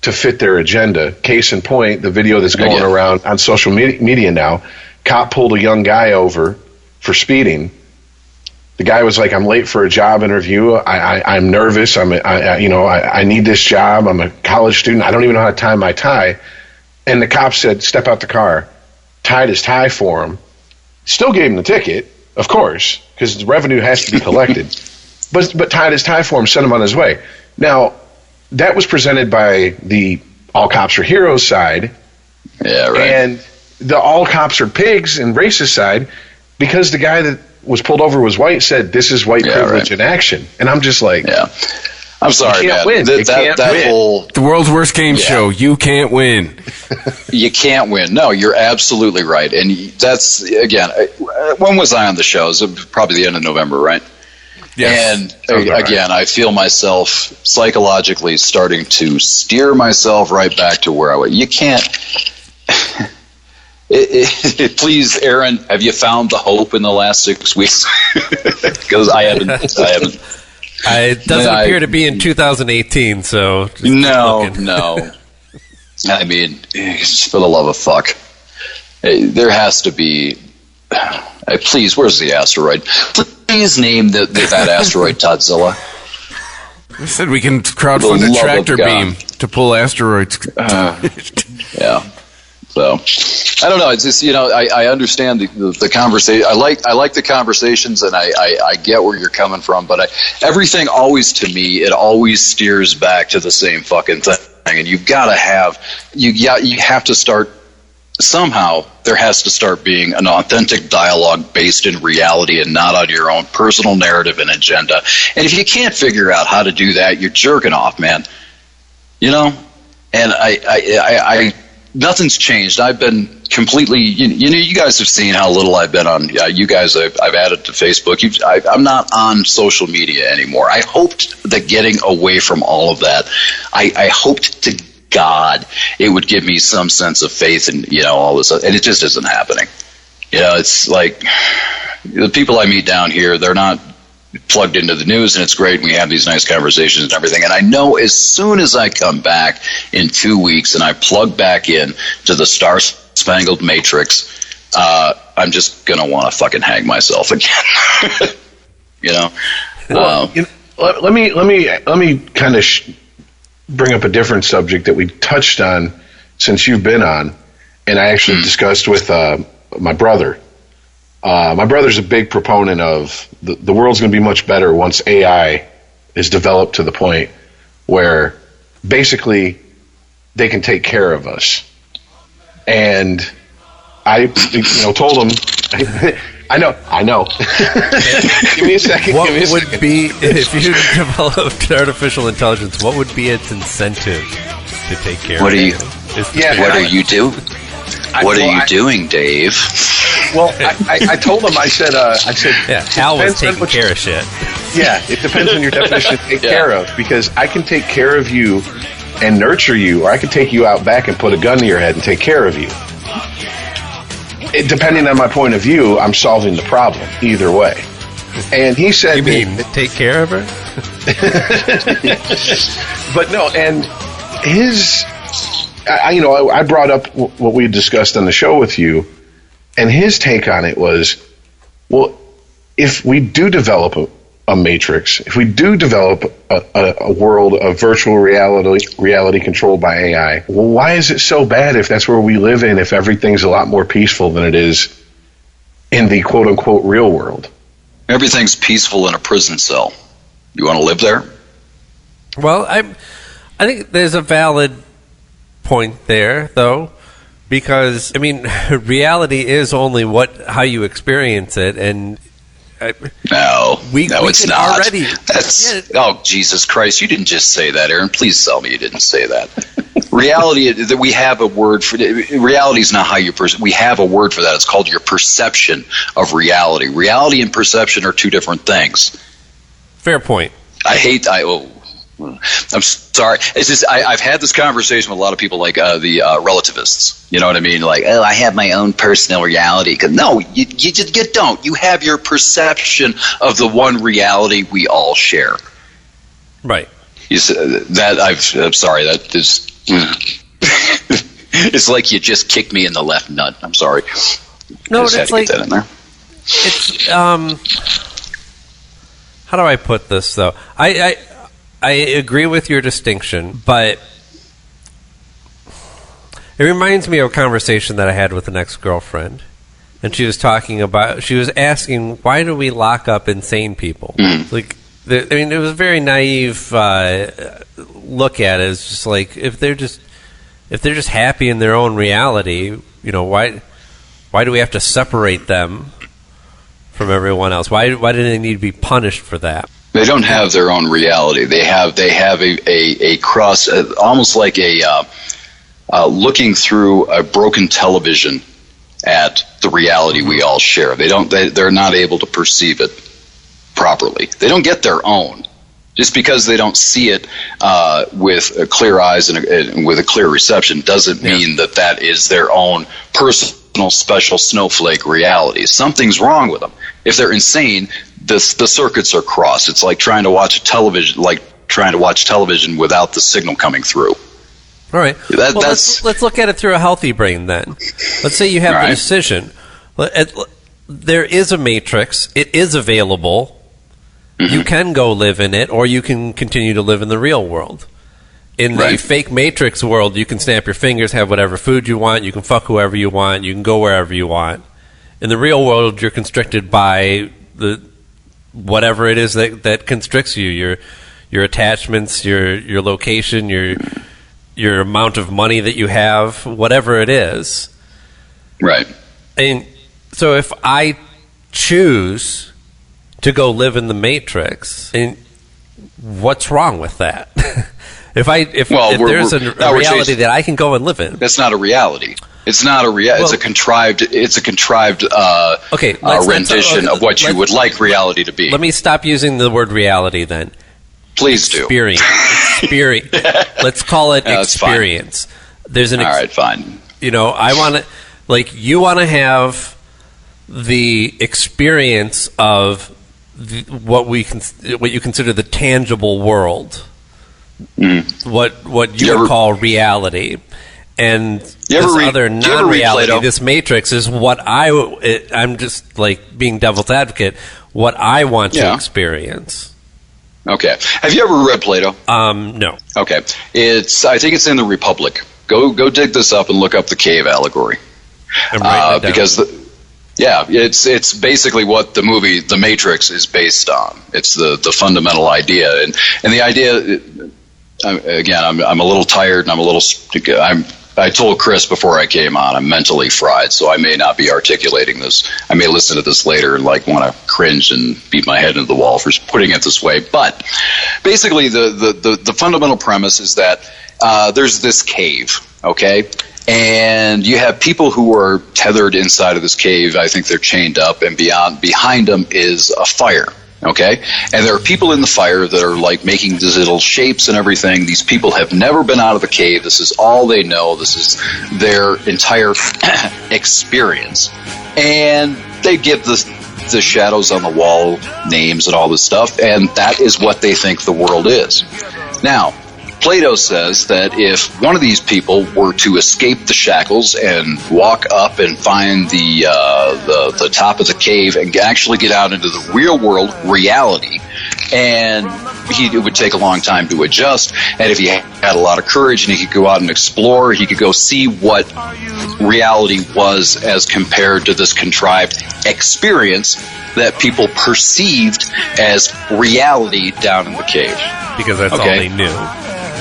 to fit their agenda. Case in point, the video that's going around on social media now, cop pulled a young guy over for speeding. The guy was like, "I'm late for a job interview. I'm nervous. I need this job. I'm a college student. I don't even know how to tie my tie." And the cop said, "Step out the car," tied his tie for him, still gave him the ticket, of course, because the revenue has to be collected. But tied his tie for him, sent him on his way. Now, that was presented by the all cops are heroes side. Yeah, right. And the all cops are pigs and racist side, because the guy that was pulled over was white, said this is white privilege in action. And I'm just like, I'm sorry, you can't man. Win. The world's worst game show. You can't win. You can't win. No, you're absolutely right. And that's, again, when was I on the show? It was probably the end of November, right? Yes. And again, I feel myself psychologically starting to steer myself right back to where I was. You can't. Please, Aaron, have you found the hope in the last 6 weeks? Because I haven't. It doesn't appear to be in 2018. So no. I mean, for the love of fuck, there has to be. Please, where's the asteroid? Please name that asteroid Todzilla. I said we can crowdfund a tractor beam to pull asteroids. Yeah. So I don't know. It's just, I understand the conversation. I like the conversations, and I get where you're coming from. But everything always, to me, it always steers back to the same fucking thing. And you've got to have you have to start. Somehow there has to start being an authentic dialogue based in reality and not on your own personal narrative and agenda. And if you can't figure out how to do that, you're jerking off, man. And I nothing's changed. I've been completely, you guys have seen how little I've been on. You guys, I've added to Facebook. I'm not on social media anymore. I hoped that getting away from all of that, I hoped to God it would give me some sense of faith and all this, and it just isn't happening. It's like the people I meet down here, they're not plugged into the news, and it's great. We have these nice conversations and everything, and I know as soon as I come back in 2 weeks and I plug back in to the Star-Spangled Matrix, I'm just gonna want to fucking hang myself again. Well, let me kind of bring up a different subject that we touched on since you've been on, and I actually discussed with my brother. My brother's a big proponent of the world's going to be much better once AI is developed to the point where basically they can take care of us. And I told him, I know. Give me a second. What would be, if you developed artificial intelligence, what would be its incentive to take care of it? What are you doing? What are you doing, Dave? Well, I told him, I said, Hal was taking care of shit. Yeah, it depends on your definition of take care of, because I can take care of you and nurture you, or I can take you out back and put a gun to your head and take care of you. Depending on my point of view, I'm solving the problem either way. And he said, "You mean take care of her?" But no, and I brought up what we had discussed on the show with you, and his take on it was, well, if we do develop a matrix, if we do develop a world of virtual reality controlled by AI, well, why is it so bad if that's where we live in, if everything's a lot more peaceful than it is in the quote-unquote real world? Everything's peaceful in a prison cell. You want to live there? Well, I think there's a valid point there, though, because, reality is only how you experience it, and it's not. Already. Oh, Jesus Christ! You didn't just say that, Aaron. Please tell me you didn't say that. Reality. That we have a word for. Reality is not how you we have a word for that. It's called your perception of reality. Reality and perception are two different things. Fair point. I'm sorry. It's just I've had this conversation with a lot of people, like the relativists. You know what I mean? Like, I have my own personal reality. No, you don't. You have your perception of the one reality we all share. Right. You said that. I'm sorry. That is. It's like you just kicked me in the left nut. I'm sorry. No, it's like get that in there. It's how do I put this though? I agree with your distinction, but it reminds me of a conversation that I had with an ex-girlfriend, and she was asking, why do we lock up insane people? Like, it was a very naive look at it. It's just like, if they're just happy in their own reality, why do we have to separate them from everyone else? Why do they need to be punished for that? They don't have their own reality. They have a cross, almost like a looking through a broken television at the reality we all share. They're not able to perceive it. properly. They don't get their own. Just because they don't see it with clear eyes and with a clear reception doesn't mean that is their own personal special snowflake reality. Something's wrong with them. If they're insane, the circuits are crossed. It's like trying to watch television without the signal coming through. All right. Let's look at it through a healthy brain then. Let's say you have the decision. There is a matrix. It is available. You can go live in it, or you can continue to live in the real world. In the fake Matrix world, you can snap your fingers, have whatever food you want, you can fuck whoever you want, you can go wherever you want. In the real world, you're constricted by the whatever it is that constricts you, your attachments, your location, your amount of money that you have, whatever it is. Right. And so if I choose to go live in the Matrix, and what's wrong with that? if there's a reality that I can go and live in, that's not a reality. It's not a it's a contrived rendition of what you would like reality to be. Let me stop using the word reality then. Please do. Experience. Let's call it experience. There's an all right, fine. I want to you want to have the experience of what you consider the tangible world, what you would call reality, and this other non-reality, this matrix, is what I'm just being devil's advocate. What I want to experience. Okay. Have you ever read Plato? No. Okay. I think it's in the Republic. Go dig this up and look up the cave allegory. I'm writing it down. Because it's basically what the movie The Matrix is based on. It's the fundamental idea, and the idea. Again, I'm a little tired, and I told Chris before I came on, I'm mentally fried, so I may not be articulating this. I may listen to this later and want to cringe and beat my head into the wall for putting it this way. But basically, the fundamental premise is that there's this cave, okay? And you have people who are tethered inside of this cave. I think they're chained up, and behind them is a fire. Okay? And there are people in the fire that are making these little shapes and everything. These people have never been out of the cave. This is all they know. This is their entire experience. And they give the shadows on the wall names and all this stuff, and that is what they think the world is. Now, Plato says that if one of these people were to escape the shackles and walk up and find the top of the cave and actually get out into the real world reality, and it would take a long time to adjust, and if he had a lot of courage and he could go out and explore, he could go see what reality was as compared to this contrived experience that people perceived as reality down in the cave. Because that's all they knew.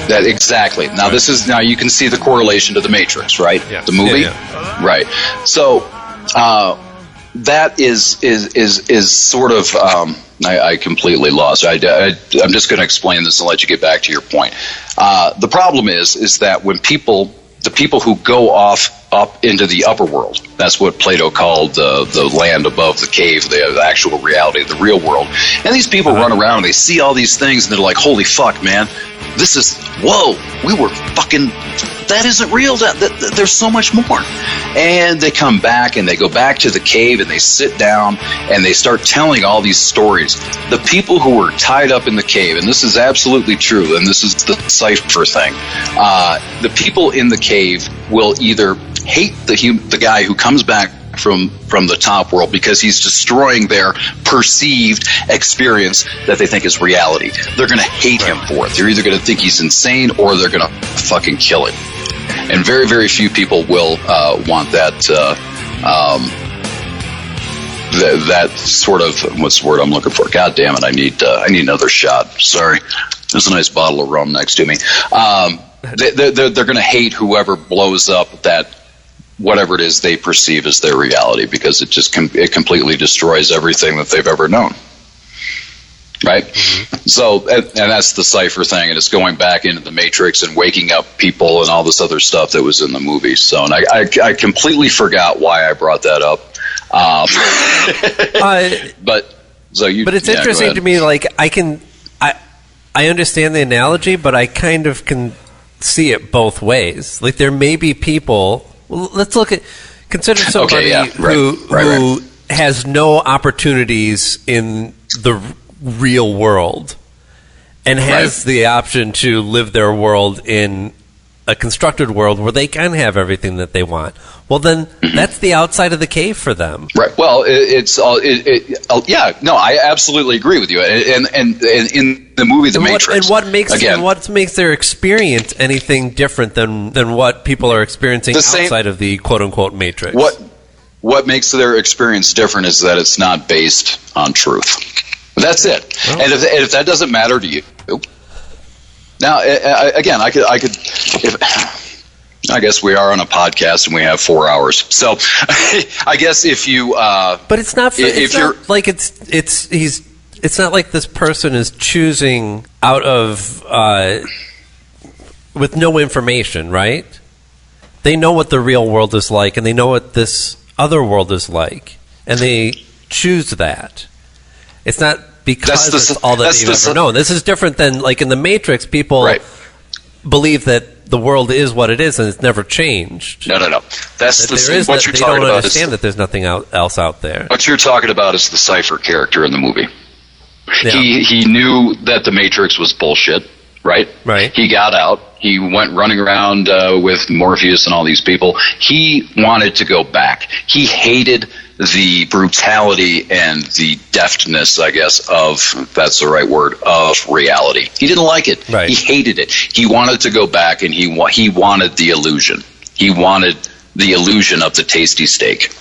That exactly. Now now you can see the correlation to The Matrix, right? Yeah. The movie, right? So that is sort of. I completely lost. I'm just going to explain this and let you get back to your point. The problem is that when the people who go up into the upper world, that's what Plato called the land above the cave, the actual reality, the real world. And these people run around and they see all these things and they're like, holy fuck, man, that isn't real. There's so much more. And they come back and they go back to the cave and they sit down and they start telling all these stories. The people who were tied up in the cave, and this is absolutely true, and this is the cipher thing, the people in the cave will either hate the guy who comes back from the top world because he's destroying their perceived experience that they think is reality. They're going to hate him for it. They're either going to think he's insane or they're going to fucking kill him. And very, very few people will want that that sort of, what's the word I'm looking for? God damn it! I need another shot. Sorry, there's a nice bottle of rum next to me. They're going to hate whoever blows up that whatever it is they perceive as their reality, because it just it completely destroys everything that they've ever known. Right? Mm-hmm. So, and that's the cipher thing, and it's going back into the Matrix and waking up people and all this other stuff that was in the movie. So, and I completely forgot why I brought that up. But So you, but it's yeah, interesting to me. Like I understand the analogy, but I kind of can see it both ways. Like there may be people. Well, let's consider somebody who has no opportunities in the real world and has the option to live their world in a constructed world where they can have everything that they want. Well, then that's the outside of the cave for them. Right. Well, yeah. No, I absolutely agree with you. And in the movie The Matrix, what makes their experience anything different than what people are experiencing outside of the quote unquote Matrix? What makes their experience different is that it's not based on truth. That's it. Well, and if that doesn't matter to you. Now, again, I guess we are on a podcast and we have 4 hours. So, I guess if you, but it's not. It's not like this person is choosing out of with no information, right? They know what the real world is like, and they know what this other world is like, and they choose that. It's not because that's all that they've ever known. This is different than, like, in the Matrix, people believe that the world is what it is and it's never changed. No. That's what you're talking about. They don't understand that there's nothing else out there. What you're talking about is the Cypher character in the movie. Yeah. He knew that the Matrix was bullshit, right? Right. He got out. He went running around with Morpheus and all these people. He wanted to go back. He hated the brutality and the deftness, I guess, if that's the right word, of reality. He didn't like it. Right. He hated it. He wanted to go back, and he wanted the illusion. He wanted the illusion of the tasty steak,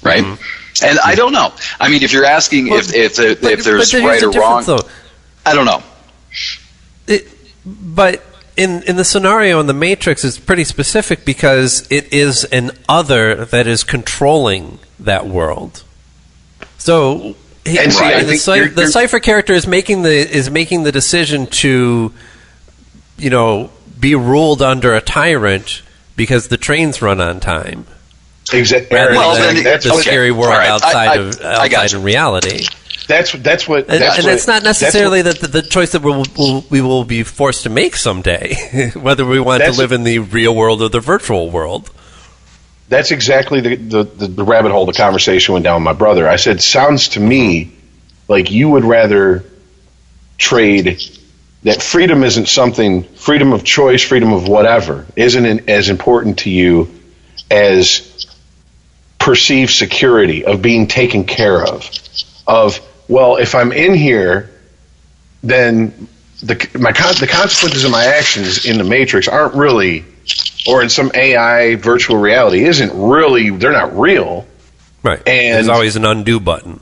right? Mm-hmm. And I don't know. I mean, if you're asking if there's right or wrong, I don't know. But in the scenario in the Matrix, it's pretty specific because it is an other that is controlling that world. So the Cypher character is making the decision to, be ruled under a tyrant because the trains run on time. Exactly. That's the scary world outside in reality. That's it's not necessarily the choice that we will be forced to make someday, whether we want to live in the real world or the virtual world. That's exactly the rabbit hole the conversation went down with my brother. I said, sounds to me like you would rather trade that freedom freedom of choice, freedom of whatever, isn't as important to you as perceived security of being taken care of, well, if I'm in here, then the consequences of my actions in the Matrix aren't really, or in some AI virtual reality, they're not real. Right. And there's always an undo button.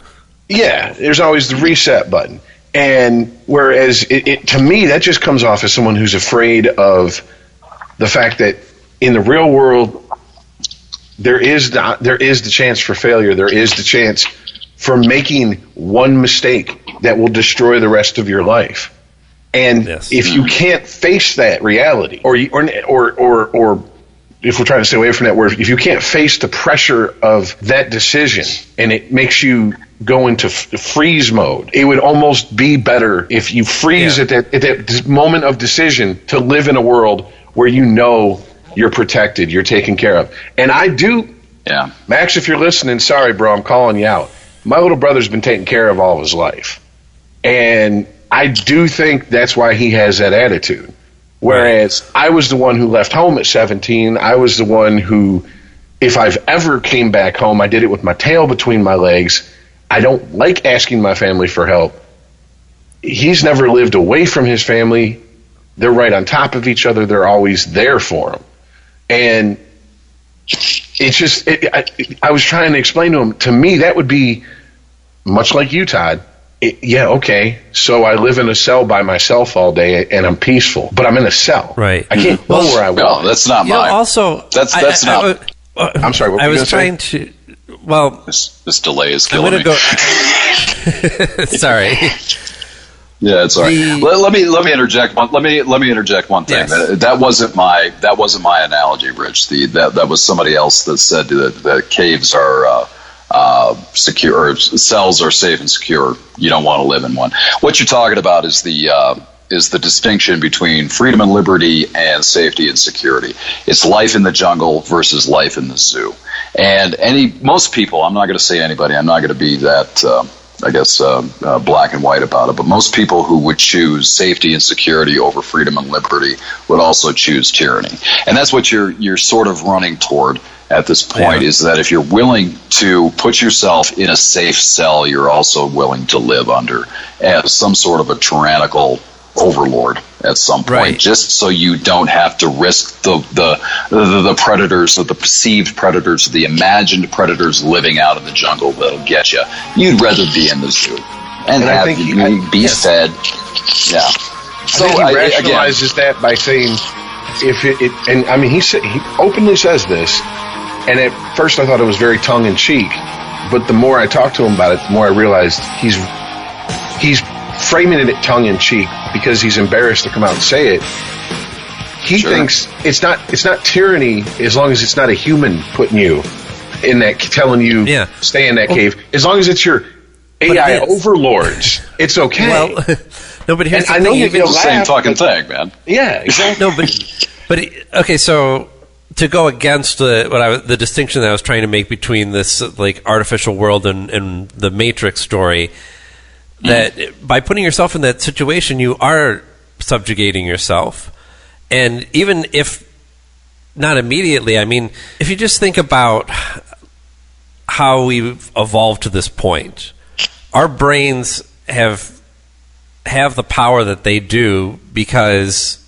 Yeah, there's always the reset button. And whereas to me, that just comes off as someone who's afraid of the fact that in the real world, there is the chance for failure. There is the chance for making one mistake that will destroy the rest of your life. And if you can't face that reality, or if we're trying to stay away from that word, if you can't face the pressure of that decision and it makes you go into freeze mode, it would almost be better if you freeze at that moment of decision to live in a world where you're protected, you're taken care of. And I do, Max, if you're listening, sorry, bro, I'm calling you out. My little brother's been taken care of all of his life. And I do think that's why he has that attitude. Whereas I was the one who left home at 17. I was the one who, if I've ever came back home, I did it with my tail between my legs. I don't like asking my family for help. He's never lived away from his family. They're right on top of each other. They're always there for him. And it's just, I was trying to explain to him, to me, that would be much like you, Todd. So I live in a cell by myself all day and I'm peaceful, but I'm in a cell. Right. I can't go where I want. No, that's not mine. Also, that's not. I'm sorry. What I were was trying say? to. Well, this delay is killing me. Sorry. Yeah, it's all right. Let me interject one. Let me interject one thing. Yes. That wasn't my analogy, Rich. That was somebody else that said that caves are secure, or cells are safe and secure. You don't want to live in one. What you're talking about is the distinction between freedom and liberty and safety and security. It's life in the jungle versus life in the zoo. And most people, I'm not going to say anybody, I'm not going to be that, black and white about it, but most people who would choose safety and security over freedom and liberty would also choose tyranny. And that's what you're sort of running toward at this point, is that if you're willing to put yourself in a safe cell, you're also willing to live under as some sort of a tyrannical overlord at some point, just so you don't have to risk the predators, or the perceived predators, the imagined predators living out in the jungle that'll get you. You'd rather be in the zoo and be fed. Yeah. So he rationalizes that by saying, he openly says this, and at first I thought it was very tongue in cheek, but the more I talked to him about it, the more I realized he's framing it tongue in cheek because he's embarrassed to come out and say it. He thinks it's not tyranny as long as it's not a human putting you in that, telling you stay in that cave. As long as it's your AI overlords, it's okay. Well, no, but here's the thing. It's the same fucking thing, man. Yeah, exactly. No, but okay, so to go against the distinction that I was trying to make between this like artificial world and the Matrix story, that by putting yourself in that situation, you are subjugating yourself. And even if not immediately, I mean, if you just think about how we've evolved to this point, our brains have the power that they do because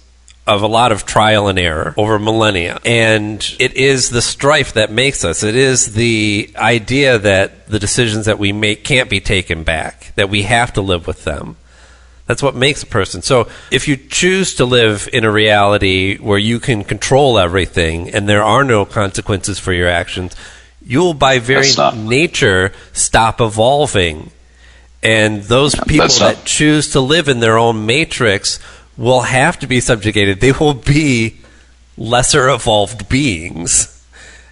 of a lot of trial and error over millennia. And it is the strife that makes us. It is the idea that the decisions that we make can't be taken back, that we have to live with them. That's what makes a person. So if you choose to live in a reality where you can control everything and there are no consequences for your actions, you'll by very nature stop evolving. And those people that choose to live in their own matrix will have to be subjugated. They will be lesser evolved beings,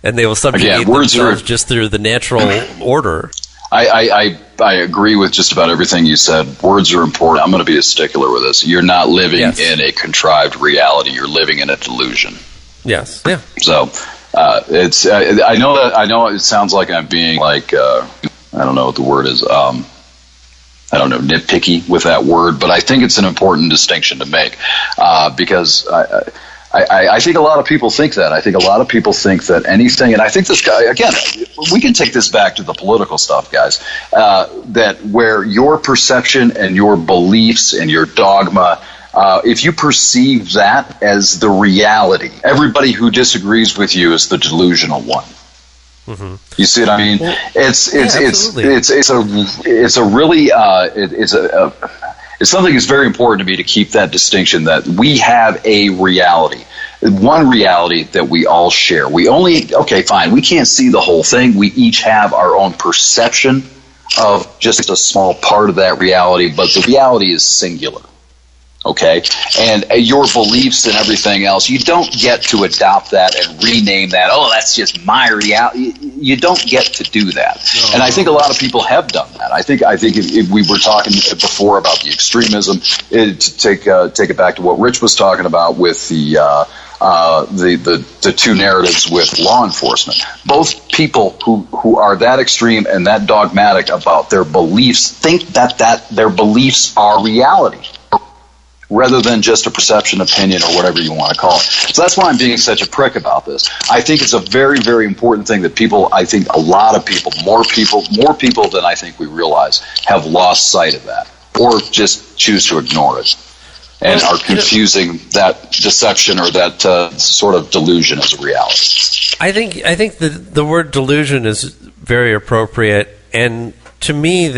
and they will subjugate themselves just through the natural order. I agree with just about everything you said. Words are important. I'm going to be a stickler with this. You're not living in a contrived reality. You're living in a delusion. Yes. Yeah. So it's. I know it sounds like I'm being like I don't know what the word is. I don't know, nitpicky with that word, but I think it's an important distinction to make because I think a lot of people think that. I think a lot of people think that anything, and I think this guy, again, we can take this back to the political stuff, guys, that where your perception and your beliefs and your dogma, if you perceive that as the reality, everybody who disagrees with you is the delusional one. Mm-hmm. You see what I mean? It's something that's very important to me to keep that distinction that we have a reality, one reality that we all share. We can't see the whole thing. We each have our own perception of just a small part of that reality, but the reality is singular. Okay, and your beliefs and everything else, you don't get to adopt that and rename that. Oh, that's just my reality. You don't get to do that. No. And I think a lot of people have done that. I think if we were talking before about the extremism, to take it back to what Rich was talking about with the two narratives with law enforcement. Both people who are that extreme and that dogmatic about their beliefs think that their beliefs are reality, rather than just a perception, opinion, or whatever you want to call it. So that's why I'm being such a prick about this. I think it's a very, very important thing that a lot of people, more people than I think we realize, have lost sight of that, or just choose to ignore it, and are confusing that deception or that sort of delusion as a reality. I think the word delusion is very appropriate, and to me,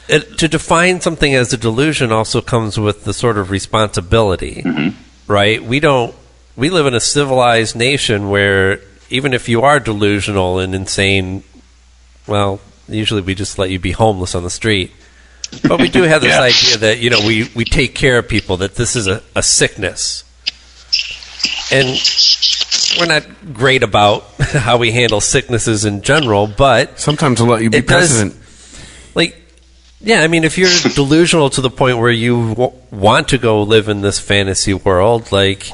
to define something as a delusion also comes with the sort of responsibility, right? We live in a civilized nation where even if you are delusional and insane, well, usually we just let you be homeless on the street. But we do have this idea that, we take care of people, that this is a sickness. And we're not great about how we handle sicknesses in general, but sometimes we'll let you be president. Yeah, I mean, if you're delusional to the point where you want to go live in this fantasy world, like,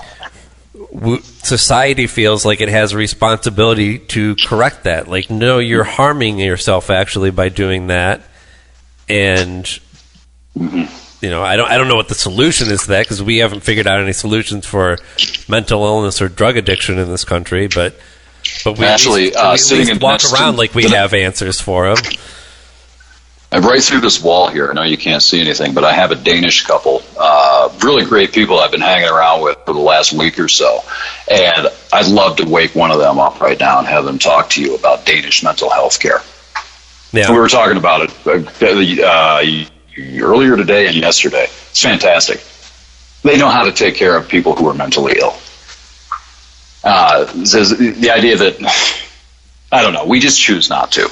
society feels like it has a responsibility to correct that. Like, no, you're harming yourself actually by doing that. And, you know, I don't know what the solution is to that, because we haven't figured out any solutions for mental illness or drug addiction in this country. But we actually at least walk around like we have answers for them. Right through this wall here, I know you can't see anything, but I have a Danish couple, really great people I've been hanging around with for the last week or so. And I'd love to wake one of them up right now and have them talk to you about Danish mental health care. Yeah. We were talking about it earlier today and yesterday. It's fantastic. They know how to take care of people who are mentally ill. The idea that, I don't know, we just choose not to.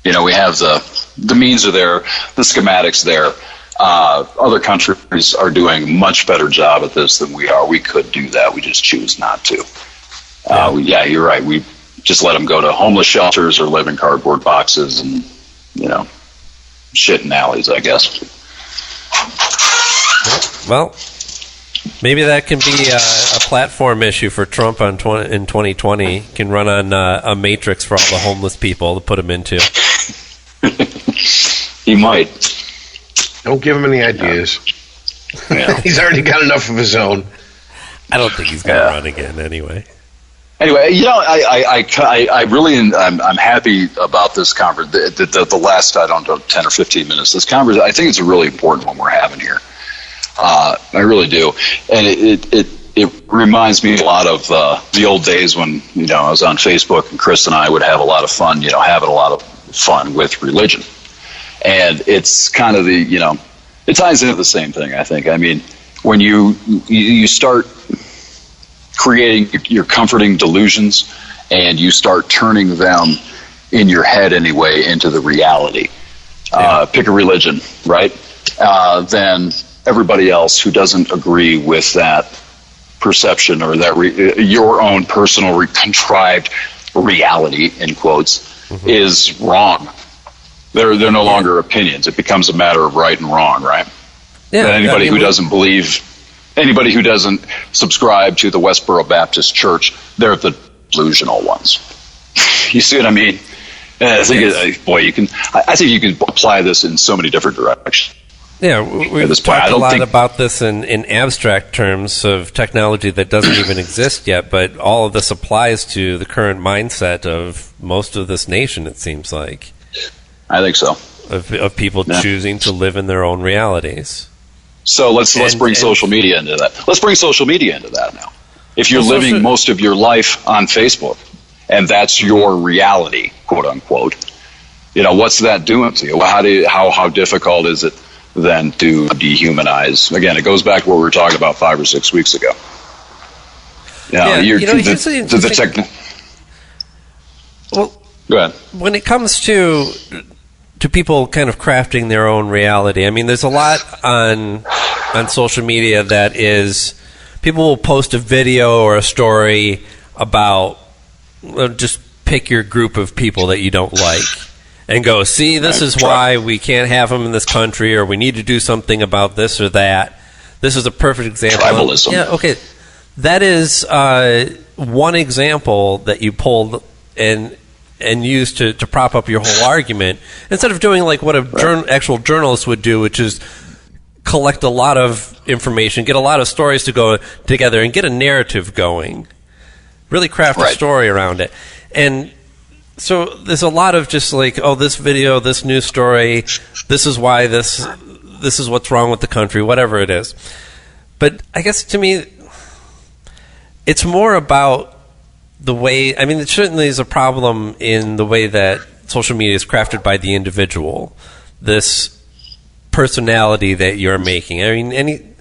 You know, we have the means are there, the schematics there. Other countries are doing a much better job at this than we are. We could do that. We just choose not to. Yeah, you're right. We just let them go to homeless shelters or live in cardboard boxes and, you know, shit in alleys, I guess. Well, maybe that can be a platform issue for Trump in 2020. Can run on a matrix for all the homeless people to put him into. He might. Don't give him any ideas. Yeah. He's already got enough of his own. I don't think he's going to run again anyway. Anyway, you know, I really I'm happy about this conference. The last, I don't know, 10 or 15 minutes. This conference, I think it's a really important one we're having here. I really do, and it reminds me a lot of the old days when, you know, I was on Facebook and Chris and I would have a lot of fun, you know, having a lot of fun with religion. And it's kind of the, you know, it ties into the same thing, I think. I mean, when you start creating your comforting delusions and you start turning them in your head anyway into the reality, pick a religion, right? Then everybody else who doesn't agree with that perception or that your own personal contrived reality, in quotes, is wrong. They're no longer opinions. It becomes a matter of right and wrong, right? Yeah. Anybody who doesn't believe, anybody who doesn't subscribe to the Westboro Baptist Church, they're the delusional ones. You see what I mean? I think, I think you can apply this in so many different directions. Yeah, we've talked a lot about this in abstract terms of technology that doesn't even exist yet, but all of this applies to the current mindset of most of this nation, it seems like. I think so. Of people choosing to live in their own realities. So let's bring social media into that. Let's bring social media into that now. If you're living most of your life on Facebook, and that's your reality, quote unquote, you know, what's that doing to you? How difficult is it then to dehumanize? Again, it goes back to what we were talking about 5 or 6 weeks ago. Well, go ahead. When it comes to people kind of crafting their own reality, I mean, there's a lot on social media that is, people will post a video or a story about, just pick your group of people that you don't like and go, see, this is why we can't have them in this country, or we need to do something about this or that. This is a perfect example. Tribalism. Yeah, okay. That is one example that you pulled and used to prop up your whole argument, instead of doing like what actual journalist would do, which is collect a lot of information, get a lot of stories to go together, and get a narrative going. Really craft a story around it. And so there's a lot of just like, oh, this video, this news story, this is why this is what's wrong with the country, whatever it is. But I guess to me, it's more about the way, I mean, it certainly is a problem in the way that social media is crafted by the individual. This personality that you're making. I mean,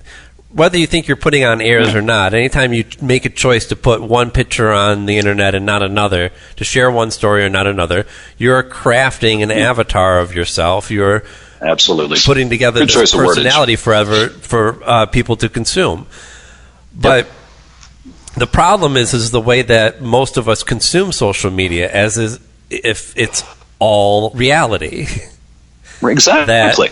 whether you think you're putting on airs or not, anytime you make a choice to put one picture on the internet and not another, to share one story or not another, you're crafting an avatar of yourself. You're absolutely putting together this personality for people to consume. But The problem is the way that most of us consume social media, as is if it's all reality. Exactly.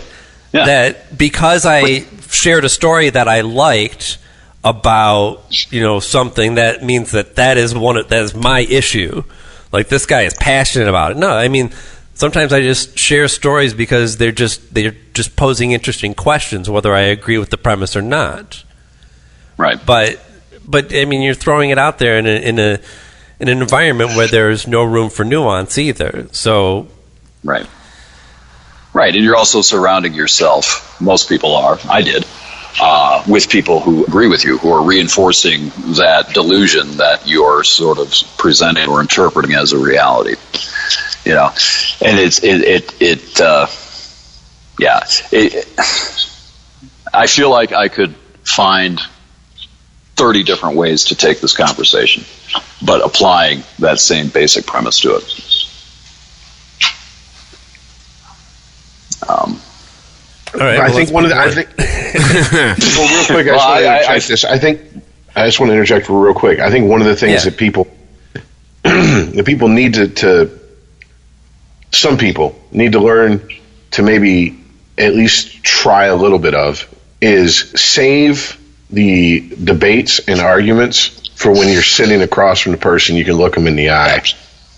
That because I shared a story that I liked about something, that means that is my issue. Like, this guy is passionate about it. No, I mean, sometimes I just share stories because they're just posing interesting questions, whether I agree with the premise or not. Right. But I mean, you're throwing it out there in an environment where there's no room for nuance either. So, right, and you're also surrounding yourself. Most people are. I did. With people who agree with you, who are reinforcing that delusion that you're sort of presenting or interpreting as a reality. And I feel like I could find 30 different ways to take this conversation, but applying that same basic premise to it. All right. I think one of the. I think. Well, real quick, I just want to interject real quick. I think one of the things that people, need to. Some people need to learn to maybe at least try a little bit of is save the debates and arguments for when you're sitting across from the person you can look them in the eye.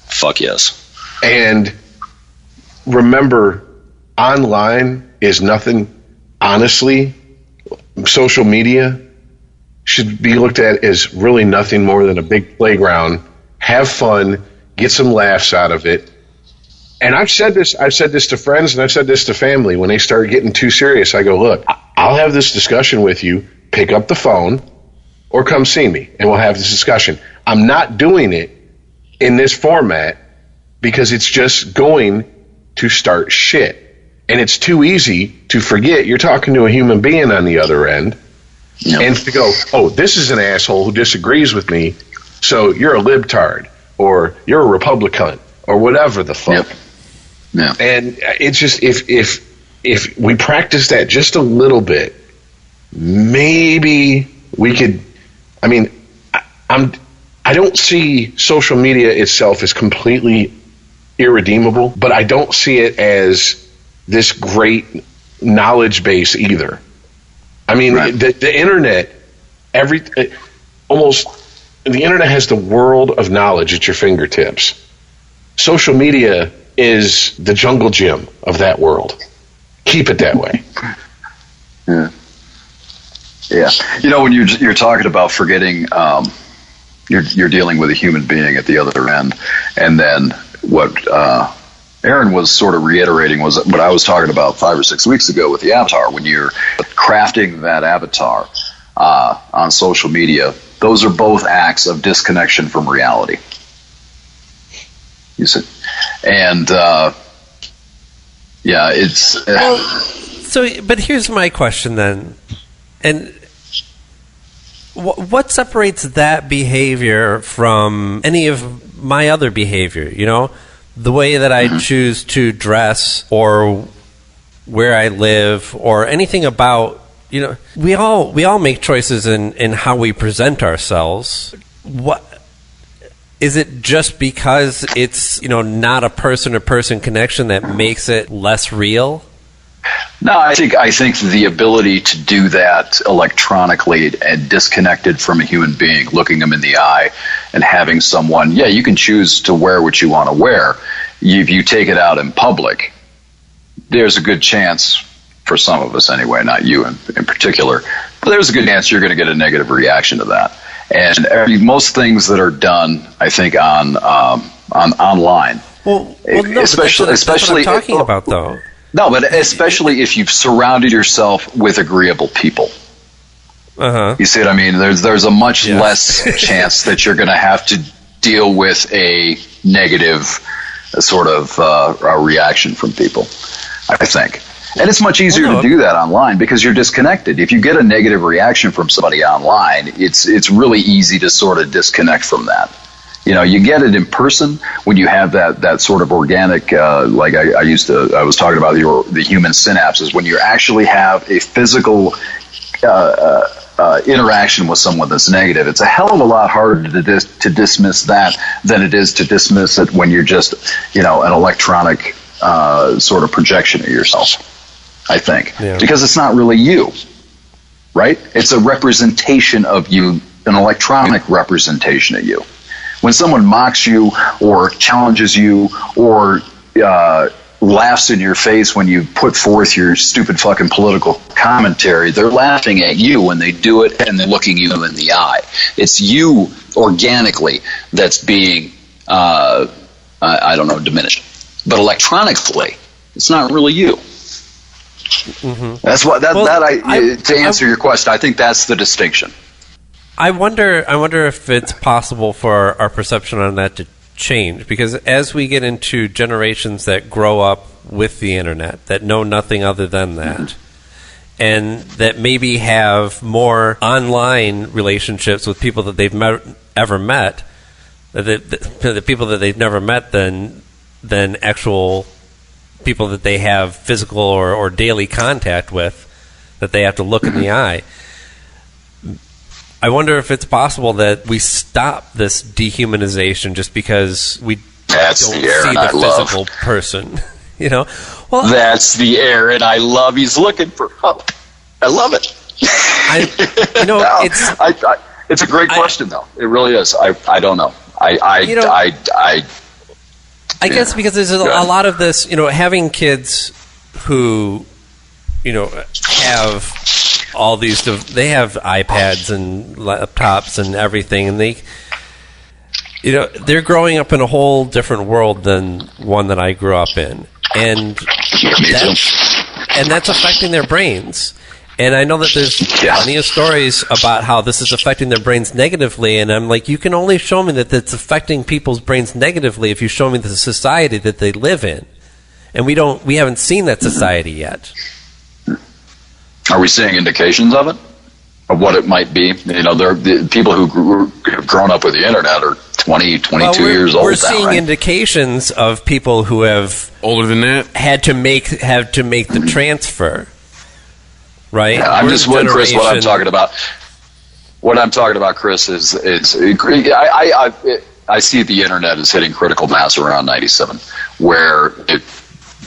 Fuck yes. And remember, online is nothing. Honestly, social media should be looked at as really nothing more than a big playground. Have fun, get some laughs out of it. And I've said this to friends and I've said this to family. When they start getting too serious, I go, look, I'll have this discussion with you. Pick up the phone or come see me and we'll have this discussion. I'm not doing it in this format because it's just going to start shit. And it's too easy to forget you're talking to a human being on the other end and to go, oh, this is an asshole who disagrees with me, so you're a libtard or you're a Republican or whatever the fuck. Yep. Yeah. And it's just if we practice that just a little bit, maybe we could. I mean, I don't see social media itself as completely irredeemable, but I don't see it as this great knowledge base either. I mean, the internet, the internet has the world of knowledge at your fingertips. Social media is the jungle gym of that world. Keep it that way. Yeah. When you're talking about forgetting, you're dealing with a human being at the other end, and then what Aaron was sort of reiterating was what I was talking about 5 or 6 weeks ago with the avatar. When you're crafting that avatar on social media, those are both acts of disconnection from reality. You see, and but here's my question then, and what separates that behavior from any of my other behavior? The way that I choose to dress or where I live or anything about, we all make choices in how we present ourselves. What is it just because it's, not a person-to-person connection that makes it less real? No, I think the ability to do that electronically and disconnected from a human being, looking them in the eye and having someone, you can choose to wear what you want to wear. If you take it out in public, there's a good chance, for some of us anyway, not you in particular, but there's a good chance you're going to get a negative reaction to that. And most things that are done, I think, on online. No, especially what I'm talking about, though. No, but especially if you've surrounded yourself with agreeable people. You see what I mean? There's a much less chance that you're going to have to deal with a negative sort of a reaction from people, I think. And it's much easier to do that online because you're disconnected. If you get a negative reaction from somebody online, it's really easy to sort of disconnect from that. You get it in person when you have that sort of organic, like I was talking about the human synapses, when you actually have a physical interaction with someone that's negative, it's a hell of a lot harder to dismiss that than it is to dismiss it when you're just, an electronic sort of projection of yourself, I think. Yeah. Because it's not really you, right? It's a representation of you, an electronic representation of you. When someone mocks you or challenges you or laughs in your face when you put forth your stupid fucking political commentary, they're laughing at you when they do it, and they're looking you in the eye. It's you organically that's being, diminished. But electronically, it's not really you. Mm-hmm. That's what to answer your question, I think that's the distinction. I wonder if it's possible for our perception on that to change, because as we get into generations that grow up with the internet, that know nothing other than that, and that maybe have more online relationships with people that they've ever met, the people that they've never met than actual people that they have physical or daily contact with, that they have to look in the eye. I wonder if it's possible that we stop this dehumanization just because we don't see the physical person. Well, that's the Aaron I love. He's looking for hope. I love it. It's a great question, though. It really is. I don't know. I guess because there's a lot of this, having kids who, have all these, they have iPads and laptops and everything, and they're growing up in a whole different world than one that I grew up in, and that's affecting their brains. And I know that there's plenty of stories about how this is affecting their brains negatively, and I'm like, you can only show me that it's affecting people's brains negatively if you show me the society that they live in, and we haven't seen that society yet. Are we seeing indications of it? Of what it might be? The people who have grown up with the internet are 20, 22 years old. We're seeing indications of people who have older than that had to make the transfer. Right? Yeah, I'm just with Chris. What I'm talking about. What I'm talking about, Chris, is I see the internet as hitting critical mass around 97, where it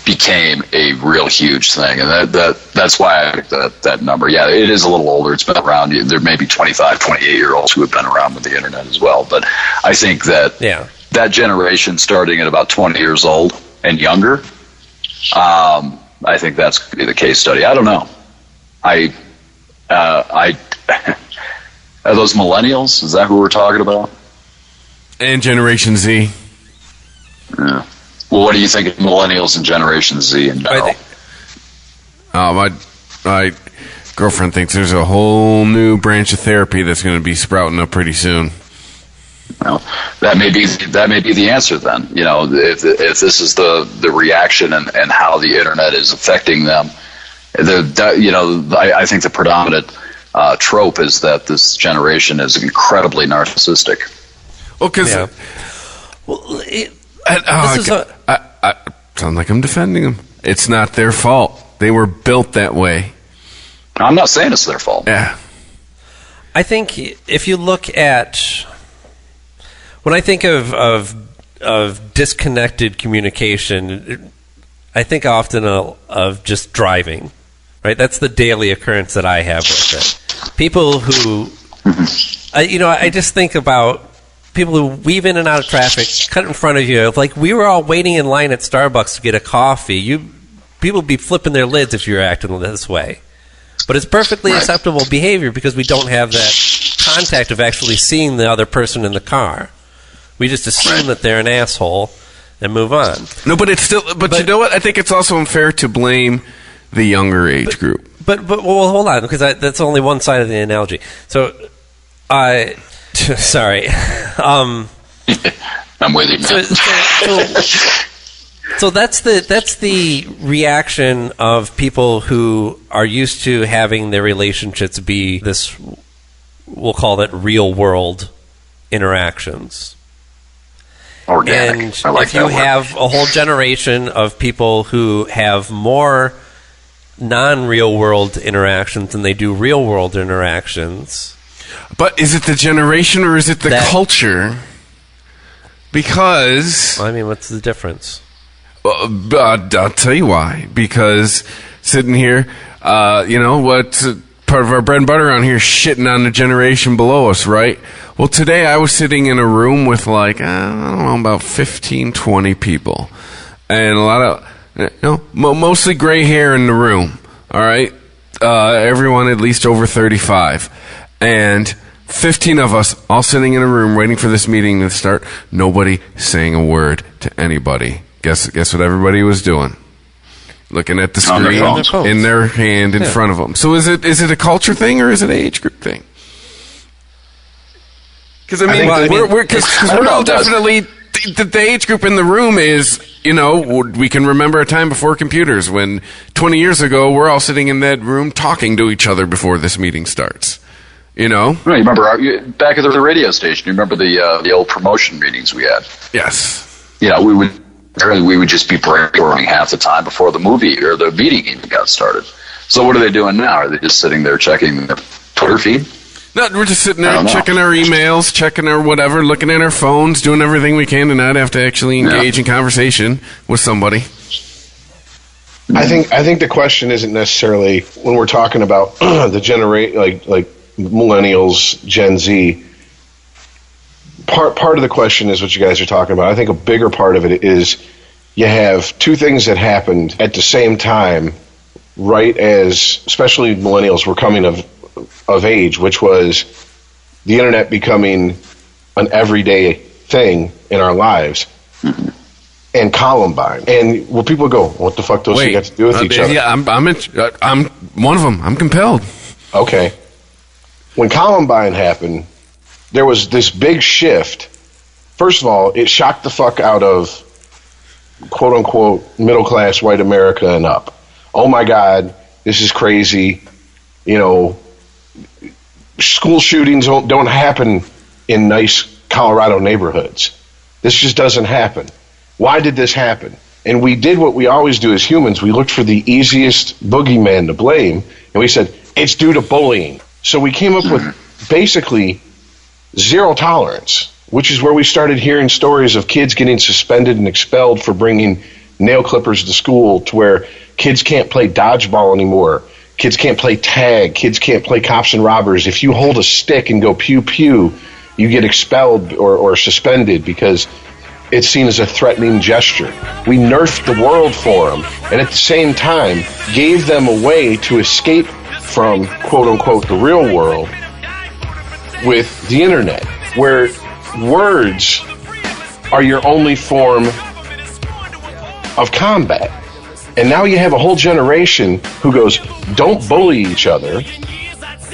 became a real huge thing, and that's why I picked that number. Yeah, it is a little older. It's been around. There may be 25, 28-year-olds who have been around with the internet as well. But I think that that generation, starting at about 20 years old and younger, I think that's going to be the case study. I don't know. Are those millennials? Is that who we're talking about? And Generation Z. Yeah. Well, what do you think of millennials and Generation Z in general? My girlfriend thinks there's a whole new branch of therapy that's going to be sprouting up pretty soon. Well, that may be the answer then. If this is the reaction and how the internet is affecting them. I think the predominant trope is that this generation is incredibly narcissistic. Well, because I sound like I'm defending them. It's not their fault. They were built that way. I'm not saying it's their fault. Yeah. I think if you look at, when I think of disconnected communication, I think often of just driving. Right, that's the daily occurrence that I have with it. People who, I just think about people who weave in and out of traffic, cut in front of you. Like, we were all waiting in line at Starbucks to get a coffee. People be flipping their lids if you're acting this way. But it's perfectly acceptable behavior because we don't have that contact of actually seeing the other person in the car. We just assume that they're an asshole and move on. No, but it's still. But you know what? I think it's also unfair to blame the younger age group. But well, hold on, because that's only one side of the analogy. So, sorry. I'm with you, man. So that's the reaction of people who are used to having their relationships be this, we'll call it real world interactions. Organic. And if you have a whole generation of people who have more non-real world interactions than they do real world interactions. But is it the generation or is it the culture? Because... I mean, what's the difference? I'll tell you why. Because sitting here, what's part of our bread and butter on here is shitting on the generation below us, right? Well, today I was sitting in a room with about 15, 20 people. And a lot of, mostly gray hair in the room, all right? Everyone at least over 35. And 15 of us all sitting in a room waiting for this meeting to start. Nobody saying a word to anybody. Guess what everybody was doing? Looking at the screen in their hand in front of them. So is it a culture thing or is it an age group thing? Because we're all definitely the age group in the room is, we can remember a time before computers when 20 years ago we're all sitting in that room talking to each other before this meeting starts. Right, you remember back at the radio station? You remember the old promotion meetings we had? Yes. We would just be brainstorming half the time before the movie or the meeting even got started. So what are they doing now? Are they just sitting there checking their Twitter feed? No, we're just sitting there checking our emails, checking our whatever, looking at our phones, doing everything we can to not have to actually engage in conversation with somebody. I think the question isn't necessarily when we're talking about the generation like millennials, Gen Z. Part of the question is what you guys are talking about. I think a bigger part of it is you have two things that happened at the same time, right as especially millennials were coming of age, which was the internet becoming an everyday thing in our lives, and Columbine. And well, people go, "What the fuck those two got to do with each other?" Yeah, I'm one of them. I'm compelled. Okay. When Columbine happened, there was this big shift. First of all, it shocked the fuck out of quote unquote middle class white America and up. Oh my God, this is crazy. School shootings don't happen in nice Colorado neighborhoods. This just doesn't happen. Why did this happen? And we did what we always do as humans. We looked for the easiest boogeyman to blame, and we said, it's due to bullying. So we came up with basically zero tolerance, which is where we started hearing stories of kids getting suspended and expelled for bringing nail clippers to school, to where kids can't play dodgeball anymore. Kids can't play tag. Kids can't play cops and robbers. If you hold a stick and go pew pew, you get expelled or suspended because it's seen as a threatening gesture. We nerfed the world for them, and at the same time gave them a way to escape from quote unquote the real world with the internet, where words are your only form of combat. And now you have a whole generation who goes, don't bully each other.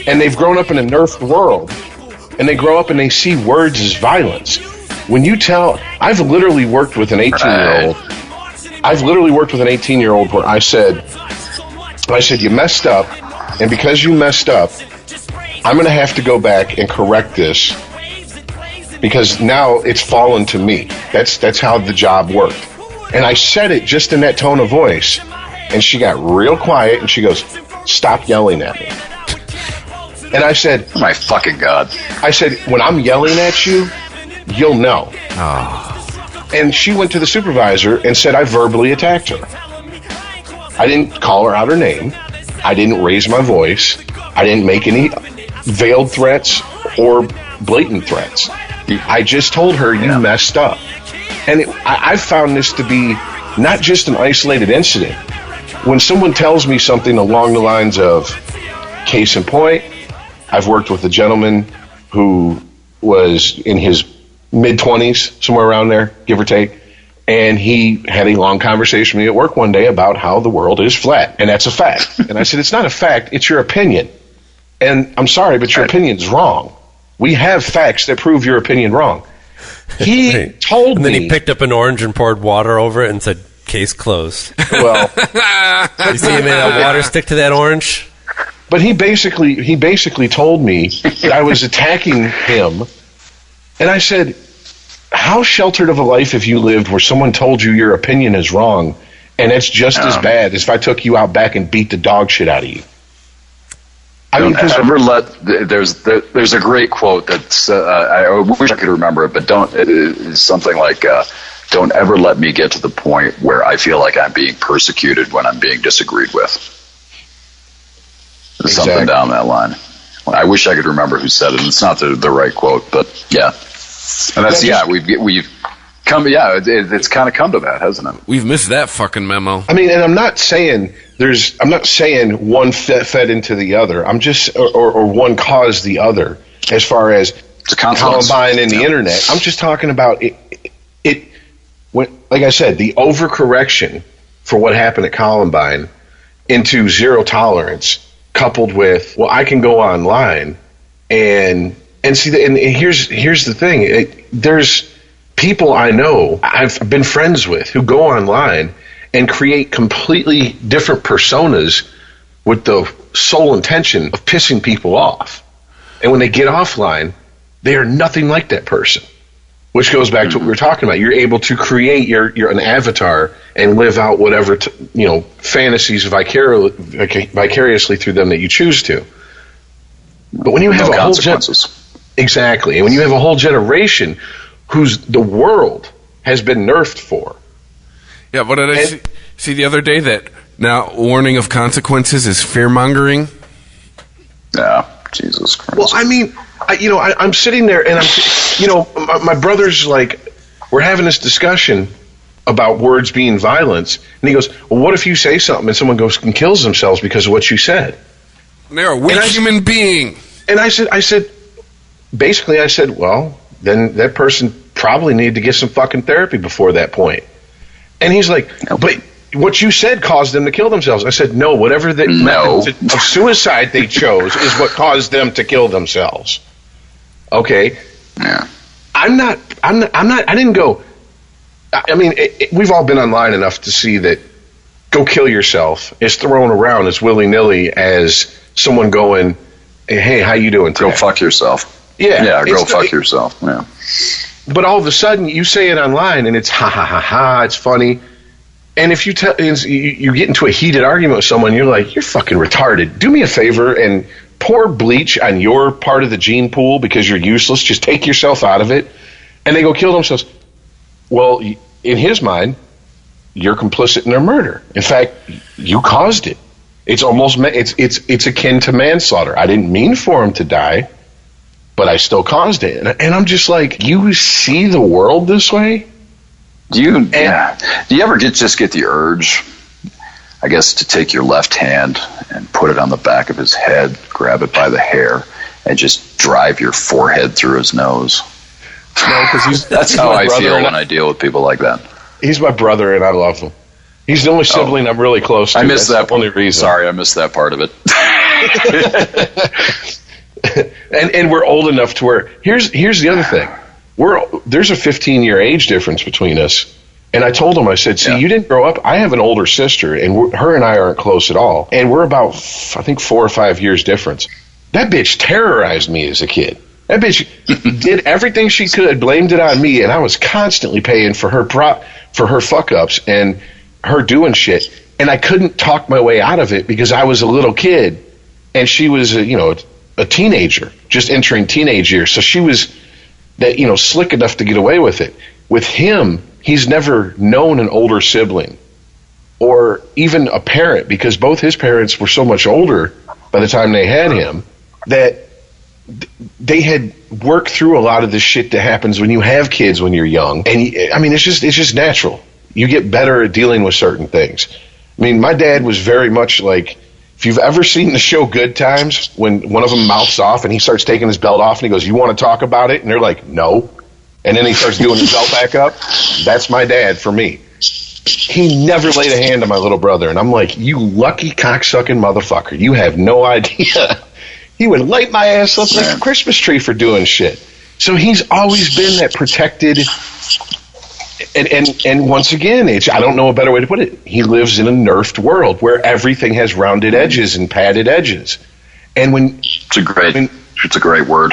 And they've grown up in a nerfed world. And they grow up and they see words as violence. When you tell, I've literally worked with an 18-year-old. I've literally worked with an 18-year-old where I said, you messed up. And because you messed up, I'm going to have to go back and correct this. Because now it's fallen to me. That's how the job worked. And I said it just in that tone of voice. And she got real quiet and she goes, stop yelling at me. And I said, oh my fucking God. I said, when I'm yelling at you, you'll know. Oh. And she went to the supervisor and said I verbally attacked her. I didn't call her out her name. I didn't raise my voice. I didn't make any veiled threats or blatant threats. I just told her you messed up. And I found this to be not just an isolated incident. When someone tells me something along the lines of, case in point, I've worked with a gentleman who was in his mid-20s, somewhere around there, give or take, and he had a long conversation with me at work one day about how the world is flat, and that's a fact. And I said, it's not a fact, it's your opinion. And I'm sorry, but your opinion's wrong. We have facts that prove your opinion wrong. He told me... And then he picked up an orange and poured water over it and said, case closed. Well... You see him made a water stick to that orange? But he basically told me that I was attacking him. And I said, how sheltered of a life have you lived where someone told you your opinion is wrong And it's just as bad as if I took you out back and beat the dog shit out of you. There's a great quote that's I wish I could remember it, but it's something like don't ever let me get to the point where I feel like I'm being persecuted when I'm being disagreed with. Something down that line. I wish I could remember who said it. It's not the right quote, but yeah. And that's we've come. Yeah, it's kind of come to that, hasn't it? We've missed that fucking memo. I mean, and I'm not saying one fed into the other. I'm just or one caused the other as far as Columbine and the internet. I'm just talking about it. Like I said, the overcorrection for what happened at Columbine into zero tolerance, coupled with I can go online and see. And here's the thing: there's people I know, I've been friends with, who go online and create completely different personas with the sole intention of pissing people off. And when they get offline, they are nothing like that person. Which goes back to what we were talking about. You're able to create an avatar and live out whatever fantasies vicariously through them that you choose to. But when you have a whole exactly, and when you have a whole generation whose the world has been nerfed for. Yeah, what did I see the other day? That now warning of consequences is fear-mongering? Yeah, Jesus Christ. Well, I mean, I'm sitting there and my brother's like, we're having this discussion about words being violence, and he goes, well, what if you say something and someone goes and kills themselves because of what you said? They're a weak human being. And I said, well, then that person probably needed to get some fucking therapy before that point. And he's like, but what you said caused them to kill themselves. I said, no, whatever the method of suicide they chose is what caused them to kill themselves. Okay? Yeah. I didn't go, I mean, we've all been online enough to see that go kill yourself is thrown around as willy-nilly as someone going, hey, how you doing today? Go fuck yourself. Yeah, go fuck yourself. Yeah. But all of a sudden, you say it online, and it's ha ha ha ha. It's funny, and if you get into a heated argument with someone, you're like, you're fucking retarded. Do me a favor and pour bleach on your part of the gene pool because you're useless. Just take yourself out of it, and they go kill themselves. Well, in his mind, you're complicit in their murder. In fact, you caused it. It's almost it's akin to manslaughter. I didn't mean for him to die, but I still caused it. And I'm just like, you see the world this way? Do you ever get the urge, I guess, to take your left hand and put it on the back of his head, grab it by the hair, and just drive your forehead through his nose? No, because that's how I feel when I deal with people like that. He's my brother, and I love him. He's the only sibling I'm really close to. I missed that only reason. Sorry, I missed that part of it. And we're old enough to where here's the other thing. There's a 15-year age difference between us. And I told him, I said, see, you didn't grow up. I have an older sister, and her and I aren't close at all. And we're about, I think, 4 or 5 years difference. That bitch terrorized me as a kid. That bitch did everything she could, blamed it on me, and I was constantly paying for her fuck-ups and her doing shit. And I couldn't talk my way out of it because I was a little kid, and she was, a teenager, just entering teenage years. So she was that, slick enough to get away with it. With him, he's never known an older sibling or even a parent because both his parents were so much older by the time they had him that they had worked through a lot of the shit that happens when you have kids when you're young. And it's just natural. You get better at dealing with certain things. I mean, my dad was very much like, if you've ever seen the show Good Times, when one of them mouths off and he starts taking his belt off and he goes, you want to talk about it? And they're like, no. And then he starts doing his belt back up. That's my dad for me. He never laid a hand on my little brother. And I'm like, you lucky cocksucking motherfucker. You have no idea. He would light my ass up like a Christmas tree for doing shit. So he's always been that protected. And once again, I don't know a better way to put it. He lives in a nerfed world where everything has rounded edges and padded edges. And when it's a great word.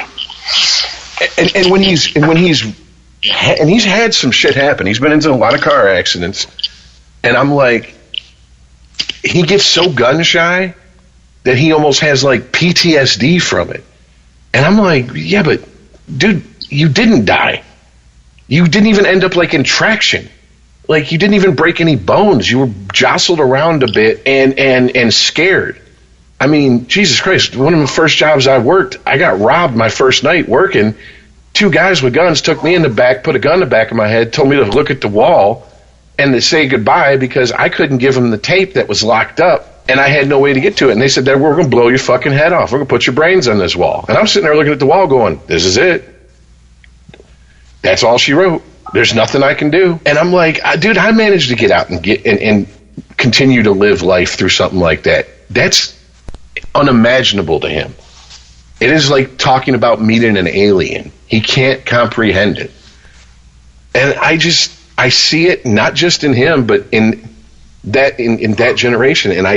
And when he's had some shit happen. He's been into a lot of car accidents. And I'm like, he gets so gun shy that he almost has like PTSD from it. And I'm like, yeah, but dude, you didn't die. You didn't even end up like in traction. Like you didn't even break any bones. You were jostled around a bit and scared. I mean, Jesus Christ, one of the first jobs I worked, I got robbed my first night working. 2 guys with guns took me in the back, put a gun in the back of my head, told me to look at the wall and to say goodbye because I couldn't give them the tape that was locked up and I had no way to get to it. And they said, we're going to blow your fucking head off. We're going to put your brains on this wall. And I'm sitting there looking at the wall going, this is it. That's all she wrote. There's nothing I can do. And I'm like, dude, I managed to get out and and continue to live life through something like that. That's unimaginable to him. It is like talking about meeting an alien. He can't comprehend it. And I see it not just in him, but in that generation. And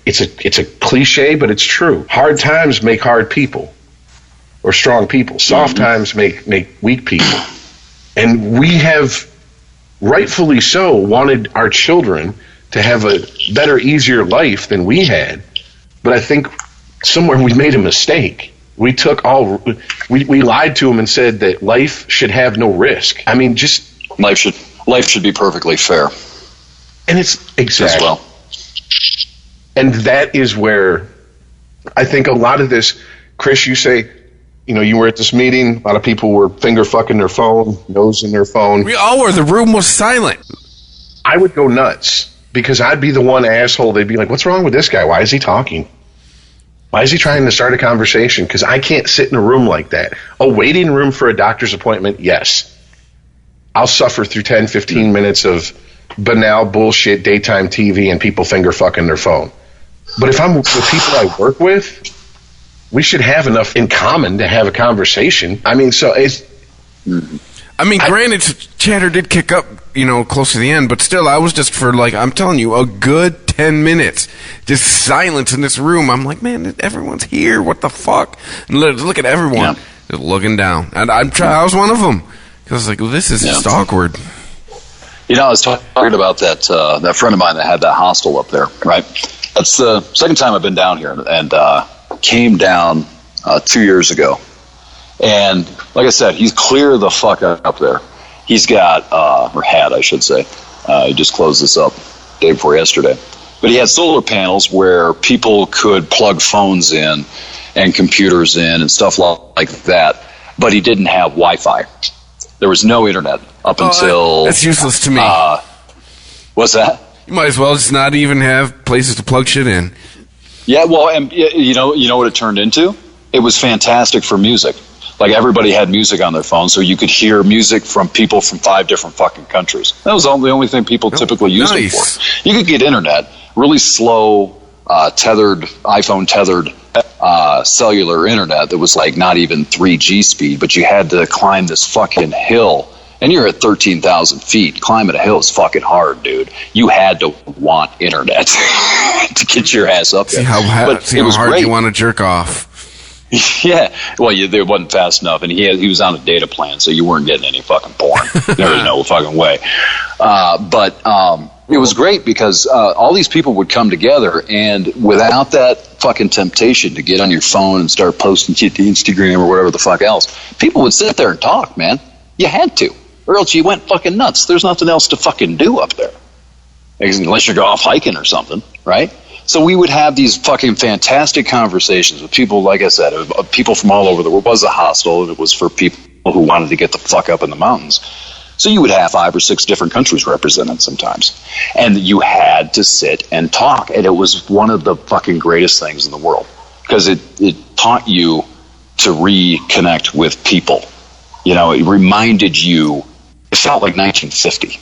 it's a cliche, but it's true. Hard times make hard people or strong people. Soft times make weak people. And we have, rightfully so, wanted our children to have a better, easier life than we had. But I think somewhere we made a mistake. We we lied to them and said that life should have no risk. I mean, just life should be perfectly fair. And it's exactly. As well. And that is where I think a lot of this, Chris, you say, you were at this meeting, a lot of people were finger fucking their phone, nose in their phone. We all were. The room was silent. I would go nuts because I'd be the one asshole. They'd be like, what's wrong with this guy? Why is he talking? Why is he trying to start a conversation? Because I can't sit in a room like that. A waiting room for a doctor's appointment, yes. I'll suffer through 10, 15 minutes of banal bullshit daytime TV and people finger fucking their phone. But if I'm with people I work with, we should have enough in common to have a conversation. I mean, so it's... Granted, chatter did kick up, close to the end, but still, I was just for, I'm telling you, a good 10 minutes. Just silence in this room. I'm like, man, everyone's here. What the fuck? And look at everyone. Just looking down. And I was one of them. Because I was like, well, this is just awkward. I was talking about that friend of mine that had that hostel up there, right? That's the second time I've been down here, and came down 2 years ago. And like I said, he's clear the fuck up there. He's got, or had, I should say. He just closed this up day before yesterday. But he had solar panels where people could plug phones in and computers in and stuff like that. But he didn't have Wi-Fi. There was no internet up until... That's useless to me. What's that? You might as well just not even have places to plug shit in. Yeah, well, and you know what it turned into? It was fantastic for music. Like, everybody had music on their phone, so you could hear music from people from 5 different fucking countries. That was the only thing people typically used it for. You could get internet, really slow, iPhone tethered cellular internet that was like not even 3G speed, but you had to climb this fucking hill. And you're at 13,000 feet. Climbing a hill is fucking hard, dude. You had to want internet to get your ass up there. See how hard you want to jerk off. Yeah, well, it wasn't fast enough, and he was on a data plan, so you weren't getting any fucking porn. There was no fucking way. But it was great because all these people would come together, and without that fucking temptation to get on your phone and start posting shit to Instagram or whatever the fuck else, people would sit there and talk, man. You had to, or else you went fucking nuts. There's nothing else to fucking do up there, unless you go off hiking or something, right? So we would have these fucking fantastic conversations with people, like I said, people from all over the world. It was a hostel, and it was for people who wanted to get the fuck up in the mountains. So you would have 5 or 6 different countries represented sometimes. And you had to sit and talk. And it was one of the fucking greatest things in the world. Because it taught you to reconnect with people. It reminded you, it felt like 1950,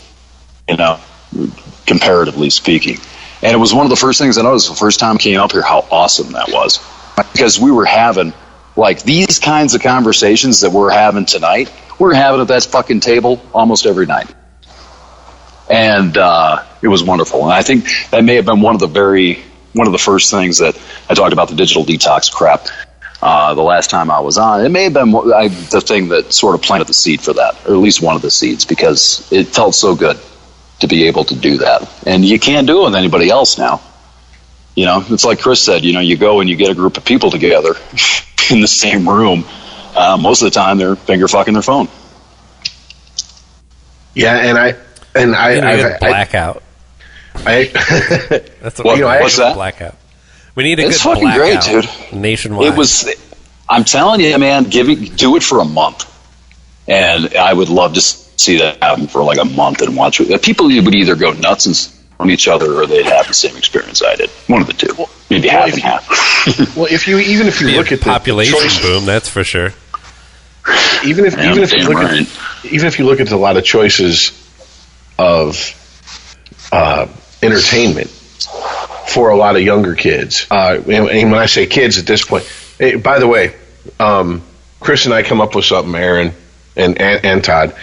comparatively speaking. And it was one of the first things I noticed the first time I came up here, how awesome that was. Because we were having, these kinds of conversations that we're having tonight, we're having at that fucking table almost every night. And it was wonderful. And I think that may have been one of the first things that I talked about, the digital detox crap, the last time I was on. It may have been the thing that sort of planted the seed for that, or at least one of the seeds, because it felt so good. to be able to do that. And you can't do it with anybody else now. You know, it's like Chris said, you know, you go and you get a group of people together in the same room. Most of the time they're finger fucking their phone. Yeah, and I blackout. That's what, what's that? Blackout. We need a it's good fucking blackout great, dude. Nationwide. I'm telling you, man, do it for a month. And I would love to see that happen for like a month and watch it. People would either go nuts and on each other, or they'd have the same experience I did. One of the two, maybe half and half. Well, if you look at the population choices, boom, that's for sure. Even if you look at a lot of choices of entertainment for a lot of younger kids, and when I say kids at this point, hey, by the way, Chris and I come up with something, Aaron and Todd.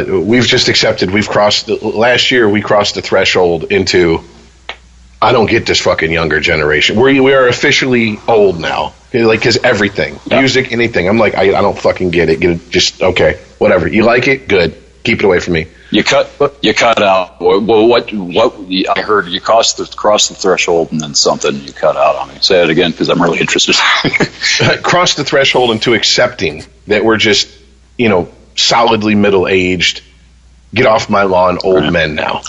We've just accepted. Last year we crossed the threshold into. I don't get this fucking younger generation. We are officially old now. Like, because everything, music, anything. I'm like, I don't fucking get it. Just okay, whatever. You like it, good. Keep it away from me. You cut out. Well, what? I heard you cross the threshold, and then something you cut out on me. Say it again, because I'm really interested. Cross the threshold into accepting that we're just, solidly middle-aged, get off my lawn, old men now.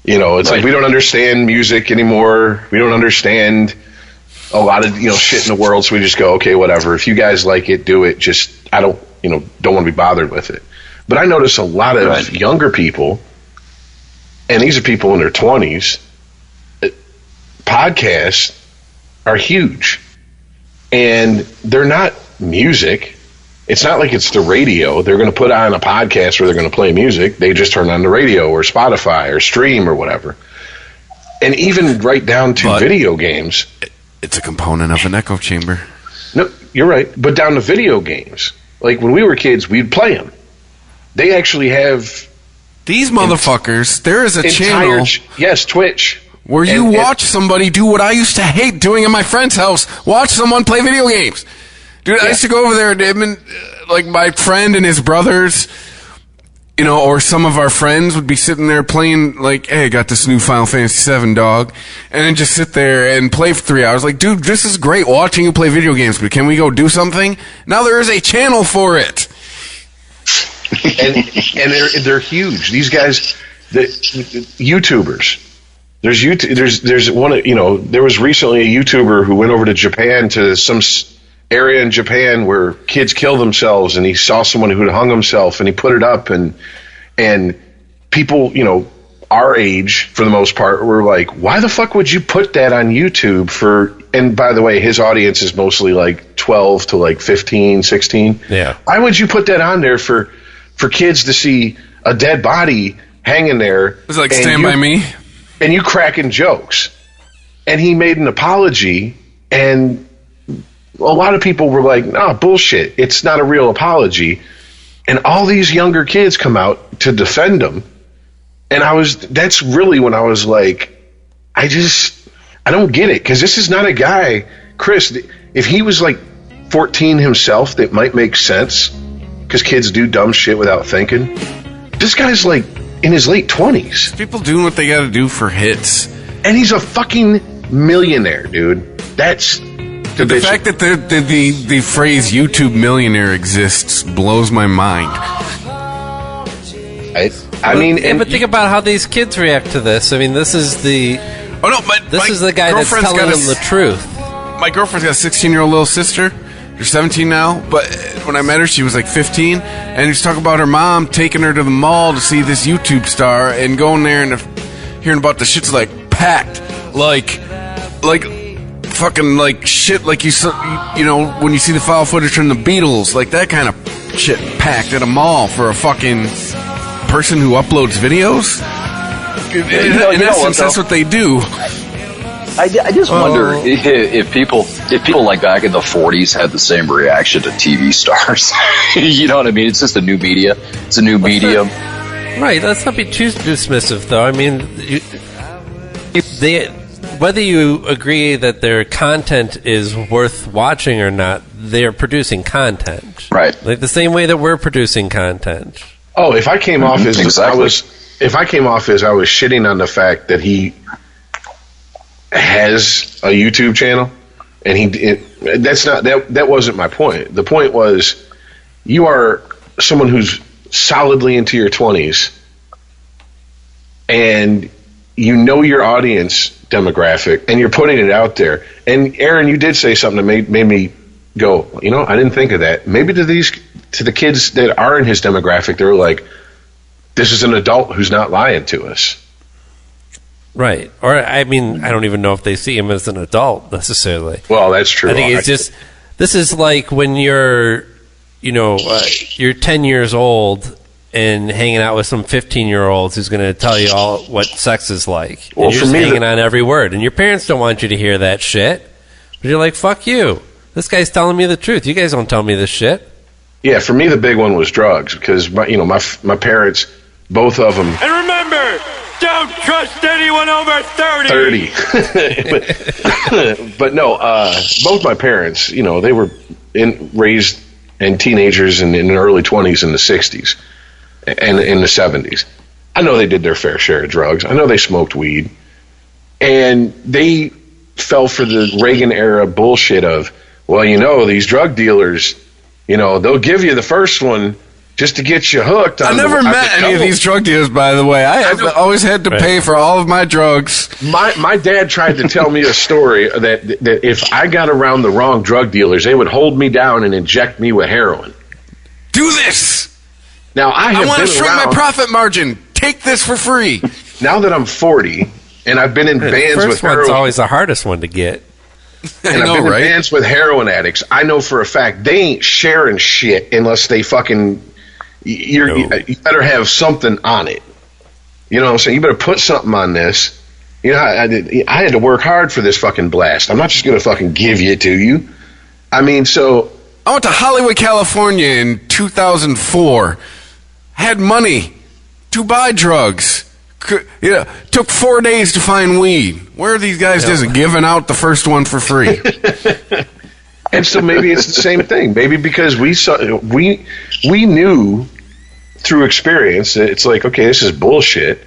It's like we don't understand music anymore. We don't understand a lot of shit in the world, so we just go, okay, whatever. If you guys like it, do it. Just I don't want to be bothered with it. But I notice a lot of younger people, and these are people in their 20s, podcasts are huge. And they're not music. It's not like it's the radio. They're going to put on a podcast where they're going to play music. They just turn on the radio or Spotify or stream or whatever. And even right down to video games. It's a component of an echo chamber. No, you're right. But down to video games. Like when we were kids, we'd play them. They actually have... These motherfuckers, there is a channel... Yes, Twitch. Where you watch somebody do what I used to hate doing in my friend's house. Watch someone play video games. Dude, I used to go over there and like my friend and his brothers, or some of our friends would be sitting there playing like, hey, I got this new Final Fantasy VII, dog. And then just sit there and play for 3 hours. Like, dude, this is great watching you play video games, but can we go do something? Now there is a channel for it. and they're huge. These guys, the YouTubers. There's one. There was recently a YouTuber who went over to Japan to some area in Japan where kids kill themselves, and he saw someone who had hung himself, and he put it up, and people, our age for the most part, were like, why the fuck would you put that on YouTube for? And by the way, his audience is mostly like 12 to like 15, 16. Yeah. Why would you put that on there for kids to see a dead body hanging there? It was like Stand By Me. And you cracking jokes. And he made an apology, and a lot of people were like, no, bullshit. It's not a real apology. And all these younger kids come out to defend him. And that's really when I was like, I don't get it. Because this is not a guy, Chris, if he was like 14 himself, that might make sense. Because kids do dumb shit without thinking. This guy's like in his late 20s. People doing what they got to do for hits. And he's a fucking millionaire, dude. That's the fact that the phrase YouTube millionaire exists blows my mind. But think about how these kids react to this. I mean, this is the guy that's telling them the truth. My girlfriend's got a 16-year-old little sister. She's 17 now, but when I met her, she was like 15, and she's talking about her mom taking her to the mall to see this YouTube star, and going there and hearing about the shit's like packed, like fucking like shit, like when you see the file footage from the Beatles, like that kind of shit packed at a mall for a fucking person who uploads videos. In essence, that's what they do. I just wonder if people like back in the 40s had the same reaction to TV stars. You know what I mean? It's just a new media. It's a new medium. Right. Let's not be too dismissive, though. I mean, whether you agree that their content is worth watching or not, they're producing content. Right. Like the same way that we're producing content. Oh, if I came off as if I came off as I was shitting on the fact that he has a YouTube channel, and that wasn't my point. The point was, you are someone who's solidly into your 20s, and you know your audience demographic, and you're putting it out there. And Aaron, you did say something that made me go, I didn't think of that. Maybe to the kids that are in his demographic, they're like, this is an adult who's not lying to us. Right. Or, I mean, I don't even know if they see him as an adult necessarily. Well, that's true. I think it's just, this is like when you're, you're 10 years old and hanging out with some 15-year-olds who's going to tell you all what sex is like. Well, and you're just hanging on every word. And your parents don't want you to hear that shit. But you're like, fuck you. This guy's telling me the truth. You guys don't tell me this shit. Yeah, for me, the big one was drugs, because my parents, both of them. And remember, don't trust anyone over 30. But no, both my parents, they were raised in teenagers in the early 20s and the 60s and in the 70s. I know they did their fair share of drugs. I know they smoked weed. And they fell for the Reagan era bullshit of, well, these drug dealers, they'll give you the first one just to get you hooked. I never met any of these drug dealers, by the way. I have always had to pay for all of my drugs. My dad tried to tell me a story that if I got around the wrong drug dealers, they would hold me down and inject me with heroin. Do this! Now, I want to shrink my profit margin. Take this for free. Now that I'm 40, and I've been in bands with heroin. One's always the hardest one to get. And I've been in bands with heroin addicts. I know for a fact they ain't sharing shit unless they fucking... You better have something on it. You know what I'm saying? You better put something on this. I had to work hard for this fucking blast. I'm not just going to fucking give it to you. I mean, so... I went to Hollywood, California in 2004. Had money to buy drugs. Took 4 days to find weed. Where are these guys just giving out the first one for free? And so maybe it's the same thing. Maybe because we knew through experience that it's like, okay, this is bullshit.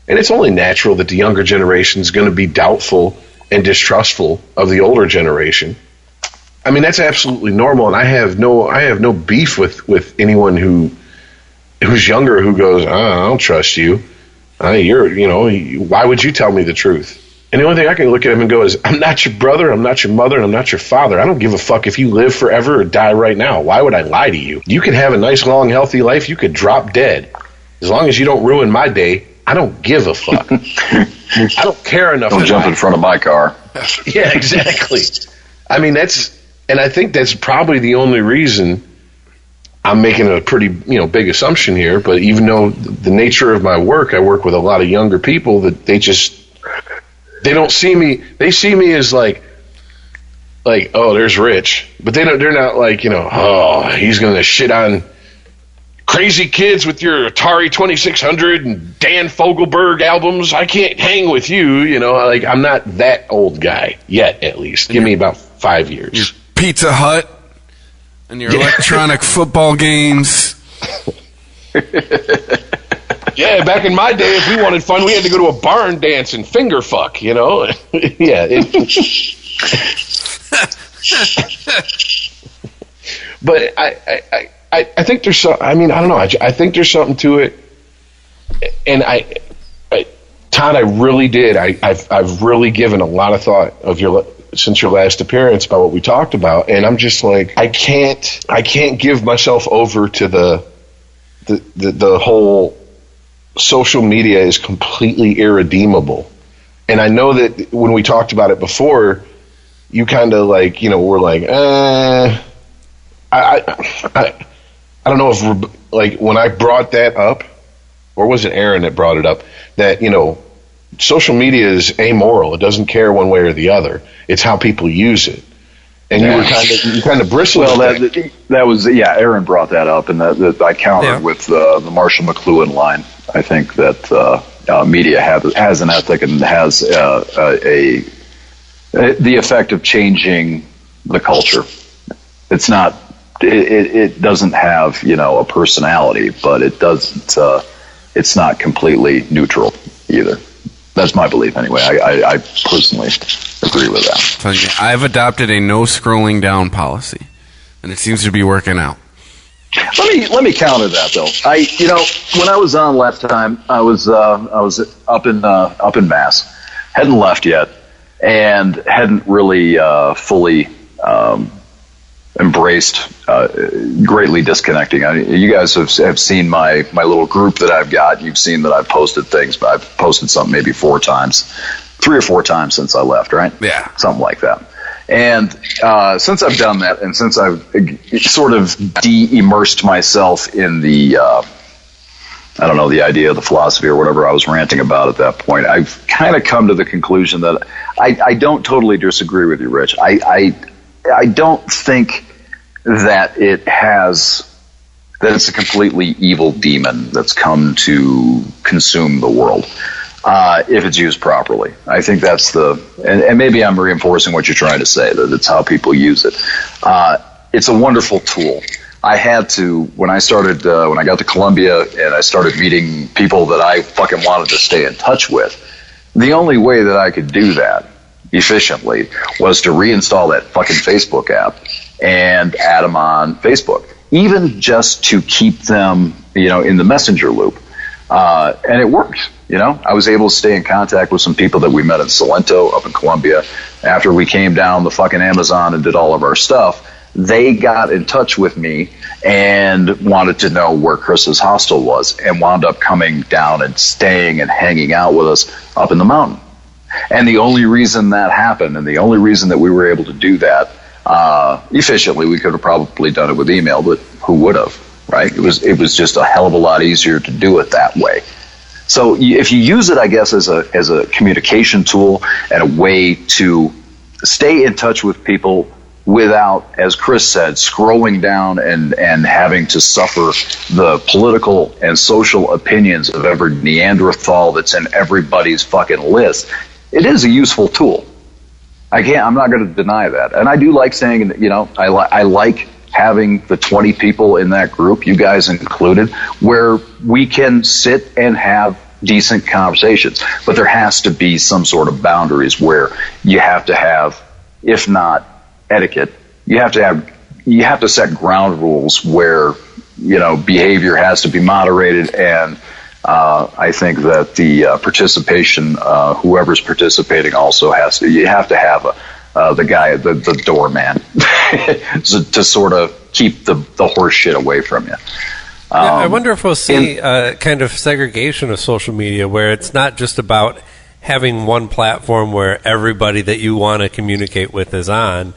And it's only natural that the younger generation is going to be doubtful and distrustful of the older generation. I mean, that's absolutely normal. And I have no beef with anyone who's younger who goes, I don't trust you. Why would you tell me the truth? And the only thing I can look at him and go is, I'm not your brother, I'm not your mother, and I'm not your father. I don't give a fuck if you live forever or die right now. Why would I lie to you? You can have a nice, long, healthy life. You could drop dead. As long as you don't ruin my day, I don't give a fuck. I don't care enough. Don't jump in front of my car. Yeah, exactly. I mean, and I think that's probably the only reason I'm making a pretty, big assumption here. But even though the nature of my work, I work with a lot of younger people that they don't see me. They see me as like, oh, there's Rich, but they're not like, oh, he's gonna shit on crazy kids with your Atari 2600 and Dan Fogelberg albums. I can't hang with you, Like, I'm not that old guy yet, at least. Give me about 5 years. Your Pizza Hut and your electronic football games. Yeah, back in my day, if we wanted fun, we had to go to a barn dance and finger fuck, Yeah. But I think there's some. I mean, I don't know. I think there's something to it. And Todd, I really did. I've really given a lot of thought since your last appearance about what we talked about, and I'm just like, I can't give myself over to the whole. Social media is completely irredeemable. And I know that when we talked about it before, you kind of like, were like, I don't know if, like, when I brought that up, or was it Aaron that brought it up, that, social media is amoral. It doesn't care one way or the other. It's how people use it. And you kind of bristled. Well, that was Aaron brought that up, and that I countered with the Marshall McLuhan line. I think that media has an ethic and has the effect of changing the culture. It's not. It doesn't have a personality, but it doesn't. it's not completely neutral either. That's my belief anyway. I personally agree with that. I've adopted a no scrolling down policy, and it seems to be working out. Let me counter that though. When I was on last time, I was up in Mass, hadn't left yet, and hadn't really fully embraced greatly disconnecting. You guys have seen my little group that I've got. You've seen that I've posted things, but I've posted something maybe 3 or 4 times since I left, right? Yeah, something like that. And since I've done that, and since I've sort of de-immersed myself in the, the idea of the philosophy or whatever I was ranting about at that point, I've kind of come to the conclusion that I don't totally disagree with you, Rich. I don't think that it's a completely evil demon that's come to consume the world. If it's used properly. I think that's and maybe I'm reinforcing what you're trying to say, that it's how people use it. It's a wonderful tool. I had to, when I got to Columbia and I started meeting people that I fucking wanted to stay in touch with, the only way that I could do that efficiently was to reinstall that fucking Facebook app and add them on Facebook, even just to keep them, in the messenger loop. And it worked. I was able to stay in contact with some people that we met in Salento up in Columbia. After we came down the fucking Amazon and did all of our stuff, they got in touch with me and wanted to know where Chris's hostel was, and wound up coming down and staying and hanging out with us up in the mountain. And the only reason that happened, and the only reason that we were able to do that efficiently, we could have probably done it with email, but who would have, right? It was just a hell of a lot easier to do it that way. So if you use it, I guess, as a communication tool and a way to stay in touch with people without, as Chris said, scrolling down and having to suffer the political and social opinions of every Neanderthal that's in everybody's fucking list, it is a useful tool. I'm not going to deny that. And I do like saying that, I like having the 20 people in that group, you guys included, where we can sit and have decent conversations. But there has to be some sort of boundaries where you have to have, if not etiquette, you have to set ground rules where, behavior has to be moderated. And I think that the participation, whoever's participating also you have to have the guy, the doorman, to sort of keep the horse shit away from you. I wonder if we'll see a kind of segregation of social media where it's not just about having one platform where everybody that you want to communicate with is on,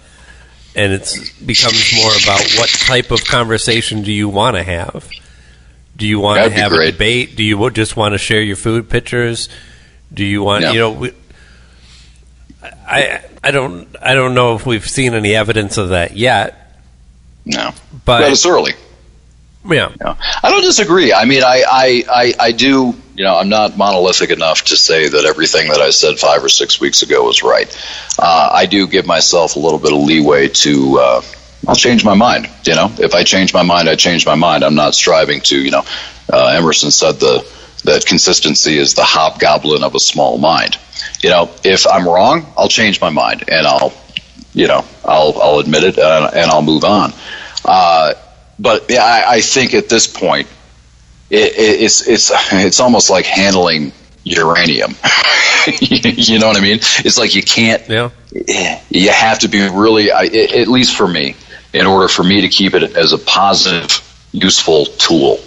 and it becomes more about what type of conversation do you want to have. Do you want to have a debate? Do you just want to share your food pictures? Do you want, I don't know if we've seen any evidence of that yet. No, but it's early. Yeah. I don't disagree. I mean, I do, I'm not monolithic enough to say that everything that I said 5 or 6 weeks ago was right. I do give myself a little bit of leeway to, I'll change my mind. If I change my mind, I change my mind. I'm not striving to, Emerson said that consistency is the hobgoblin of a small mind. If I'm wrong, I'll change my mind and I'll admit it and I'll move on. But yeah, I think at this point, it's almost like handling uranium. You know what I mean? It's like you can't. Yeah. You have to be really, at least for me, in order for me to keep it as a positive, useful tool,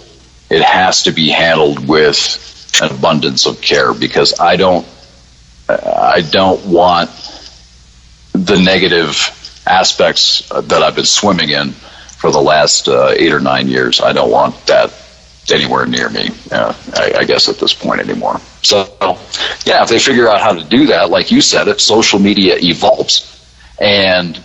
it has to be handled with an abundance of care, because I don't want the negative aspects that I've been swimming in for the last 8 or 9 years. I don't want that anywhere near me, I guess, at this point anymore. So, yeah, if they figure out how to do that, like you said, if social media evolves and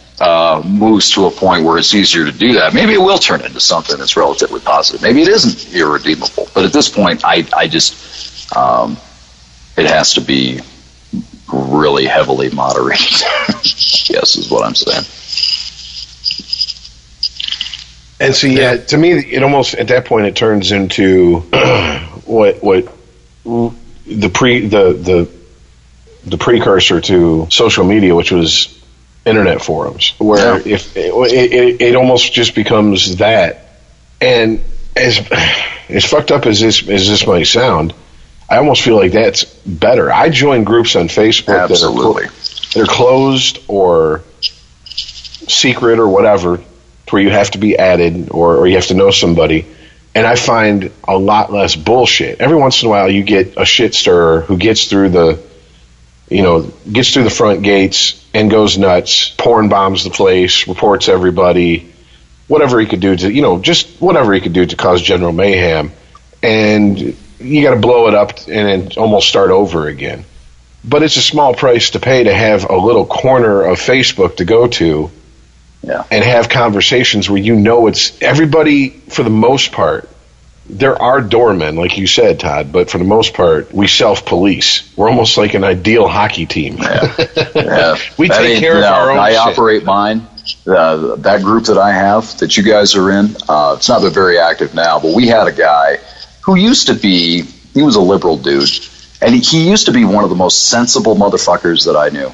moves to a point where it's easier to do that, maybe it will turn into something that's relatively positive. Maybe it isn't irredeemable. But at this point, I just, it has to be really heavily moderated, yes, is what I'm saying. And so, yeah, to me, it almost, at that point, it turns into what the precursor to social media, which was internet forums, where if it almost just becomes that. And as fucked up as this might sound, I almost feel like that's better. I join groups on Facebook that are closed or secret or whatever, where you have to be added or you have to know somebody, and I find a lot less bullshit. Every once in a while you get a shit stirrer who gets through the front gates and goes nuts, porn bombs the place, reports everybody, whatever he could do to, just whatever he could do to cause general mayhem. And you got to blow it up and then almost start over again. But it's a small price to pay to have a little corner of Facebook to go to and have conversations where it's everybody, for the most part. There are doormen, like you said, Todd, but for the most part, we self-police. We're almost like an ideal hockey team. We take care of our own shit. I operate mine. That group that I have, that you guys are in, it's not very active now, but we had a guy who he was a liberal dude, and he used to be one of the most sensible motherfuckers that I knew.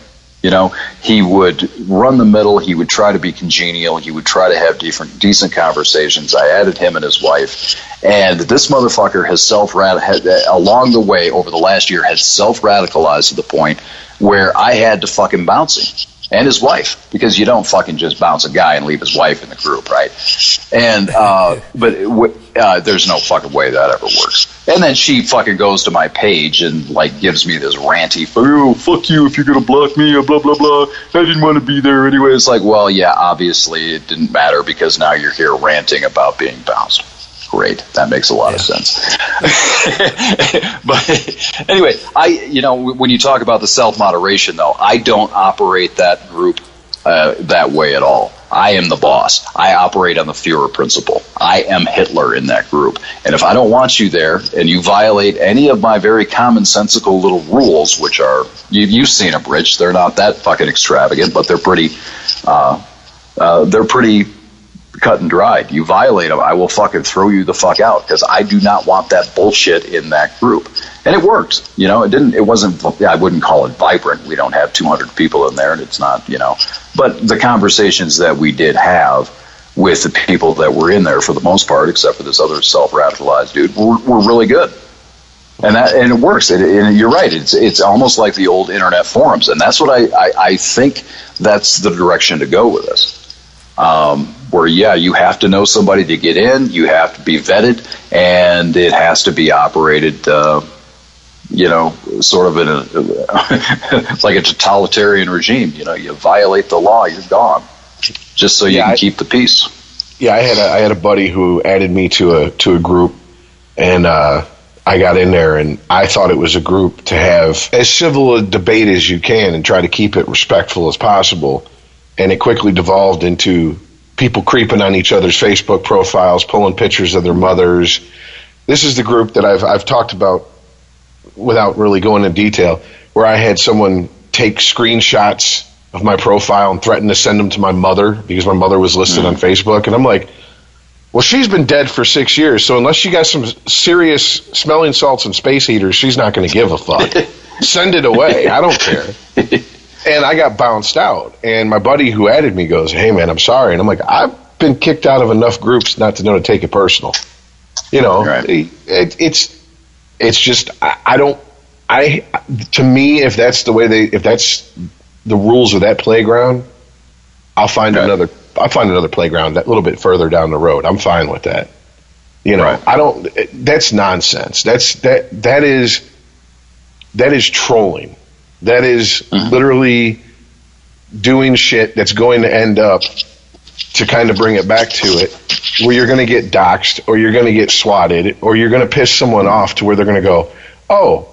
He would run the middle. He would try to be congenial. He would try to have decent conversations. I added him and his wife. And this motherfucker has along the way over the last year, has self-radicalized to the point where I had to fucking bounce him and his wife, because you don't fucking just bounce a guy and leave his wife in the group, right? And but there's no fucking way that ever works. And then she fucking goes to my page and gives me this ranty, oh, fuck you if you're gonna block me, blah blah blah. I didn't want to be there anyway. It's like, well, yeah, obviously it didn't matter because now you're here ranting about being bounced. Great, that makes a lot of sense. But anyway, when you talk about the self-moderation, though, I don't operate that group that way at all. I am the boss. I operate on the Führer principle. I am Hitler in that group. And if I don't want you there and you violate any of my very commonsensical little rules, which are, you've seen them, Rich, they're not that fucking extravagant, but they're pretty cut and dried. You violate them, I will fucking throw you the fuck out, because I do not want that bullshit in that group. And it worked. It wasn't, I wouldn't call it vibrant. We don't have 200 people in there, and it's not, but the conversations that we did have with the people that were in there, for the most part, except for this other self-radicalized dude, were really good. And it works. And you're right. It's almost like the old internet forums. And that's what I think that's the direction to go with this. Where, you have to know somebody to get in, you have to be vetted, and it has to be operated, sort of in it's like a totalitarian regime. You violate the law, you're gone, just so you can keep the peace. Yeah, I had a buddy who added me to a group, and I got in there, and I thought it was a group to have as civil a debate as you can and try to keep it respectful as possible. And it quickly devolved into people creeping on each other's Facebook profiles, pulling pictures of their mothers. This is the group that I've talked about without really going into detail, where I had someone take screenshots of my profile and threaten to send them to my mother because my mother was listed on Facebook. And I'm like, well, she's been dead for 6 years, so unless she got some serious smelling salts and space heaters, she's not going to give a fuck. Send it away. I don't care. And I got bounced out. And my buddy who added me goes, hey, man, I'm sorry. And I'm like, I've been kicked out of enough groups not to know to take it personal. Right. It's just, to me, if that's the way if that's the rules of that playground, I'll find another playground that little bit further down the road. I'm fine with that. Right. That's nonsense. That is trolling. That is literally doing shit that's going to end up, to kind of bring it back to it, where you're going to get doxxed, or you're going to get swatted, or you're going to piss someone off to where they're going to go, oh,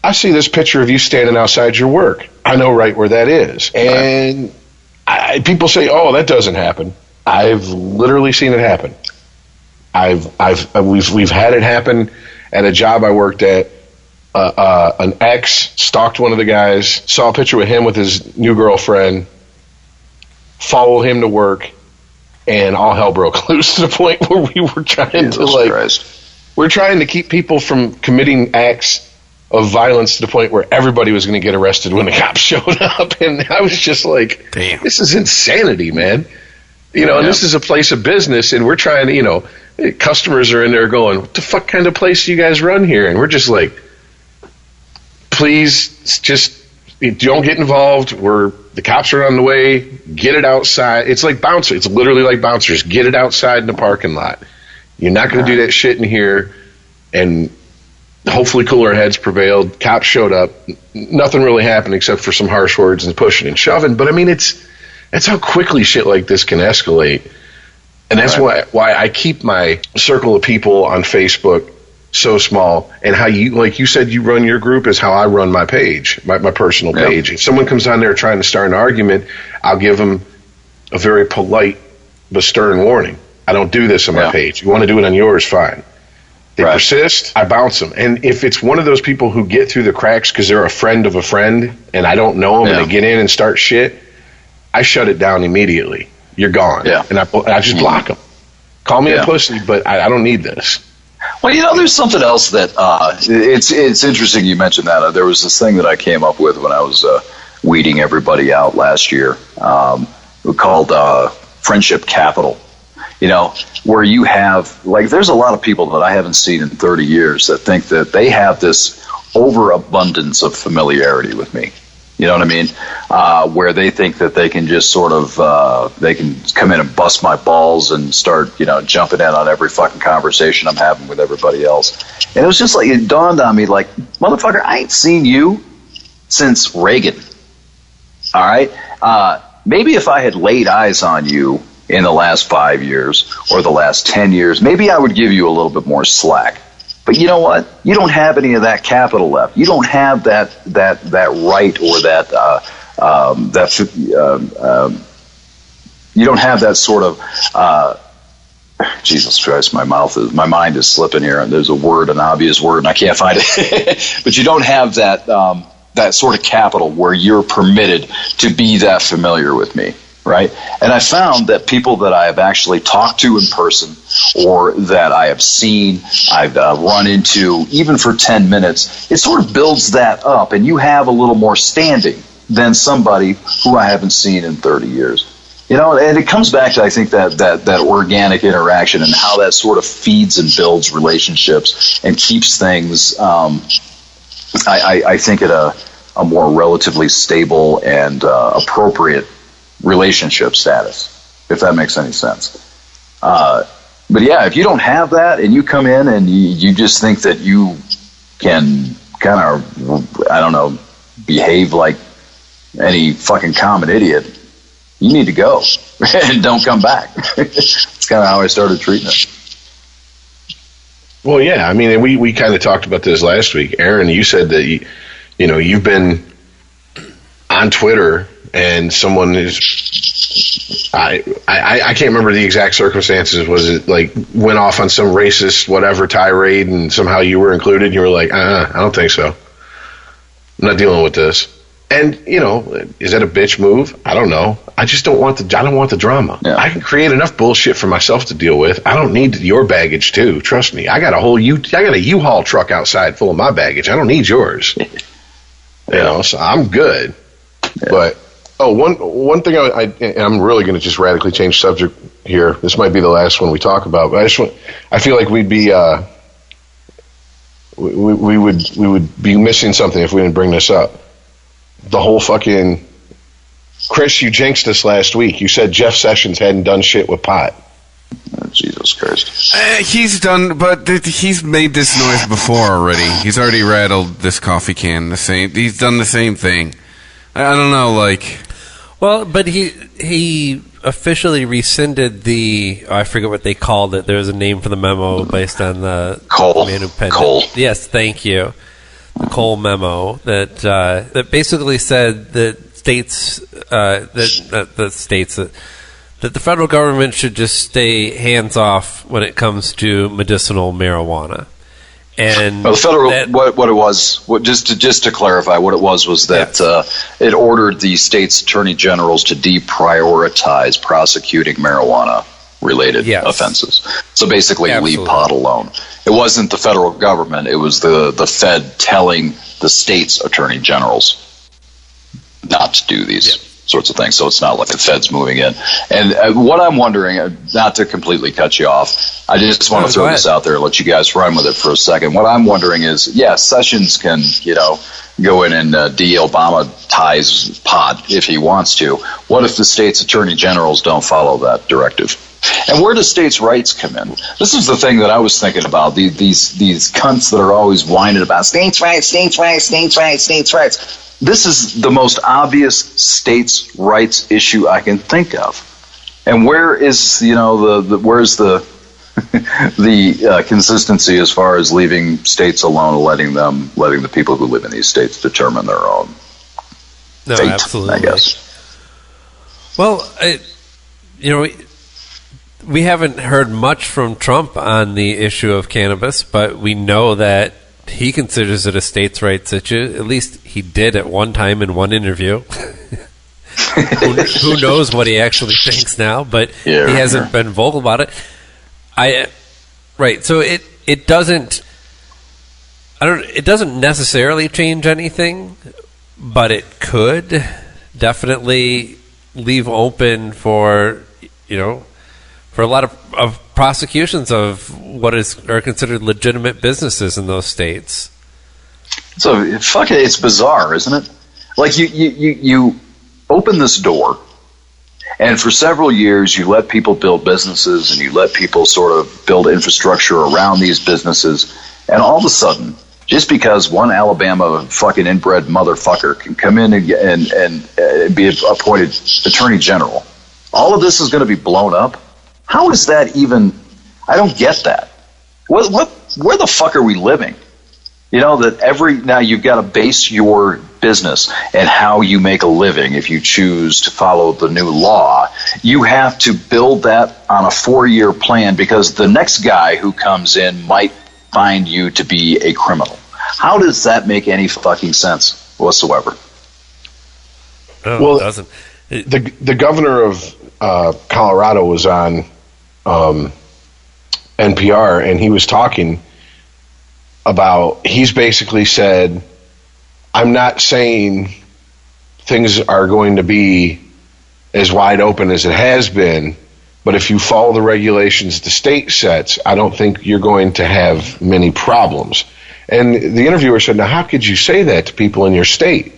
I see this picture of you standing outside your work. I know right where that is. And people say, oh, that doesn't happen. I've literally seen it happen. We've had it happen at a job I worked at. An ex stalked one of the guys, saw a picture with him with his new girlfriend, followed him to work, and all hell broke loose to the point where we were trying to We're trying to keep people from committing acts of violence to the point where everybody was going to get arrested when the cops showed up. And I was just like, damn, this is insanity, man. And this is a place of business, and we're trying to, customers are in there going, what the fuck kind of place do you guys run here? And we're just like, please just don't get involved. The cops are on the way. Get it outside. It's like bouncers. It's literally like bouncers. Get it outside in the parking lot. You're not going to do that shit in here. And hopefully cooler heads prevailed. Cops showed up. Nothing really happened except for some harsh words and pushing and shoving. But I mean, that's how quickly shit like this can escalate. And that's why I keep my circle of people on Facebook so small. And how like you said, you run your group is how I run my page, my personal page. If someone comes on there trying to start an argument, I'll give them a very polite but stern warning. I don't do this on my page. You want to do it on yours, fine. They persist, I bounce them. And if it's one of those people who get through the cracks because they're a friend of a friend and I don't know them and they get in and start shit, I shut it down immediately. You're gone. Yeah. And I just block them. Call me a pussy, but I don't need this. Well, there's something else that it's interesting you mentioned that. There was this thing that I came up with when I was weeding everybody out last year called Friendship Capital. Where you have, like, there's a lot of people that I haven't seen in 30 years that think that they have this overabundance of familiarity with me. You know what I mean? Where they think that they can just sort of, they can come in and bust my balls and start, jumping in on every fucking conversation I'm having with everybody else. And it was just like, it dawned on me, like, motherfucker, I ain't seen you since Reagan. All right? Maybe if I had laid eyes on you in the last 5 years or the last 10 years, maybe I would give you a little bit more slack. But you know what? You don't have any of that capital left. You don't have that right or you don't have that sort of Jesus Christ, my mind is slipping here, and there's an obvious word, and I can't find it. But you don't have that sort of capital where you're permitted to be that familiar with me. Right? And I found that people that I have actually talked to in person or that I have seen, I've run into, even for 10 minutes, it sort of builds that up, and you have a little more standing than somebody who I haven't seen in 30 years. And it comes back to, I think, that organic interaction and how that sort of feeds and builds relationships and keeps things, I think, at a more relatively stable and appropriate relationship status, if that makes any sense. But yeah, if you don't have that and you come in and you just think that you can kind of, I don't know, behave like any fucking common idiot, you need to go and don't come back. It's kind of how I started treating it. Well, yeah, I mean, we kind of talked about this last week. Aaron, you said that you've been on Twitter and someone is, I can't remember the exact circumstances. Was it like went off on some racist whatever tirade and somehow you were included and you were like, I don't think so. I'm not dealing with this. And, is that a bitch move? I don't know. I just don't want the drama. Yeah. I can create enough bullshit for myself to deal with. I don't need your baggage too. Trust me. I got a U-Haul truck outside full of my baggage. I don't need yours. So I'm good. Yeah. But one thing I'm really going to just radically change subject here. This might be the last one we talk about, but I feel like we'd be we would be missing something if we didn't bring this up. The whole fucking Chris, you jinxed us last week. You said Jeff Sessions hadn't done shit with pot. Oh, Jesus Christ. He's done, but he's made this noise before already. He's already rattled this coffee can. He's done the same thing. I don't know, like. Well, but he officially rescinded I forget what they called it. There was a name for the memo based on the man who penned Cole. Yes, thank you. The Cole memo that basically said that that the federal government should just stay hands off when it comes to medicinal marijuana. And the federal, what it was, just to clarify, what it was that it ordered the state's attorney generals to deprioritize prosecuting marijuana related Yes. offenses. So basically, Absolutely. leave pot alone. It wasn't the federal government; it was the Fed telling the state's attorney generals not to do these sorts of things. So it's not like the Fed's moving in. And what I'm wondering, not to completely cut you off, I just want to throw this out there and let you guys run with it for a second. What I'm wondering is, Sessions can, go in and de-Obama-tize pot if he wants to. What if the state's attorney generals don't follow that directive? And where do states' rights come in? This is the thing that I was thinking about. These cunts that are always whining about states' rights, states' rights, states' rights, states' rights. This is the most obvious states' rights issue I can think of. And where is, where's the the consistency as far as leaving states alone and letting the people who live in these states determine their own fate, absolutely. I guess. Well, we haven't heard much from Trump on the issue of cannabis, but we know that he considers it a states' rights issue. At least he did at one time in one interview. Who knows what he actually thinks now, but he hasn't been vocal about it. So it doesn't necessarily change anything, but it could definitely leave open for a lot of prosecutions of what are considered legitimate businesses in those states. So it's bizarre, isn't it? Like you open this door, and for several years you let people build businesses and you let people sort of build infrastructure around these businesses, and all of a sudden, just because one Alabama fucking inbred motherfucker can come in and be appointed attorney general, all of this is going to be blown up. How is that even? I don't get that. Where the fuck are we living? Now you've got to base your business and how you make a living. If you choose to follow the new law, you have to build that on a 4-year plan, because the next guy who comes in might find you to be a criminal. How does that make any fucking sense whatsoever? It doesn't. The governor of Colorado was on NPR, and he was talking about, he's basically said, I'm not saying things are going to be as wide open as it has been, but if you follow the regulations the state sets, I don't think you're going to have many problems. And the interviewer said, now how could you say that to people in your state?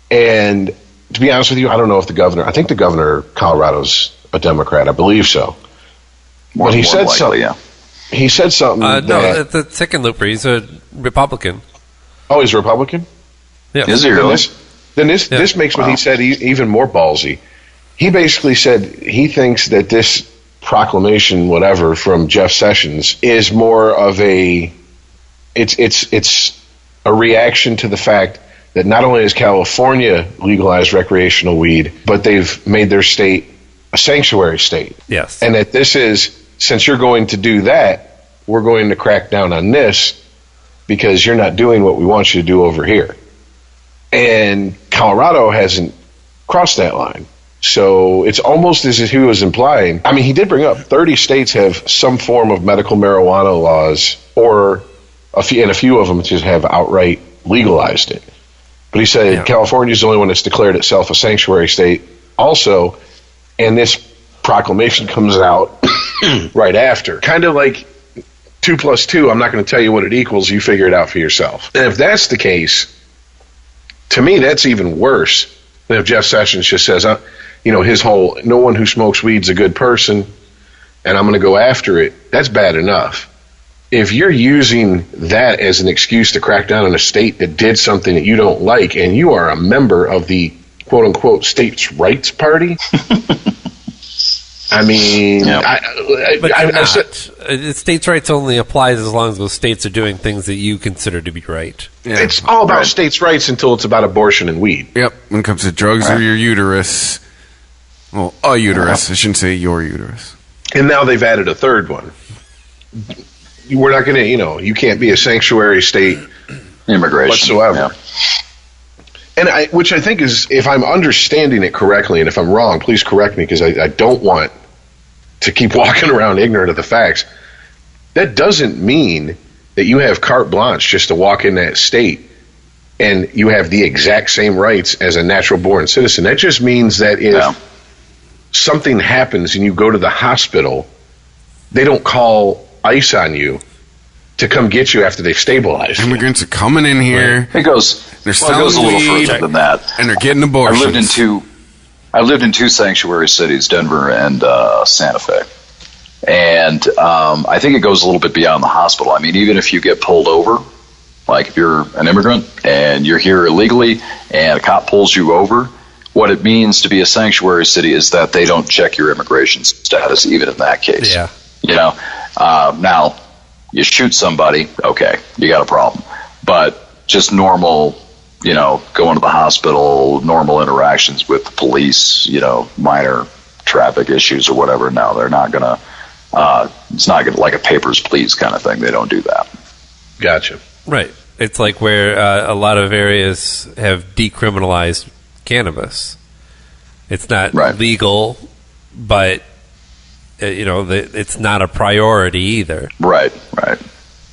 And to be honest with you, I don't know if I think the governor of Colorado's a Democrat, I believe so. But he said something. Yeah. He said something. No, the Hickenlooper, he's a Republican. Oh, he's a Republican? Yeah. Is he really? Then this makes what he said even more ballsy. He basically said he thinks that this proclamation, whatever, from Jeff Sessions is more of it's a reaction to the fact that not only has California legalized recreational weed, but they've made their state a sanctuary state. Yes. And that this is, since you're going to do that, we're going to crack down on this because you're not doing what we want you to do over here. And Colorado hasn't crossed that line. So it's almost as if he was implying, I mean, he did bring up 30 states have some form of medical marijuana laws, or a few of them just have outright legalized it. But he said California is the only one that's declared itself a sanctuary state also, and this proclamation comes out right after. Kind of like 2 + 2, I'm not going to tell you what it equals, you figure it out for yourself. And if that's the case, to me that's even worse than if Jeff Sessions just says, his whole, no one who smokes weed's a good person, and I'm going to go after it. That's bad enough. If you're using that as an excuse to crack down on a state that did something that you don't like, and you are a member of the quote-unquote states' rights party, I mean, states' rights only applies as long as those states are doing things that you consider to be right. Yeah. It's all about states' rights until it's about abortion and weed. Yep. When it comes to drugs or your uterus, well, a uterus. I shouldn't say your uterus. And now they've added a third one. We're not going to, you can't be a sanctuary state immigration whatsoever. Yeah. And which I think is, if I'm understanding it correctly, and if I'm wrong, please correct me, because I don't want to keep walking around ignorant of the facts, that doesn't mean that you have carte blanche just to walk in that state and you have the exact same rights as a natural-born citizen. That just means that if something happens and you go to the hospital, they don't call ICE on you to come get you after they've stabilized. Immigrants are coming in here. It goes. They're It goes a little further than that. And they're getting abortions. I lived in two sanctuary cities, Denver and Santa Fe. And I think it goes a little bit beyond the hospital. I mean, even if you get pulled over, like if you're an immigrant and you're here illegally and a cop pulls you over, what it means to be a sanctuary city is that they don't check your immigration status, even in that case. Yeah. You know, now you shoot somebody, okay, you got a problem. But just normal, you know, going to the hospital, normal interactions with the police, you know, minor traffic issues or whatever. No, they're not going to. It's not like a papers, please kind of thing. They don't do that. Gotcha. Right. It's like where a lot of areas have decriminalized cannabis. It's not legal, but it's not a priority either. Right.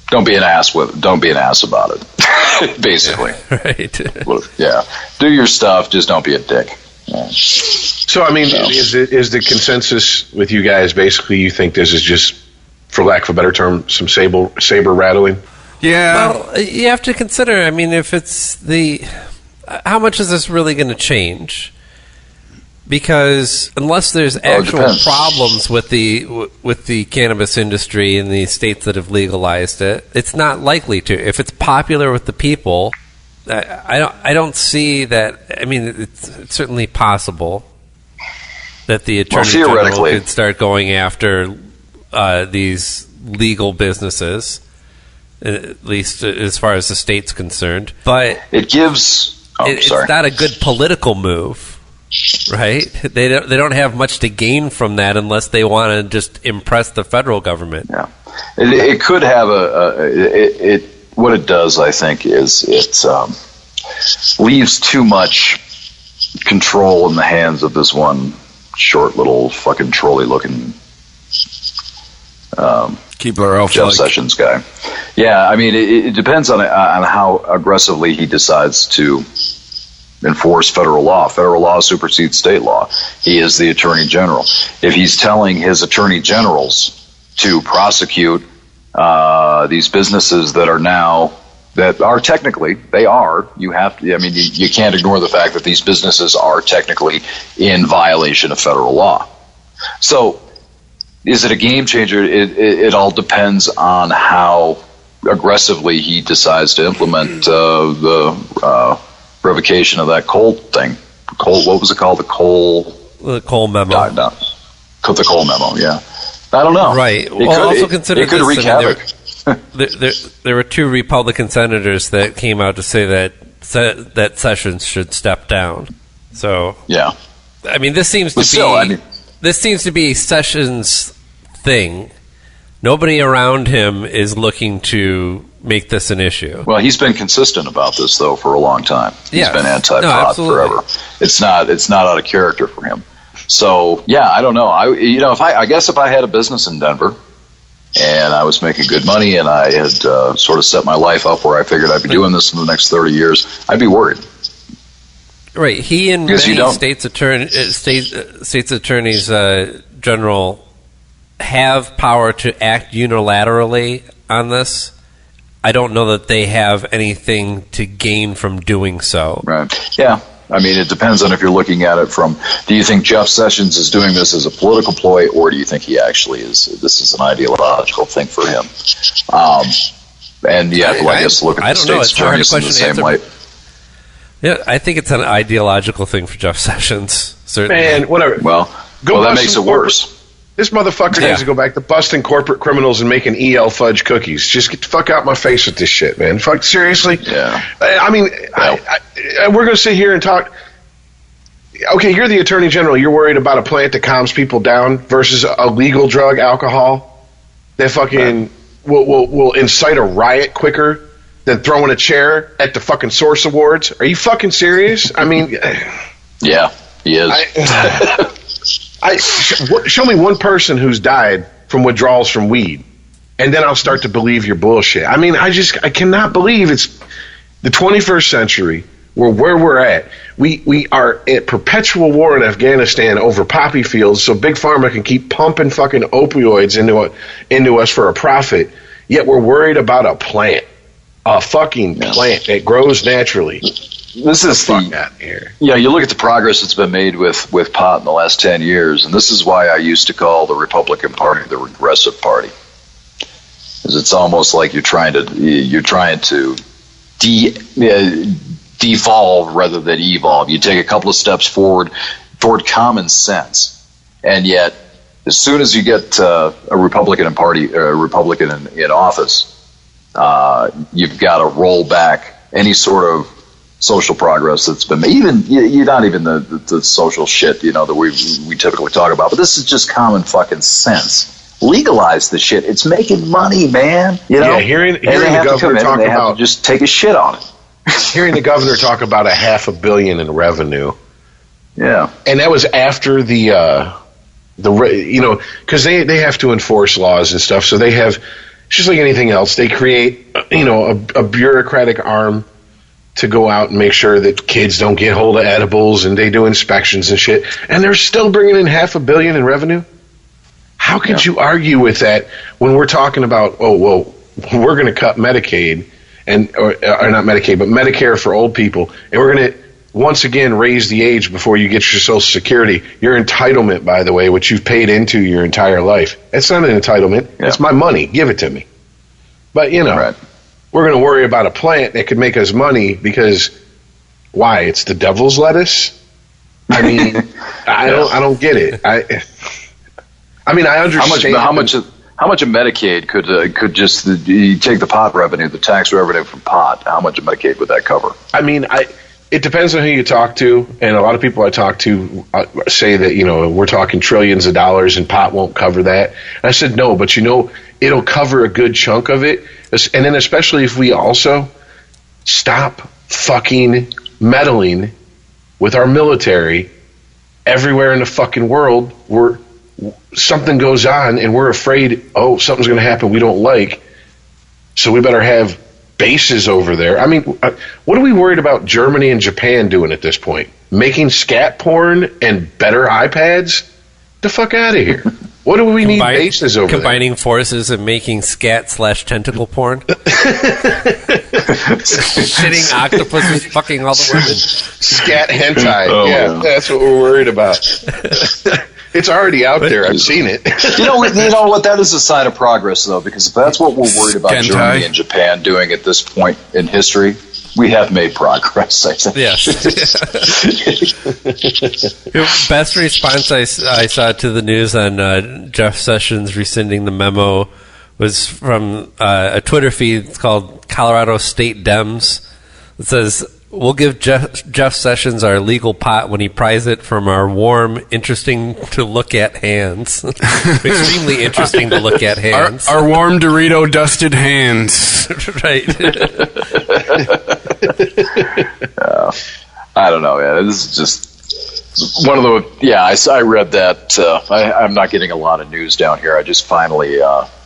Don't be an ass about it. Basically. Right. Yeah. Do your stuff. Just don't be a dick. Yeah. So, I mean, is the consensus with you guys basically you think this is just, for lack of a better term, some saber rattling? Yeah. Well, you have to consider, I mean, if it's how much is this really going to change? Because unless there's actual problems with the cannabis industry in the states that have legalized it, it's not likely to. If it's popular with the people, I don't see that. I mean, it's certainly possible that the Attorney General could start going after these legal businesses, at least as far as the state's concerned. But it gives. It's not a good political move. Right? They don't have much to gain from that unless they want to just impress the federal government. Yeah, it could have what it does, I think, is it leaves too much control in the hands of this one short little fucking trolley-looking Jeff Sessions guy. Yeah, I mean, it depends on how aggressively he decides to enforce federal law. Federal law supersedes state law. He is the Attorney General. If he's telling his Attorney Generals to prosecute these businesses that are technically, they are, you can't ignore the fact that these businesses are technically in violation of federal law. So, is it a game changer? It all depends on how aggressively he decides to implement the revocation of that Cole thing. What was it called? The Cole memo. The Cole memo, yeah. I don't know. Right. It could wreak havoc. There were two Republican senators that came out to say that Sessions should step down. So yeah, I mean, this seems to be Sessions' thing. Nobody around him is looking to make this an issue. Well, he's been consistent about this though for a long time. He's been anti-pot forever. It's not out of character for him. So yeah, I don't know. I guess if I had a business in Denver and I was making good money and I had sort of set my life up where I figured I'd be doing this in the next 30 years, I'd be worried. Right. He and many states attorneys general have power to act unilaterally on this. I don't know that they have anything to gain from doing so. Right. Yeah. I mean, it depends on if you're looking at it from, do you think Jeff Sessions is doing this as a political ploy, or do you think he actually this is an ideological thing for him? And you have to, I guess, look at the state's attorneys in the same way. Yeah, I think it's an ideological thing for Jeff Sessions. Certainly. Man, whatever. Well, that makes it worse. This motherfucker needs to go back to busting corporate criminals and making EL fudge cookies. Just get the fuck out my face with this shit, man. Fuck, seriously? Yeah. I mean, we're going to sit here and talk. Okay, you're the Attorney General. You're worried about a plant that calms people down versus a legal drug, alcohol, that fucking will incite a riot quicker than throwing a chair at the fucking Source Awards. Are you fucking serious? I mean... Yeah, he is. Show me one person who's died from withdrawals from weed, and then I'll start to believe your bullshit. I mean, I cannot believe it's the 21st century. Where we're at, we are at perpetual war in Afghanistan over poppy fields, so Big Pharma can keep pumping fucking opioids into us for a profit. Yet we're worried about a fucking plant that grows naturally. This is out here. Yeah, you look at the progress that's been made with pot in the last 10 years, and this is why I used to call the Republican Party the regressive party. Because it's almost like you're trying to devolve rather than evolve. You take a couple of steps forward toward common sense, and yet as soon as you get a Republican in office, you've got to roll back any sort of social progress that's been made. You're not even the social shit that we typically talk about, but this is just common fucking sense. Legalize the shit. It's making money, man. Yeah, hearing the governor talk about just take a shit on it. Hearing the governor talk about $500 million in revenue. Yeah. And that was after because they have to enforce laws and stuff. So they have, just like anything else, they create, a bureaucratic arm to go out and make sure that kids don't get hold of edibles, and they do inspections and shit. And they're still bringing in $500 million in revenue. How could you argue with that when we're talking about, we're going to cut Medicaid or not Medicaid, but Medicare for old people, and we're going to once again raise the age before you get your Social Security, your entitlement, by the way, which you've paid into your entire life. It's not an entitlement. Yeah. It's my money. Give it to me. But, right. We're going to worry about a plant that could make us money because, why? It's the devil's lettuce? I mean, I don't get it. I mean, I understand. How much of Medicaid could just you take the pot revenue, the tax revenue from pot? How much of Medicaid would that cover? I mean, it depends on who you talk to, and a lot of people I talk to say that we're talking trillions of dollars and pot won't cover that. And I said no, but it'll cover a good chunk of it, and then especially if we also stop fucking meddling with our military everywhere in the fucking world. Something goes on and we're afraid, something's going to happen we don't like, so we better have bases over there. I mean, what are we worried about Germany and Japan doing at this point? Making scat porn and better iPads? The fuck out of here. What do we need bases over combining there? forces and making scat/tentacle porn? Shitting octopuses fucking all the women. Scat hentai. That's what we're worried about. It's already out there. I've seen it. You know what? That is a sign of progress, though, because if that's what we're worried about Germany and Japan doing at this point in history, we have made progress, I think. Yes. Best response I saw to the news on Jeff Sessions rescinding the memo was from a Twitter feed. It's called Colorado State Dems. It says, "We'll give Jeff Sessions our legal pot when he pries it from our warm, interesting to look at hands." Extremely interesting to look at hands. Our warm Dorito dusted hands. Right. I don't know. Yeah, this is just one of the. Yeah, I read that. I'm not getting a lot of news down here. I just finally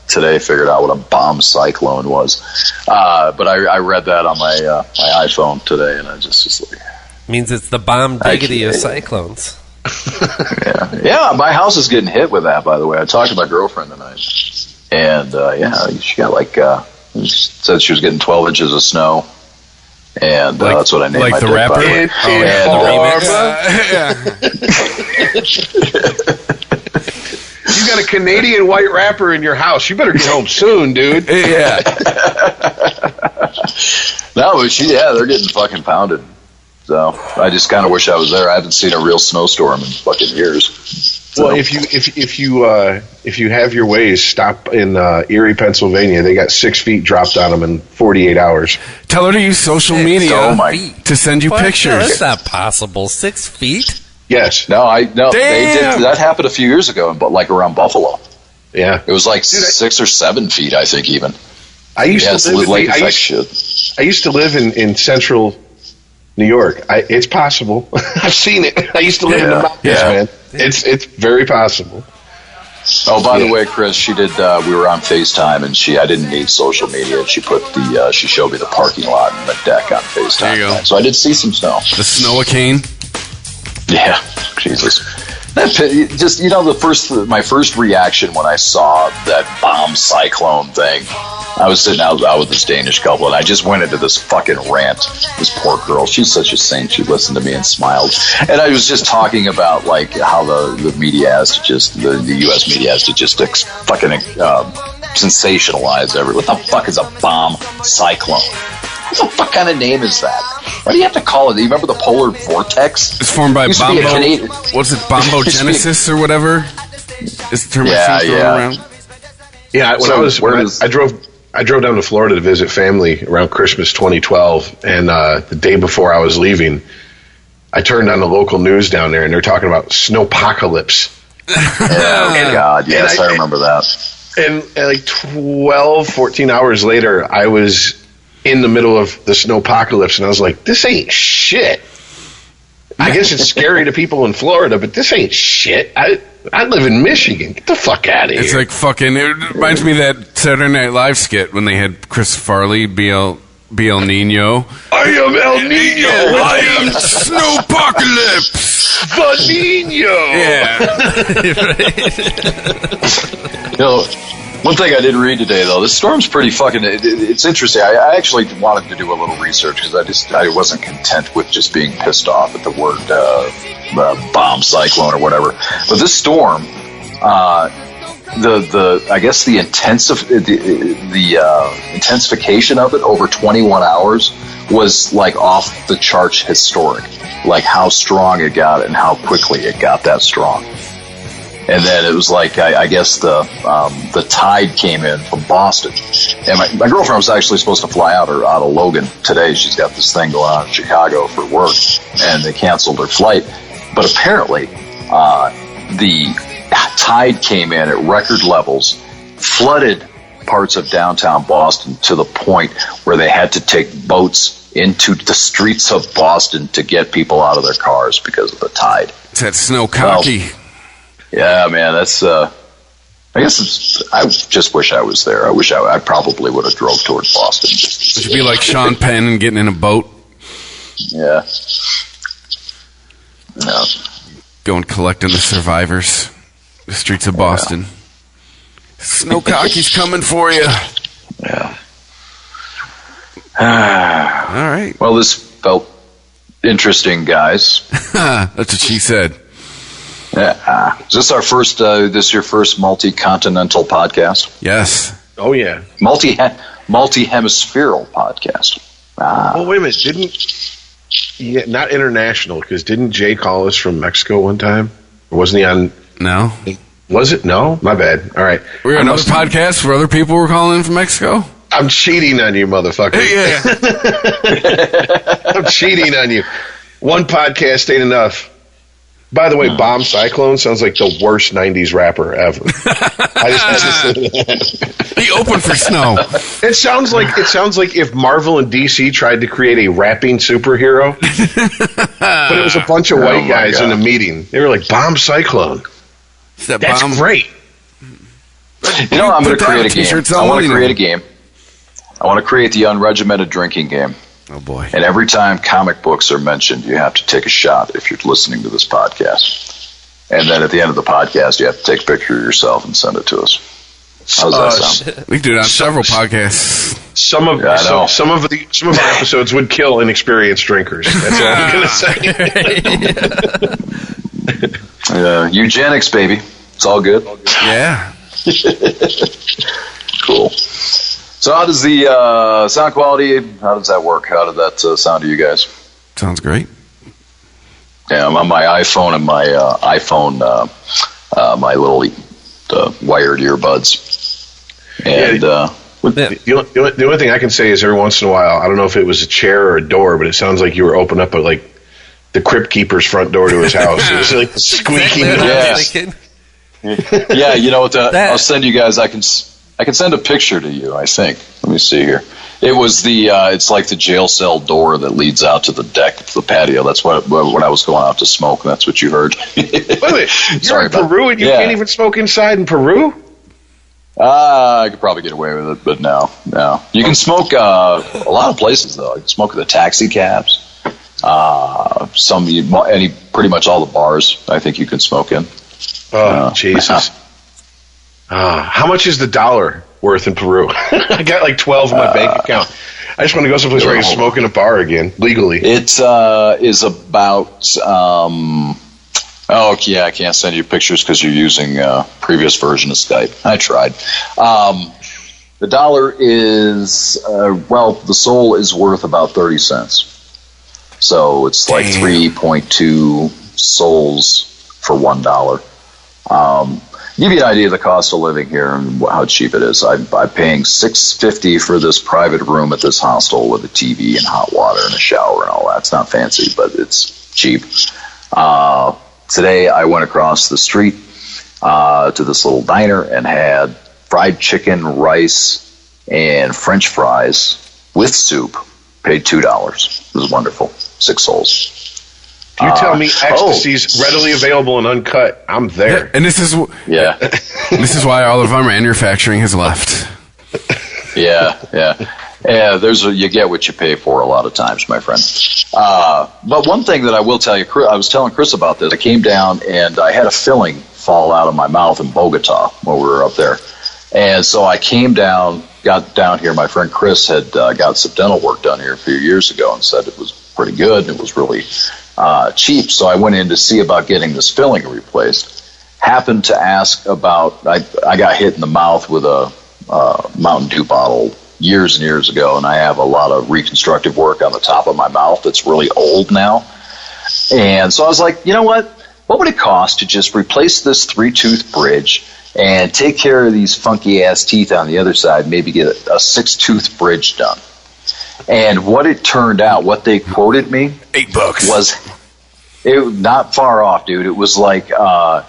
today figured out what a bomb cyclone was. But I read that on my iPhone today, and I just was like, means it's the bomb diggity of cyclones. Yeah, my house is getting hit with that. By the way, I talked to my girlfriend tonight, and she got she said she was getting 12 inches of snow. And that's what I named my the rapper. The remix. You got a Canadian white rapper in your house. You better get home soon, dude. Yeah. No, but they're getting fucking pounded. So I just kind of wish I was there. I haven't seen a real snowstorm in fucking years. Well, if you have your ways, stop in Erie, Pennsylvania. They got 6 feet dropped on them in 48 hours. Tell her to use social media to send you pictures. No, that's not possible. 6 feet? Yes. No, they did. That happened a few years ago, but like around Buffalo. Yeah, it was like 6 or 7 feet, I think. Even I used to live in central New York. It's possible. I've seen it. I used to live in the mountains, man. It's very possible. Oh, by the way, Chris, she did. We were on FaceTime, and I didn't need social media. She put she showed me the parking lot and the deck on FaceTime. There you go. So I did see some snow. The snow-a-cane. Yeah, Jesus. Just my first reaction when I saw that bomb cyclone thing, I was sitting out with this Danish couple, and I just went into this fucking rant. This poor girl, she's such a saint. She listened to me and smiled, and I was just talking about like how the media has to just the U.S. media has to just fucking sensationalize everything. What the fuck is a bomb cyclone? What the fuck kind of name is that? What do you have to call it? Do you remember the polar vortex? It's formed by Bombo. What's it, Bombo Genesis or whatever? Is the term around? Yeah, I drove down to Florida to visit family around Christmas 2012, and the day before I was leaving, I turned on the local news down there, and they're talking about snowpocalypse. Oh, God, yes, I remember that. And like 12, 14 hours later, I was in the middle of the snowpocalypse, and I was like, this ain't shit. I guess it's scary to people in Florida, but this ain't shit. I live in Michigan. Get the fuck out of here. It's like fucking, it reminds me of that Saturday Night Live skit when they had Chris Farley be El Nino. I am El Nino. I am snowpocalypse. The Nino. You know, one thing I didn't read today, though, this storm's pretty fucking... It's interesting. I actually wanted to do a little research because I wasn't content with just being pissed off at the word bomb cyclone or whatever. But this storm, I guess the intensification of it over 21 hours was like off the charts historic. Like how strong it got and how quickly it got that strong. And then it was like, I guess the tide came in from Boston. And my girlfriend was actually supposed to fly out of Logan today. She's got this thing going on in Chicago for work, and they canceled her flight. But apparently, the tide came in at record levels, flooded parts of downtown Boston to the point where they had to take boats into the streets of Boston to get people out of their cars because of the tide. It's that snow cocky. Yeah, man, that's. I just wish I was there. I probably would have drove towards Boston. It should be like Sean Penn and getting in a boat. Yeah. No. Going collecting the survivors, the streets of Boston. Snow cocky's coming for you. Yeah. All right. Well, this felt interesting, guys. That's what she said. Yeah. Is this our first? This your first multi-continental podcast? Yes. Oh yeah. Multi-hemispherical podcast. Oh wait a minute, not international, because didn't Jay call us from Mexico one time? Or wasn't he on? No. Was it? No, my bad. All right. We're on another podcast where other people were calling in from Mexico. I'm cheating on you, motherfucker. Yeah. I'm cheating on you. One podcast ain't enough. By the way, Bomb Cyclone sounds like the worst 90s rapper ever. I just had to say that. He opened for Snow. It sounds like if Marvel and DC tried to create a rapping superhero, but it was a bunch of white guys in a meeting. They were like, Bomb Cyclone. That's great. You know, I'm going to create a game. I want to create a game. I want to create the unregimented drinking game. Oh, boy. And every time comic books are mentioned, you have to take a shot if you're listening to this podcast. And then at the end of the podcast, you have to take a picture of yourself and send it to us. How does that sound? We can do it on several podcasts. Some of our episodes would kill inexperienced drinkers. That's all I'm going to say. Eugenics, baby. It's all good. Yeah. Cool. So how does the sound quality, how does that work? How did that sound to you guys? Sounds great. Yeah, I'm on my iPhone and my my little wired earbuds. And the only thing I can say is every once in a while, I don't know if it was a chair or a door, but it sounds like you were opening up the Crypt Keeper's front door to his house. It was like the squeaking noise. Yeah, you know what? I'll send you guys. I can send a picture to you, I think. Let me see here. It was it's like the jail cell door that leads out to the deck, the patio. That's what when I was going out to smoke. That's what you heard. Wait a minute, you're Sorry in Peru and you can't even smoke inside in Peru? I could probably get away with it, but no. You can smoke a lot of places though. You can smoke at the taxi cabs. Pretty much all the bars. I think you can smoke in. Oh Jesus! How much is the dollar worth in Peru? I got like 12 in my bank account. I just want to go someplace where I can smoke in a bar again legally. It is about. I can't send you pictures because you're using previous version of Skype. I tried. The dollar is the soul is worth about 30 cents. So it's like 3.2 souls for $1. Give you an idea of the cost of living here and how cheap it is. I'm paying $650 for this private room at this hostel with a TV and hot water and a shower and all that. It's not fancy, but it's cheap. Today I went across the street to this little diner and had fried chicken, rice, and French fries with soup. Paid $2. It was wonderful. 6 souls. If you tell me ecstasy's readily available and uncut, I'm there. Yeah, and this is why all of our manufacturing has left. Yeah. You get what you pay for a lot of times, my friend. But one thing that I will tell you, I was telling Chris about this. I came down and I had a filling fall out of my mouth in Bogota when we were up there, and so I came down, got down here. My friend Chris had got some dental work done here a few years ago and said it was pretty good and it was really cheap. So I went in to see about getting this filling replaced. Happened to ask about, I got hit in the mouth with a Mountain Dew bottle years and years ago, and I have a lot of reconstructive work on the top of my mouth that's really old now. And so I was like, you know what would it cost to just replace this 3-tooth bridge and take care of these funky ass teeth on the other side, maybe get a 6-tooth bridge done. And what it turned out, what they quoted me, $8 was it not far off, dude. It was like for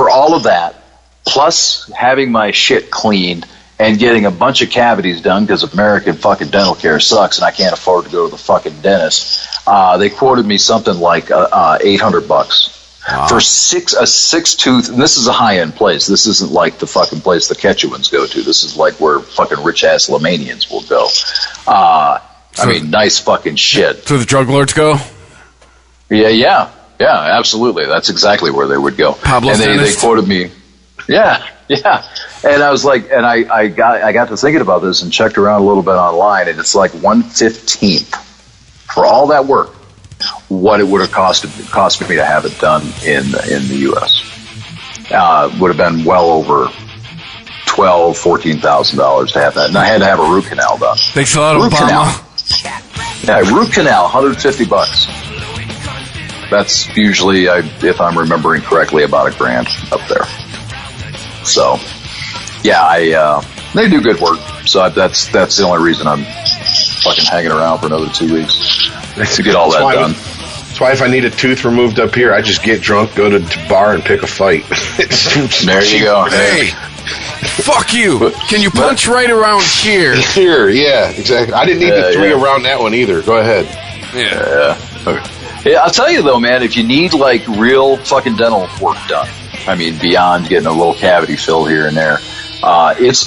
all of that, plus having my shit cleaned and getting a bunch of cavities done because American fucking dental care sucks and I can't afford to go to the fucking dentist. They quoted me something like $800. Wow. For a 6-tooth, and this is a high-end place. This isn't like the fucking place the Quechuans go to. This is like where fucking rich-ass Lemanians will go. Nice fucking shit. So the drug lords go? Yeah, absolutely. That's exactly where they would go. Pablo's and they quoted me. Yeah. And I was like, and I got to thinking about this and checked around a little bit online, and it's like 1/15 for all that work. What it would have cost me to have it done in the U.S. Would have been well over $12,000-$14,000 to have that, and I had to have a root canal done. Thanks a lot, Obama. Root canal, $150. That's usually, if I'm remembering correctly, about $1,000 up there. So, yeah, they do good work. So that's the only reason I'm fucking hanging around for another 2 weeks to get all that done. That's why if I need a tooth removed up here, I just get drunk, go to the bar, and pick a fight. There you go. Hey, fuck you. Can you punch right around here? Here, yeah, exactly. I didn't need the 3 around that one either. Go ahead. Yeah. Okay. Yeah, I'll tell you though, man, if you need like real fucking dental work done, beyond getting a little cavity filled here and there, it's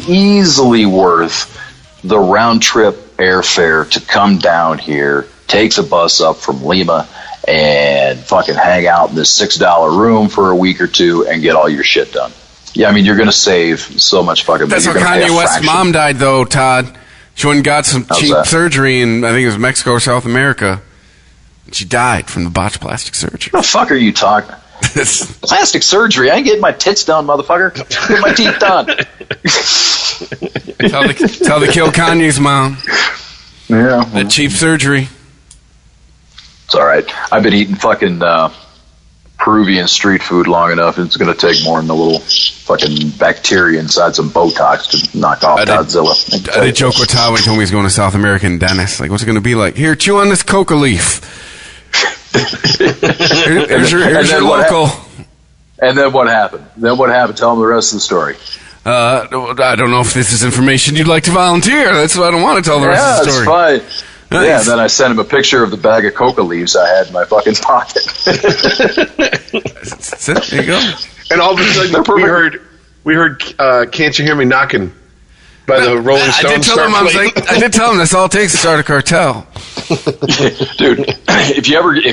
easily worth the round trip airfare to come down here, takes a bus up from Lima, and fucking hang out in this $6 room for a week or two and get all your shit done. Yeah, you're going to save so much fucking money. That's how Kanye West's mom died, though, Todd. She went and got some cheap surgery in, I think it was Mexico or South America. She died from the botched plastic surgery. What the fuck are you talking? Plastic surgery? I ain't getting my tits done, motherfucker. Get my teeth done. Tell they killed Kanye's mom. Yeah. That cheap surgery. It's all right. I've been eating fucking Peruvian street food long enough. It's going to take more than a little fucking bacteria inside some Botox to knock off Godzilla. I did joke with Todd when he told me he's going to South American dentist. Like, what's it going to be like? Here, chew on this coca leaf. Here's your local. And then what happened? Tell him the rest of the story. I don't know if this is information you'd like to volunteer. That's why I don't want to tell the rest of the story. Yeah, it's fine. Nice. Yeah, and then I sent him a picture of the bag of coca leaves I had in my fucking pocket. That's it. There you go. And all of a sudden, we heard "Can't You Hear Me Knocking" by the Rolling Stones. I did tell him that's all it takes to start a cartel. Dude, if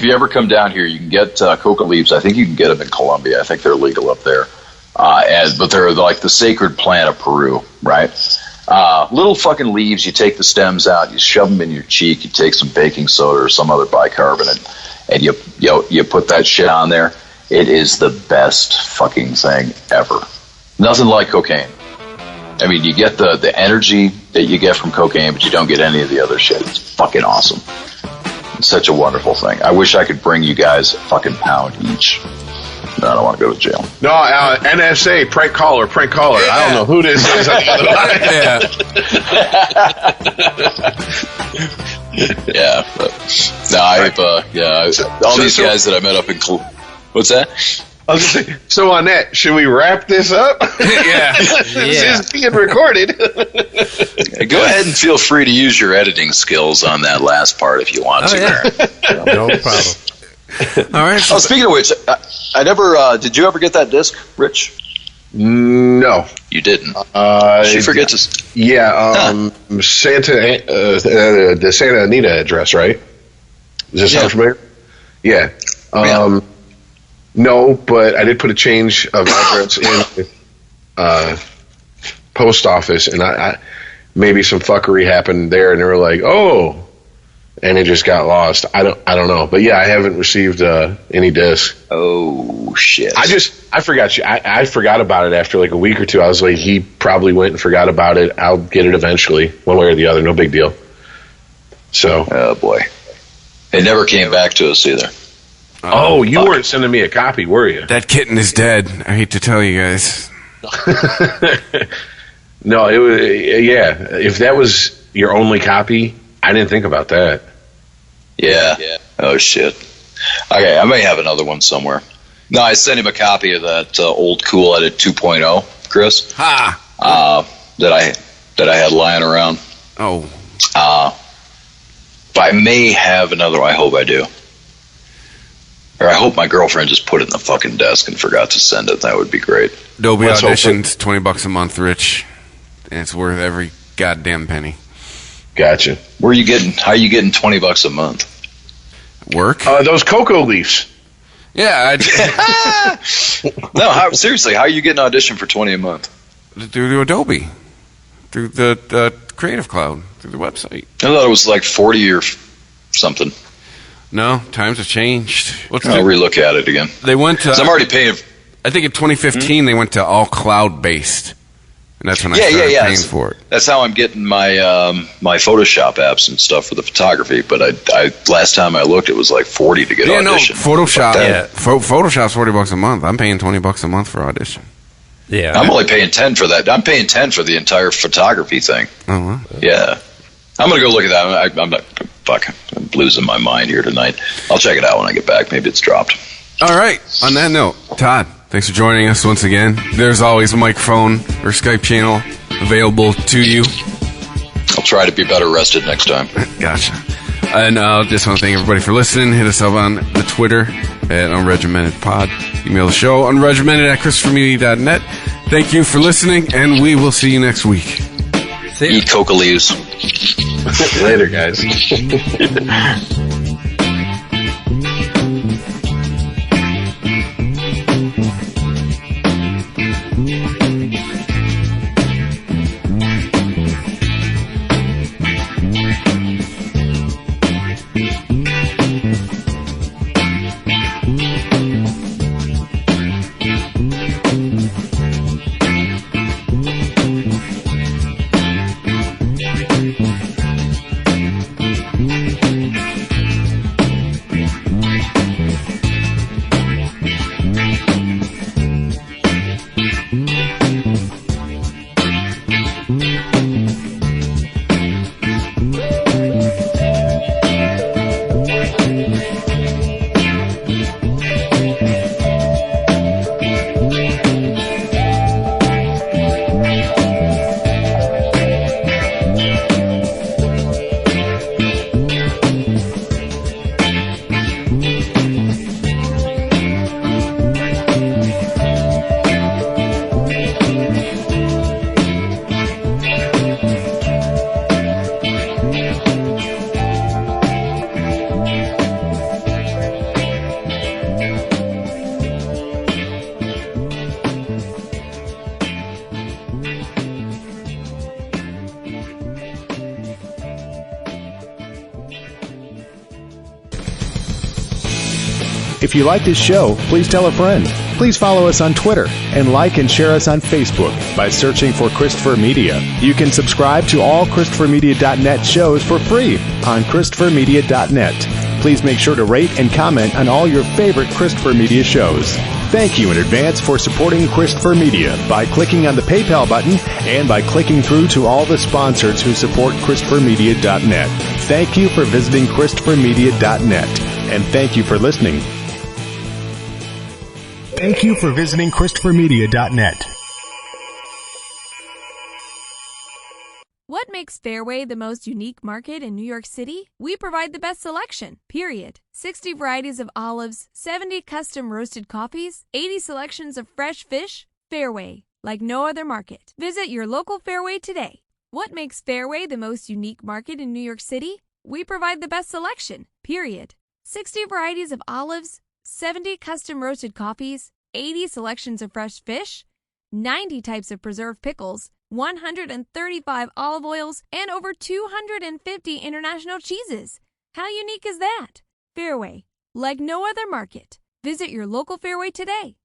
you ever come down here, you can get coca leaves. I think you can get them in Colombia. I think they're legal up there. But they're like the sacred plant of Peru, right? Little fucking leaves. You take the stems out, you shove them in your cheek. You take some baking soda or some other bicarbonate, and you put that shit on there. It is the best fucking thing ever. Nothing like cocaine. I mean, you get the energy that you get from cocaine, but you don't get any of the other shit. It's fucking awesome. It's such a wonderful thing. I wish I could bring you guys a fucking pound each. No, I don't want to go to jail. No, NSA, prank caller. Yeah. I don't know who this is on the other line. Yeah. All these guys that I met up in... What's that? I was going to say, so on that, should we wrap this up? This is being recorded. Go ahead and feel free to use your editing skills on that last part if you want to. Yeah. No problem. All right. Oh, speaking of which, I never... did you ever get that disc, Rich? No. You didn't? She forgets us. Yeah, Santa... the Santa Anita address, right? Does that sound familiar? Yeah. No, but I did put a change of address in post office, and I maybe some fuckery happened there, and they were like, "Oh," and it just got lost. I don't know, but yeah, I haven't received any disc. Oh shit! I forgot you. I forgot about it after like a week or two. I was like, he probably went and forgot about it. I'll get it eventually, one way or the other. No big deal. So, oh boy, it never came back to us either. Oh, you weren't sending me a copy, were you? That kitten is dead. I hate to tell you guys. No, it was, yeah. If that was your only copy, I didn't think about that. Yeah. Oh, shit. Okay, I may have another one somewhere. No, I sent him a copy of that old Cool Edit 2.0, Chris. Ha! That I had lying around. Oh. But I may have another one. I hope I do. Or I hope my girlfriend just put it in the fucking desk and forgot to send it. That would be great. Adobe Audition's $20 a month, Rich. And it's worth every goddamn penny. Gotcha. How are you getting $20 a month? Work? Those cocoa leaves. Yeah. No, seriously, how are you getting Audition for $20 a month? Through Adobe. Through the Creative Cloud. Through the website. I thought it was like 40 or something. No, times have changed. I'll relook at it again. They went to... I'm already paying... I think in 2015 they went to all cloud-based. And that's when I started paying for it. That's how I'm getting my my Photoshop apps and stuff for the photography. But I last time I looked, it was like 40 to get Audition. No, Photoshop. Photoshop's $40 a month. I'm paying $20 a month for Audition. Yeah. I'm only paying 10 for that. I'm paying 10 for the entire photography thing. Oh, wow. Yeah. I'm going to go look at that. I'm not... Fuck, I'm losing my mind here tonight. I'll check it out when I get back. Maybe it's dropped. All right. On that note, Todd, thanks for joining us once again. There's always a microphone or Skype channel available to you. I'll try to be better rested next time. Gotcha. And just want to thank everybody for listening. Hit us up on the Twitter at UnregimentedPod. Email the show, unregimented@ChristopherMedia.net. Thank you for listening, and we will see you next week. Eat coca leaves. Later, guys. If you like this show, please tell a friend. Please follow us on Twitter and like and share us on Facebook by searching for Christopher Media. You can subscribe to all ChristopherMedia.net shows for free on ChristopherMedia.net. Please make sure to rate and comment on all your favorite Christopher Media shows. Thank you in advance for supporting Christopher Media by clicking on the PayPal button and by clicking through to all the sponsors who support ChristopherMedia.net. Thank you for visiting ChristopherMedia.net, and thank you for listening. Thank you for visiting ChristopherMedia.net. What makes Fairway the most unique market in New York City? We provide the best selection, period. 60 varieties of olives, 70 custom roasted coffees, 80 selections of fresh fish. Fairway, like no other market. Visit your local Fairway today. What makes Fairway the most unique market in New York City? We provide the best selection, period. 60 varieties of olives, 70 custom roasted coffees, 80 selections of fresh fish, 90 types of preserved pickles, 135 olive oils, and over 250 international cheeses. How unique is that? Fairway, like no other market. Visit your local Fairway today.